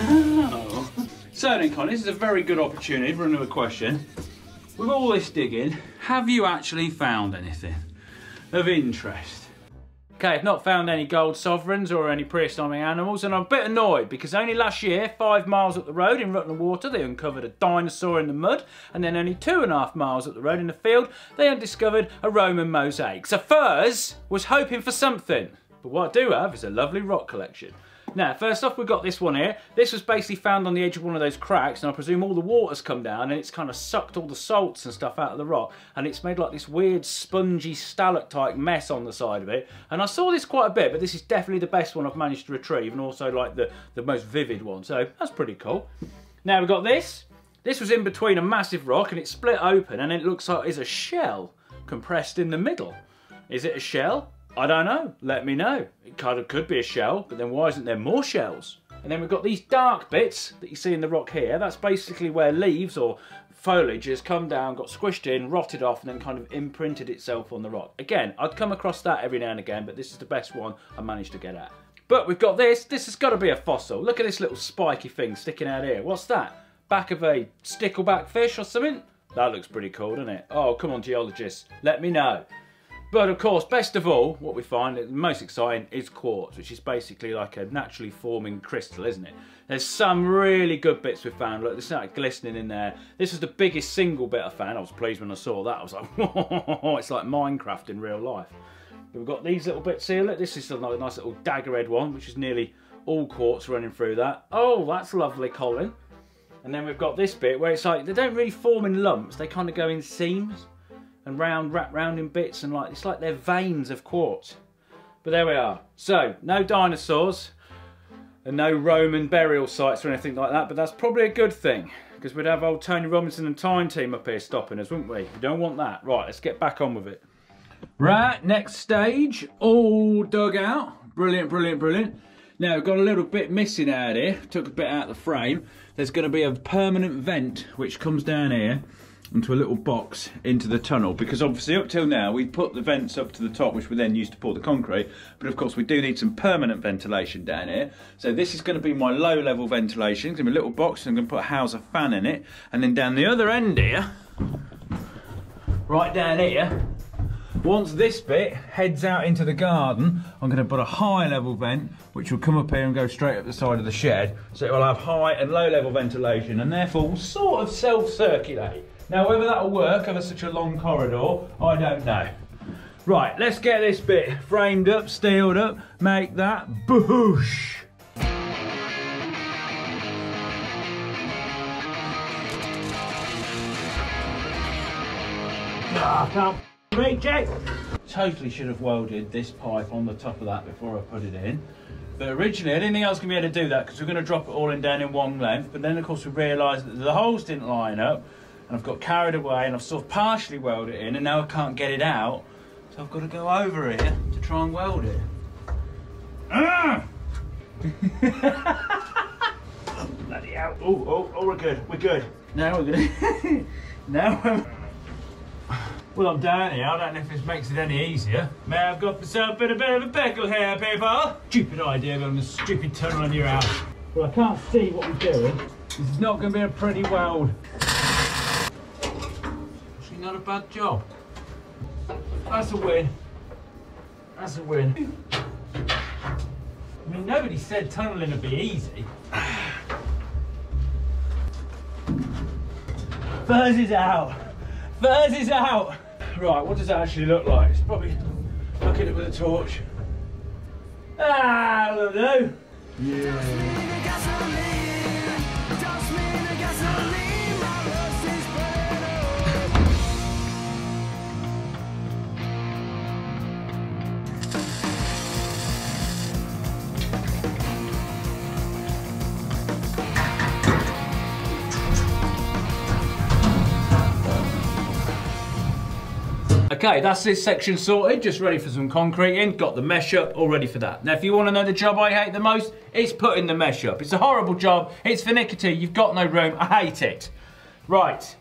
Oh. So then, Con, this is a very good opportunity for another question. With all this digging, have you actually found anything of interest? Okay, I've not found any gold sovereigns or any prehistoric animals, and I'm a bit annoyed because only last year, 5 miles up the road in Rutland Water, they uncovered a dinosaur in the mud, and then only 2.5 miles up the road in the field, they undiscovered a Roman mosaic. So Furze was hoping for something, but what I do have is a lovely rock collection. Now, first off, we've got this one here. This was basically found on the edge of one of those cracks, and I presume all the water's come down and it's kind of sucked all the salts and stuff out of the rock, and it's made like this weird spongy stalactite mess on the side of it. And I saw this quite a bit, but this is definitely the best one I've managed to retrieve, and also like the most vivid one, so that's pretty cool. Now we've got this. This was in between a massive rock, and it's split open, and it looks like it's a shell compressed in the middle. Is it a shell? I don't know, let me know. It kind of could be a shell, but then why isn't there more shells? And then we've got these dark bits that you see in the rock here. That's basically where leaves or foliage has come down, got squished in, rotted off, and then kind of imprinted itself on the rock. Again, I'd come across that every now and again, but this is the best one I managed to get at. But we've got this. This has got to be a fossil. Look at this little spiky thing sticking out here. What's that? Back of a stickleback fish or something? That looks pretty cool, doesn't it? Oh, come on, geologists, let me know. But of course, best of all, what we find most exciting is quartz, which is basically like a naturally forming crystal, isn't it? There's some really good bits we found. Look, there's like glistening in there. This was the biggest single bit I found. I was pleased when I saw that. I was like, whoa, it's like Minecraft in real life. But we've got these little bits here. Look, this is a nice little dagger head one, which is nearly all quartz running through that. Oh, that's lovely, Colin. And then we've got this bit where it's like, they don't really form in lumps. They kind of go in seams and wrap round in bits, and like it's like they're veins of quartz. But there we are. So no dinosaurs and no Roman burial sites or anything like that, but that's probably a good thing, because we'd have old Tony Robinson and Time Team up here stopping us, wouldn't we? We don't want that. Right, let's get back on with it. Right, next stage, all dug out. Brilliant, brilliant, brilliant. Now we've got a little bit missing out here. Took a bit out of the frame. There's going to be a permanent vent which comes down here into a little box into the tunnel, because obviously up till now we put the vents up to the top, which we then used to pour the concrete, but of course we do need some permanent ventilation down here. So this is going to be my low level ventilation. It's going to be a little box, and I'm going to put a Hauser fan in it, and then down the other end here, right down here, once this bit heads out into the garden, I'm going to put a high level vent which will come up here and go straight up the side of the shed, so it will have high and low level ventilation, and therefore will sort of self-circulate. Now, whether that'll work over such a long corridor, I don't know. Right, let's get this bit framed up, steeled up, make that boosh. Ah, can't reach it. Totally should have welded this pipe on the top of that before I put it in. But originally, I didn't think I was going to be able to do that, because we're going to drop it all in down in one length. But then, of course, we realised that the holes didn't line up, and I've got carried away, and I've sort of partially welded it in, and now I can't get it out. So I've got to go over here to try and weld it. Ah! Oh, bloody hell. Oh, we're good, we're good. Now we're going to... now we're... Well, I'm down here. I don't know if this makes it any easier. May I've got myself in a bit of a pickle here, people. Stupid idea going a stupid tunnel in your house. Well, I can't see what we're doing. This is not going to be a pretty weld. Actually, not a bad job. That's a win. That's a win. I mean, nobody said tunnelling would be easy. Furze is out. Furze is out. Right, what does that actually look like? It's probably looking at it with a torch. Ah, that'll do. Yeah. Okay, that's this section sorted, just ready for some concreting. Got the mesh up, all ready for that. Now, if you want to know the job I hate the most, it's putting the mesh up. It's a horrible job, it's finicky, you've got no room, I hate it. Right,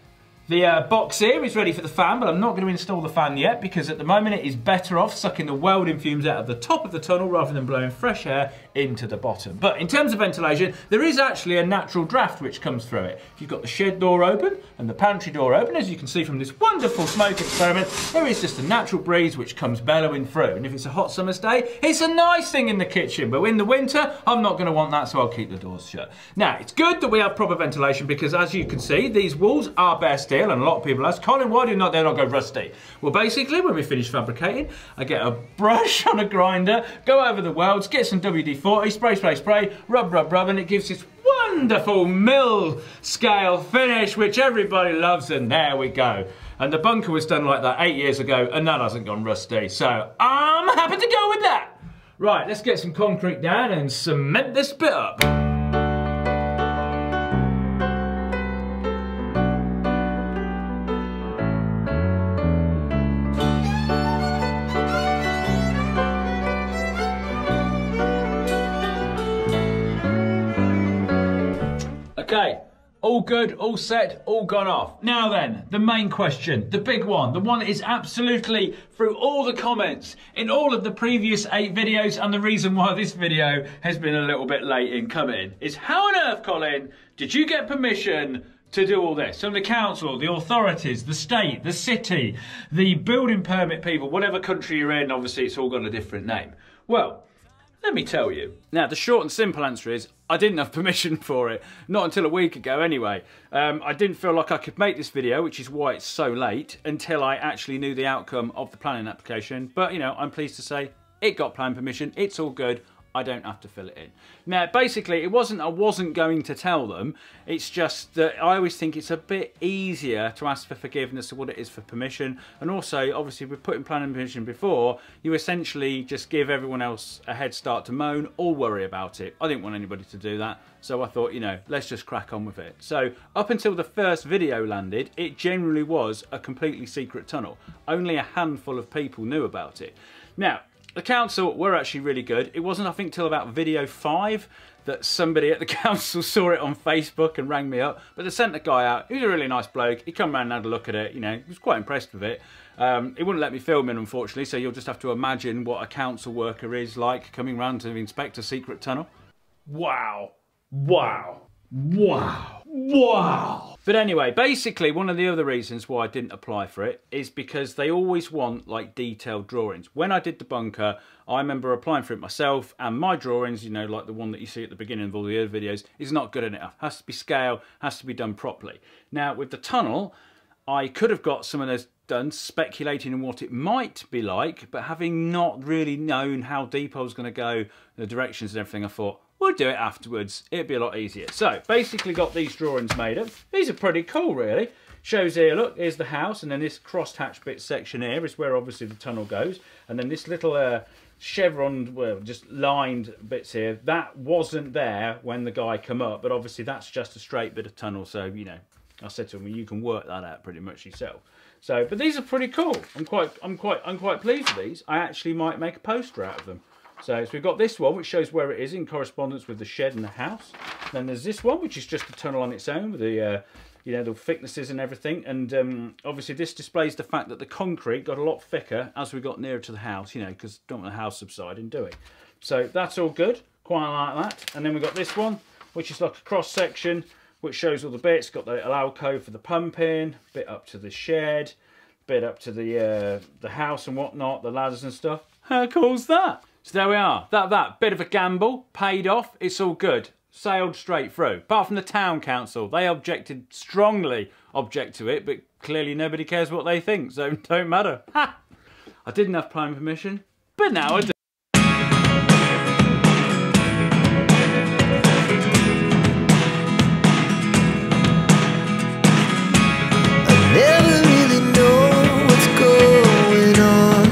the box here is ready for the fan, but I'm not going to install the fan yet because at the moment it is better off sucking the welding fumes out of the top of the tunnel rather than blowing fresh air into the bottom. But in terms of ventilation, there is actually a natural draft which comes through it. If you've got the shed door open and the pantry door open, as you can see from this wonderful smoke experiment, there is just a natural breeze which comes bellowing through. And if it's a hot summer's day, it's a nice thing in the kitchen, but in the winter, I'm not going to want that, so I'll keep the doors shut. Now, it's good that we have proper ventilation because as you can see, these walls are bare steel, and a lot of people ask, Colin, why do they not go rusty? Well, basically, when we finish fabricating, I get a brush on a grinder, go over the welds, get some WD-40, spray, rub, and it gives this wonderful mill scale finish, which everybody loves, and there we go. And the bunker was done like that 8 years ago, and that hasn't gone rusty, so I'm happy to go with that. Right, let's get some concrete down and cement this bit up. Okay, all good, all set, all gone off. Now then, the main question, the big one, the one that is absolutely through all the comments in all of the previous 8 videos, and the reason why this video has been a little bit late in coming, is how on earth, Colin, did you get permission to do all this? From the council, the authorities, the state, the city, the building permit people, whatever country you're in, obviously it's all got a different name. Well, let me tell you. Now, the short and simple answer is I didn't have permission for it. Not until a week ago, anyway. I didn't feel like I could make this video, which is why it's so late, until I actually knew the outcome of the planning application. But, you know, I'm pleased to say it got planning permission. It's all good. I don't have to fill it in. Now, basically, it wasn't I wasn't going to tell them. It's just that I always think it's a bit easier to ask for forgiveness of what it is for permission. And also, obviously, with putting planning permission before, you essentially just give everyone else a head start to moan or worry about it. I didn't want anybody to do that. So I thought, you know, let's just crack on with it. So up until the first video landed, it generally was a completely secret tunnel. Only a handful of people knew about it. Now, the council were actually really good. It wasn't, I think, till about video 5 that somebody at the council saw it on Facebook and rang me up. But they sent the guy out. He was a really nice bloke. He come around and had a look at it. You know, he was quite impressed with it. He wouldn't let me film it, unfortunately, so you'll just have to imagine what a council worker is like coming round to inspect a secret tunnel. Wow. Wow. Wow. Wow. But anyway, basically one of the other reasons why I didn't apply for it is because they always want like detailed drawings. When I did the bunker, I remember applying for it myself, and my drawings, you know, like the one that you see at the beginning of all the other videos, is not good enough. Has to be scale, has to be done properly. Now with the tunnel, I could have got some of those done, speculating on what it might be like, but having not really known how deep I was going to go, the directions and everything, I thought, we'll do it afterwards. It'd be a lot easier. So, basically got these drawings made up. These are pretty cool, really. Shows here, look, here's the house, and then this cross-hatch bit section here is where obviously the tunnel goes. And then this little chevron, well, just lined bits here, that wasn't there when the guy come up, but obviously that's just a straight bit of tunnel, so, you know, I said to him, well, you can work that out pretty much yourself. So, but these are pretty cool. I'm quite pleased with these. I actually might make a poster out of them. So we've got this one, which shows where it is in correspondence with the shed and the house. Then there's this one, which is just a tunnel on its own with the, you know, the thicknesses and everything. And obviously this displays the fact that the concrete got a lot thicker as we got nearer to the house, you know, because don't want the house subsiding, do we? So that's all good, quite like that. And then we've got this one, which is like a cross section, which shows all the bits. Got the alcove for the pumping, bit up to the shed, bit up to the house and whatnot, the ladders and stuff. How cool's that? So there we are. That bit of a gamble paid off. It's all good. Sailed straight through. Apart from the town council, they strongly object to it, but clearly nobody cares what they think, so it don't matter. Ha! I didn't have planning permission, but now I do. Never really know what's going on.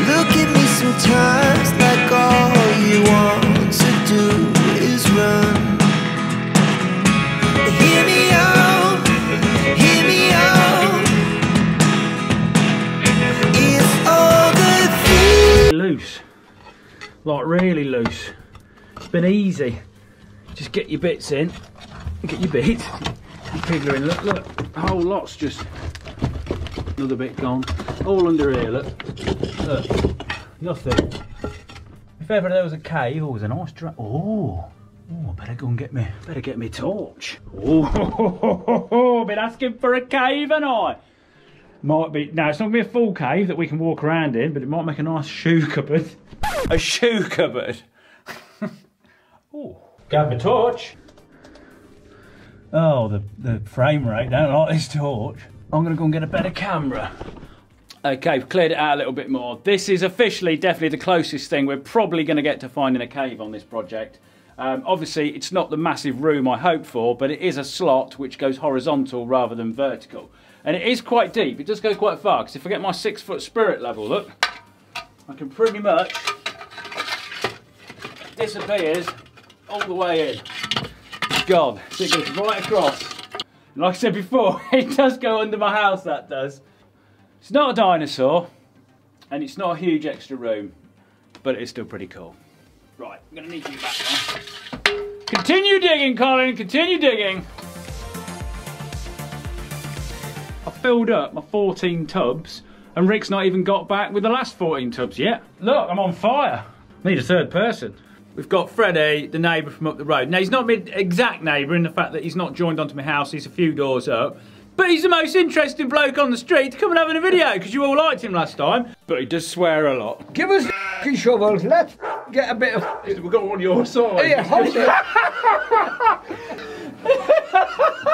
Look at me sometimes like all you want to do is run. Hear me out, hear me out. If all the things Loose, like really loose. It's been easy. Just get your bits in. Get your bits. People are in. Look, look. The whole lot's just another bit gone. All under here. Look. Look. Nothing. If ever there was a cave, oh, there's a nice drop. Oh, better go and get me. Better get me torch. Oh, been asking for a cave, and I might be. Now it's not gonna be a full cave that we can walk around in, but it might make a nice shoe cupboard. A shoe cupboard. Oh, got my torch. Oh, the frame rate, don't like this torch. I'm gonna go and get a better camera. Okay, we've cleared it out a little bit more. This is officially definitely the closest thing we're probably gonna get to finding a cave on this project. Obviously, it's not the massive room I hoped for, but it is a slot which goes horizontal rather than vertical. And it is quite deep, it does go quite far, because if I get my 6-foot spirit level, look, I can pretty much disappears all the way in. God, so it goes right across. And like I said before, it does go under my house, that does. It's not a dinosaur, and it's not a huge extra room, but it is still pretty cool. Right, I'm going to need you back now. Continue digging, Colin, continue digging. I filled up my 14 tubs, and Rick's not even got back with the last 14 tubs yet. Look, I'm on fire. Need a third person. We've got Freddie, the neighbour from up the road. Now, he's not my exact neighbour in the fact that he's not joined onto my house, he's a few doors up. But he's the most interesting bloke on the street to come and have a video, because you all liked him last time. But he does swear a lot. Give us the shovels, let's get a bit of... We've got one on your side. Here, hold it.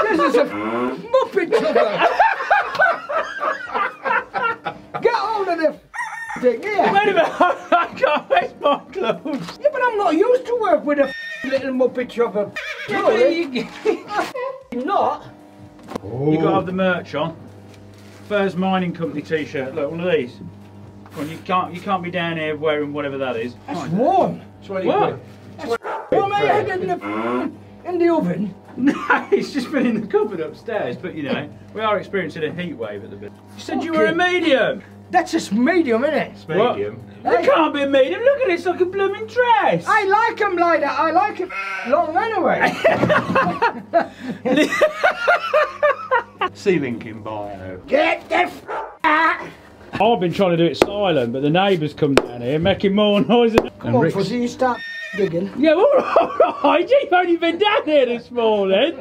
This is a muppet shovel. Get hold of the thing, here. Wait a minute, I can't waste my clothes. Yeah, but I'm not used to work with a little muppet shovel. Not. You've got to have the merch on. Furze Mining Company t-shirt. Look, one of these. Well, you can't be down here wearing whatever that is. That's warm. 20 What? quid. Well, my head in the oven. No, it's just been in the cupboard upstairs, but you know, we are experiencing a heat wave at the bit. You said you were a medium. That's just medium, isn't it? Medium. It can't be a medium. Look at it, it's like a blooming dress. I like them like that. I like it long anyway. See link in bio. Get the out. I've been trying to do it silent, but the neighbours come down here making more noise. Come on, Fuzzy, you start digging. Yeah, all right. You've only been down here this morning.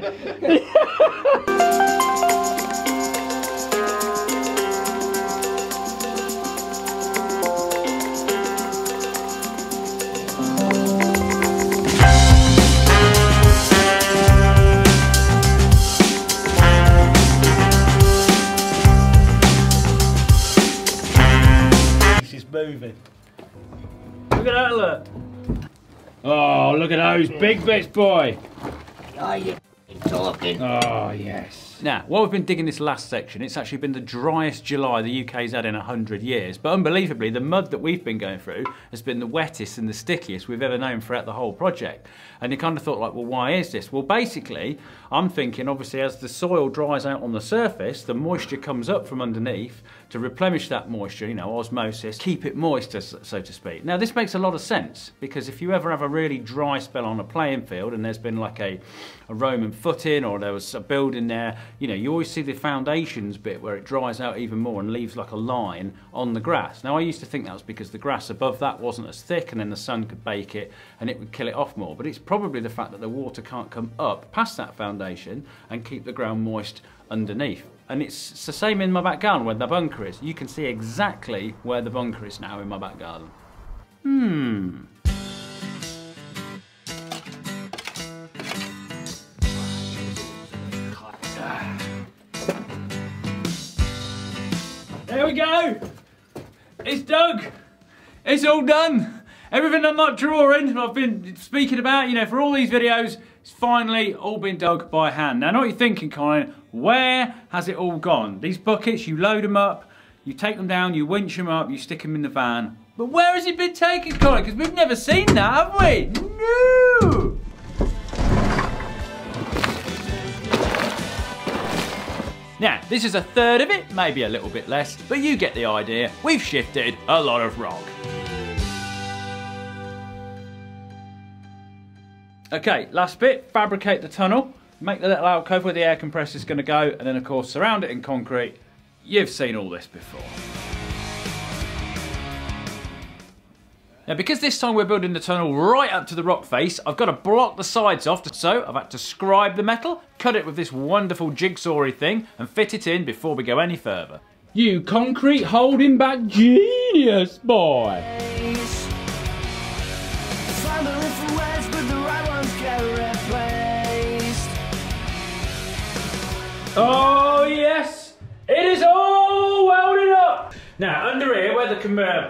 Moving. Look at that, look. Oh, look at those big bits, boy. Are you talking? Oh, yes. Now, while we've been digging this last section, it's actually been the driest July the UK's had in 100 years. But unbelievably, the mud that we've been going through has been the wettest and the stickiest we've ever known throughout the whole project. And you kind of thought, like, well, why is this? Well, basically, I'm thinking, obviously, as the soil dries out on the surface, the moisture comes up from underneath, to replenish that moisture, you know, osmosis, keep it moist, so to speak. Now, this makes a lot of sense, because if you ever have a really dry spell on a playing field and there's been like a Roman footing or there was a building there, you know, you always see the foundations bit where it dries out even more and leaves like a line on the grass. Now, I used to think that was because the grass above that wasn't as thick and then the sun could bake it and it would kill it off more, but it's probably the fact that the water can't come up past that foundation and keep the ground moist underneath. And it's the same in my back garden where the bunker is. You can see exactly where the bunker is now in my back garden. There we go. It's dug. It's all done. Everything I'm not drawing, I've been speaking about, you know, for all these videos, it's finally all been dug by hand. Now, I know what you're thinking, Colin, where has it all gone? These buckets, you load them up, you take them down, you winch them up, you stick them in the van. But where has it been taken, Colin? Because we've never seen that, have we? No! Now, this is a third of it, maybe a little bit less, but you get the idea. We've shifted a lot of rock. Okay, last bit, fabricate the tunnel, make the little alcove where the air compressor is going to go, and then of course surround it in concrete. You've seen all this before. Now, because this time we're building the tunnel right up to the rock face, I've got to block the sides off, so I've had to scribe the metal, cut it with this wonderful jigsaw-y thing, and fit it in before we go any further. You concrete holding back genius, boy! Oh yes, it is all welded up. Now under here, where the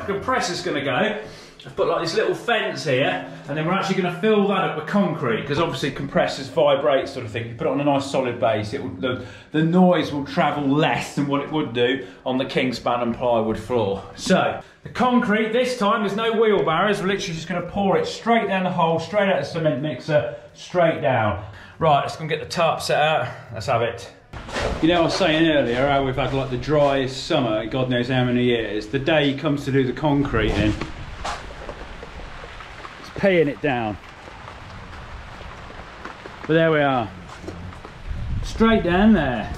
compressor's going to go, I've put like this little fence here, and then we're actually going to fill that up with concrete, because obviously compressors vibrate, sort of thing. You put it on a nice solid base, the noise will travel less than what it would do on the Kingspan and plywood floor. So the concrete this time, there's no wheelbarrows. We're literally just going to pour it straight down the hole, straight out of the cement mixer, straight down. Right, let's go and get the tarp set out. Let's have it. You know, I was saying earlier how we've had like the driest summer, God knows how many years. The day he comes to do the concreting, it's paying it down. But there we are. Straight down there.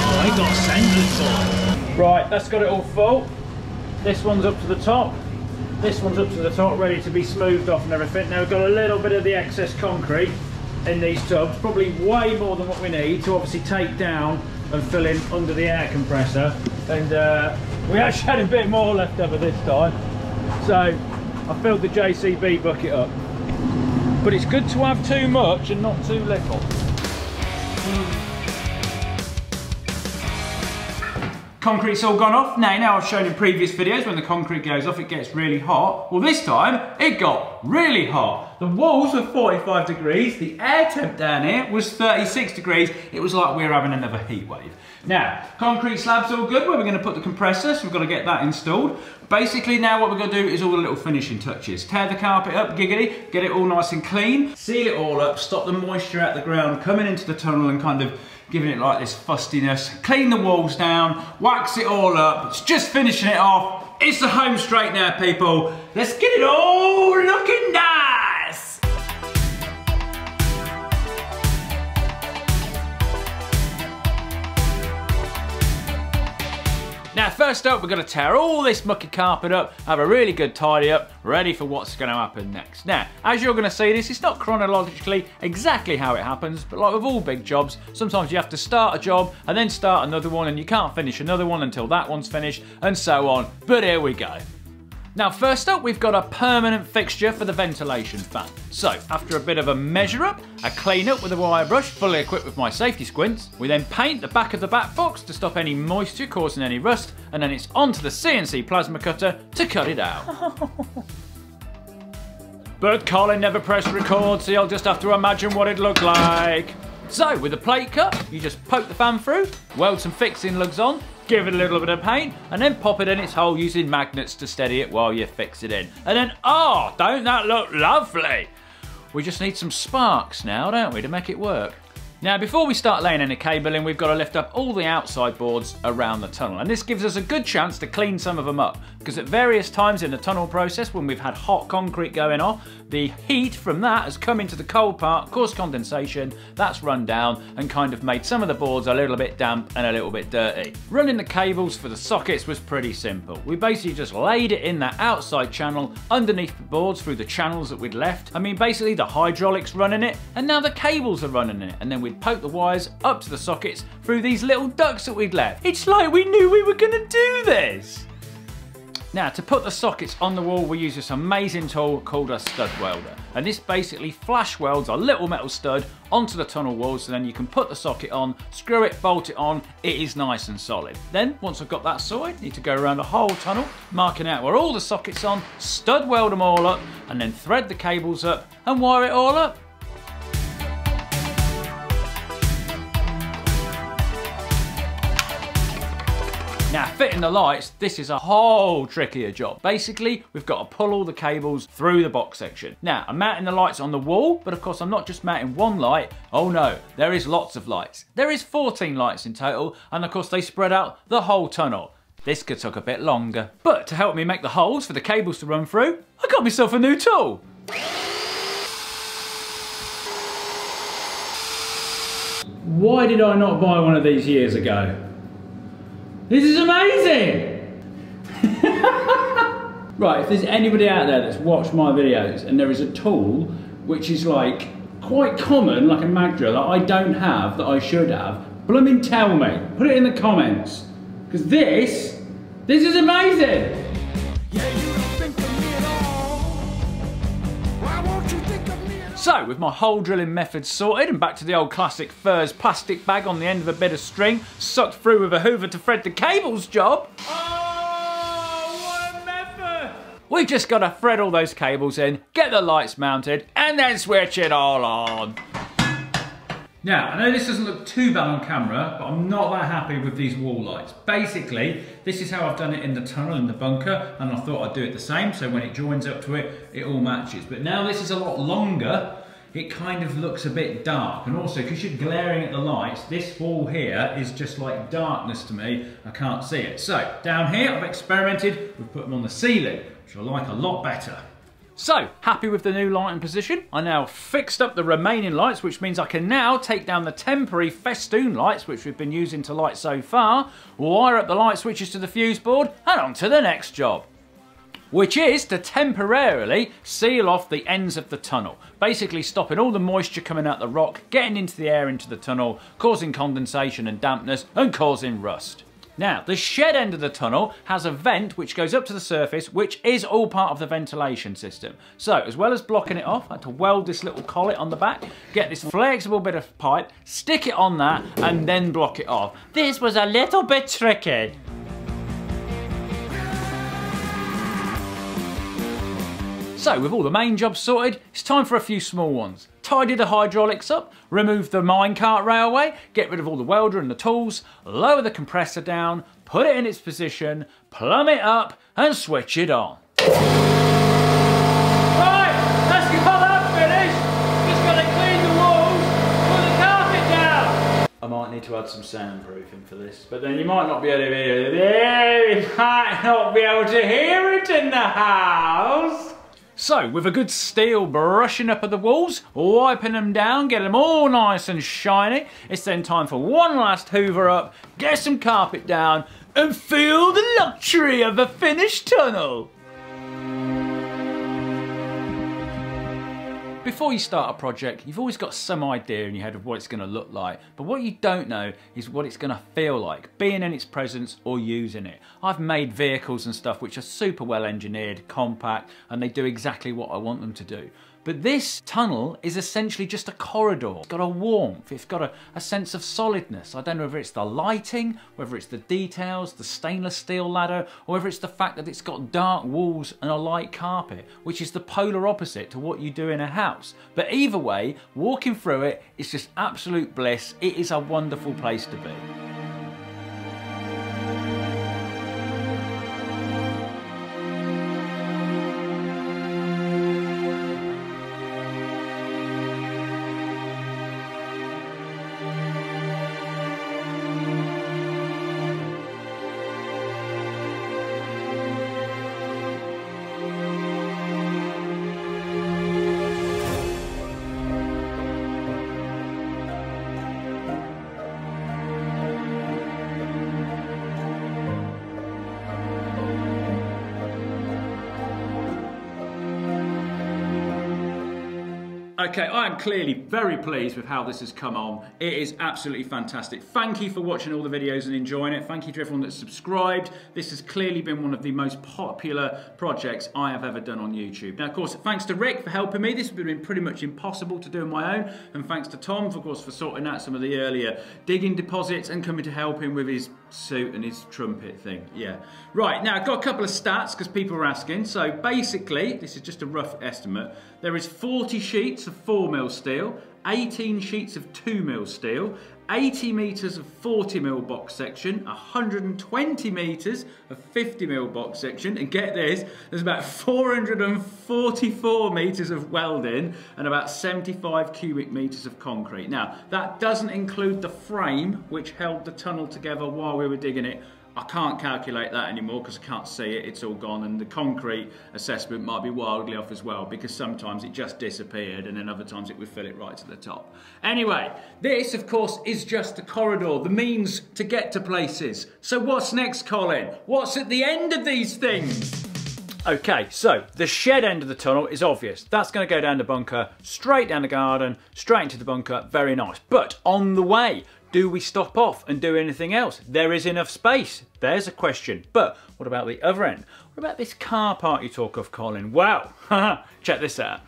Oh, I got centered for. Right, that's got it all full. This one's up to the top. This one's up to the top, ready to be smoothed off and everything. Now we've got a little bit of the excess concrete in these tubs, probably way more than what we need to obviously take down and fill in under the air compressor. And we actually had a bit more left over this time. So I filled the JCB bucket up. But it's good to have too much and not too little. Concrete's all gone off. Now I've shown in previous videos when the concrete goes off it gets really hot. Well, this time it got really hot. The walls were 45 degrees, the air temp down here was 36 degrees. It was like we were having another heat wave. Now, concrete slab's all good. Where we're going to put the compressor, so we've got to get that installed. Basically now what we're going to do is all the little finishing touches. Tear the carpet up, giggity, get it all nice and clean, seal it all up, stop the moisture out the ground coming into the tunnel and kind of giving it like this fustiness. Clean the walls down, wax it all up. It's just finishing it off. It's the home straight now, people. Let's get it all looking nice. Now, first up, we're going to tear all this mucky carpet up, have a really good tidy up, ready for what's going to happen next. Now, as you're going to see this, it's not chronologically exactly how it happens, but like with all big jobs, sometimes you have to start a job and then start another one, and you can't finish another one until that one's finished, and so on. But here we go. Now, first up, we've got a permanent fixture for the ventilation fan. So, after a bit of a measure up, a clean up with a wire brush, fully equipped with my safety squints, we then paint the back of the back box to stop any moisture causing any rust, and then it's onto the CNC plasma cutter to cut it out. But Colin never pressed record, so you'll just have to imagine what it looked like. So, with a plate cut, you just poke the fan through, weld some fixing lugs on, give it a little bit of paint, and then pop it in its hole using magnets to steady it while you fix it in. And then, oh, don't that look lovely? We just need some sparks now, don't we, to make it work? Now, before we start laying any cable in, we've got to lift up all the outside boards around the tunnel. And this gives us a good chance to clean some of them up, because at various times in the tunnel process, when we've had hot concrete going off, the heat from that has come into the cold part, caused condensation, that's run down and kind of made some of the boards a little bit damp and a little bit dirty. Running the cables for the sockets was pretty simple. We basically just laid it in that outside channel underneath the boards through the channels that we'd left. I mean, basically the hydraulics running it, and now the cables are running it, and then we'd poke the wires up to the sockets through these little ducts that we'd left. It's like we knew we were gonna do this. Now, to put the sockets on the wall, we use this amazing tool called a stud welder. And this basically flash welds a little metal stud onto the tunnel wall, so then you can put the socket on, screw it, bolt it on, it is nice and solid. Then, once I've got that sorted, I need to go around the whole tunnel, marking out where all the sockets on, stud weld them all up, and then thread the cables up and wire it all up. Now, fitting the lights, this is a whole trickier job. Basically, we've got to pull all the cables through the box section. Now, I'm mounting the lights on the wall, but of course I'm not just mounting one light. Oh no, there is lots of lights. There is 14 lights in total, and of course they spread out the whole tunnel. This could take a bit longer. But to help me make the holes for the cables to run through, I got myself a new tool. Why did I not buy one of these years ago? This is amazing! Right, if there's anybody out there that's watched my videos and there is a tool which is like quite common, like a mag drill, that I don't have, that I should have, blooming tell me. Put it in the comments. Because this is amazing! So, with my hole drilling method sorted and back to the old classic furze plastic bag on the end of a bit of string, sucked through with a hoover to thread the cables job. Oh, what a method! We just got to thread all those cables in, get the lights mounted, and then switch it all on. Now, I know this doesn't look too bad on camera, but I'm not that happy with these wall lights. Basically, this is how I've done it in the tunnel, in the bunker, and I thought I'd do it the same, so when it joins up to it, it all matches. But now this is a lot longer, it kind of looks a bit dark. And also, because you're glaring at the lights, this wall here is just like darkness to me. I can't see it. So, down here, I've experimented with putting them on the ceiling, which I like a lot better. So, happy with the new lighting position. I now fixed up the remaining lights, which means I can now take down the temporary festoon lights, which we've been using to light so far, wire up the light switches to the fuse board, and on to the next job, which is to temporarily seal off the ends of the tunnel, basically stopping all the moisture coming out the rock, getting into the air into the tunnel, causing condensation and dampness, and causing rust. Now, the shed end of the tunnel has a vent which goes up to the surface, which is all part of the ventilation system. So, as well as blocking it off, I had to weld this little collet on the back, get this flexible bit of pipe, stick it on that, and then block it off. This was a little bit tricky. So, with all the main jobs sorted, it's time for a few small ones. Tidy the hydraulics up, remove the minecart railway, get rid of all the welder and the tools, lower the compressor down, put it in its position, plumb it up, and switch it on. Right, let's get that finished. Just gotta clean the walls, put the carpet down. I might need to add some soundproofing for this, but then you might not be able to hear it. You might not be able to hear it in the house. So, with a good steel brushing up of the walls, wiping them down, get them all nice and shiny, it's then time for one last hoover up, get some carpet down, and feel the luxury of a finished tunnel. Before you start a project, you've always got some idea in your head of what it's going to look like, but what you don't know is what it's going to feel like, being in its presence or using it. I've made vehicles and stuff which are super well engineered, compact, and they do exactly what I want them to do. But this tunnel is essentially just a corridor. It's got a warmth, it's got a sense of solidness. I don't know whether it's the lighting, whether it's the details, the stainless steel ladder, or whether it's the fact that it's got dark walls and a light carpet, which is the polar opposite to what you do in a house. But either way, walking through it is just absolute bliss. It is a wonderful place to be. Okay, I am clearly very pleased with how this has come on. It is absolutely fantastic. Thank you for watching all the videos and enjoying it. Thank you to everyone that's subscribed. This has clearly been one of the most popular projects I have ever done on YouTube. Now, of course, thanks to Rick for helping me. This has been pretty much impossible to do on my own. And thanks to Tom, of course, for sorting out some of the earlier digging deposits and coming to help him with his suit and his trumpet thing. Yeah. Right, now I've got a couple of stats because people are asking. So basically, this is just a rough estimate. There is 40 sheets of 4mm steel, 18 sheets of 2mm steel, 80 metres of 40mm box section, 120 metres of 50mm box section, and get this, there's about 444 metres of welding and about 75 cubic metres of concrete. Now, that doesn't include the frame which held the tunnel together while we were digging it. I can't calculate that anymore because I can't see it, it's all gone, and the concrete assessment might be wildly off as well because sometimes it just disappeared and then other times it would fill it right to the top. Anyway, this of course is just the corridor, the means to get to places. So what's next, Colin? What's at the end of these things? Okay, so the shed end of the tunnel is obvious. That's going to go down the bunker, straight down the garden, straight into the bunker, very nice. But on the way, do we stop off and do anything else? There is enough space. There's a question. But what about the other end? What about this car park you talk of, Colin? Wow, check this out.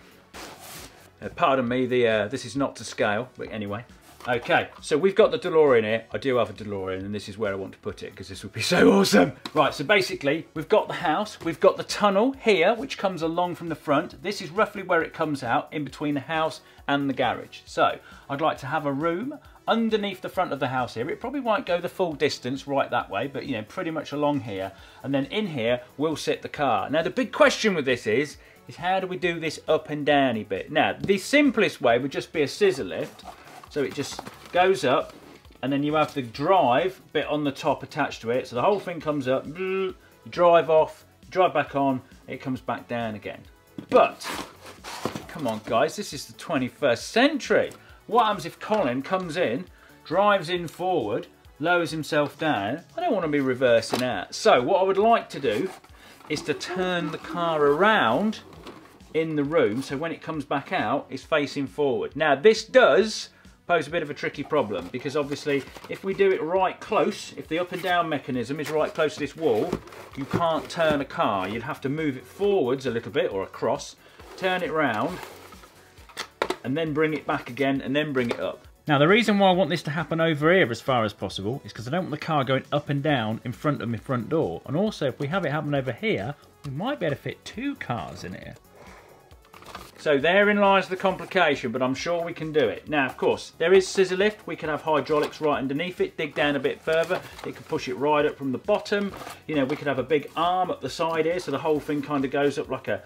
Pardon me, this is not to scale, but anyway. Okay, so we've got the DeLorean here. I do have a DeLorean, and this is where I want to put it because this would be so awesome. Right, so basically, we've got the house, we've got the tunnel here, which comes along from the front. This is roughly where it comes out, in between the house and the garage. So, I'd like to have a room underneath the front of the house here. It probably won't go the full distance right that way, but you know, pretty much along here. And then in here, we'll sit the car. Now, the big question with this is how do we do this up and downy bit? Now, the simplest way would just be a scissor lift. So it just goes up, and then you have the drive bit on the top attached to it. So the whole thing comes up, you drive off, drive back on, it comes back down again. But, come on guys, this is the 21st century. What happens if Colin comes in, drives in forward, lowers himself down? I don't want to be reversing out. So what I would like to do is to turn the car around in the room so when it comes back out, it's facing forward. Now this does pose a bit of a tricky problem because obviously if we do it right close, if the up and down mechanism is right close to this wall, you can't turn a car. You'd have to move it forwards a little bit or across, turn it round, and then bring it back again and then bring it up. Now the reason why I want this to happen over here as far as possible is because I don't want the car going up and down in front of my front door. And also if we have it happen over here, we might be able to fit 2 cars in here. So therein lies the complication, but I'm sure we can do it. Now, of course, there is scissor lift. We can have hydraulics right underneath it, dig down a bit further. It can push it right up from the bottom. You know, we could have a big arm up the side here, so the whole thing kind of goes up like a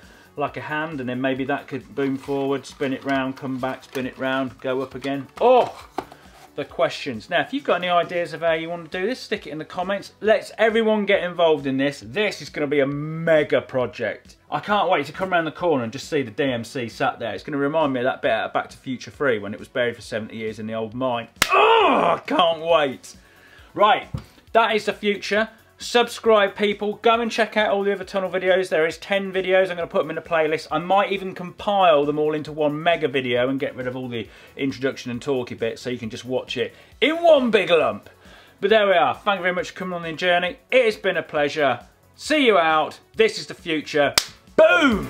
hand, and then maybe that could boom forward, spin it round, come back, spin it round, go up again. Oh, the questions. Now, if you've got any ideas of how you want to do this, stick it in the comments. Let's everyone get involved in this. This is going to be a mega project. I can't wait to come around the corner and just see the DMC sat there. It's going to remind me of that bit out of Back to Future 3 when it was buried for 70 years in the old mine. Oh, I can't wait. Right, that is the future. Subscribe, people. Go and check out all the other tunnel videos. There is 10 videos. I'm going to put them in a playlist. I might even compile them all into one mega video and get rid of all the introduction and talky bits so you can just watch it in one big lump. But there we are. Thank you very much for coming on the journey. It has been a pleasure. See you out. This is the future. Boom!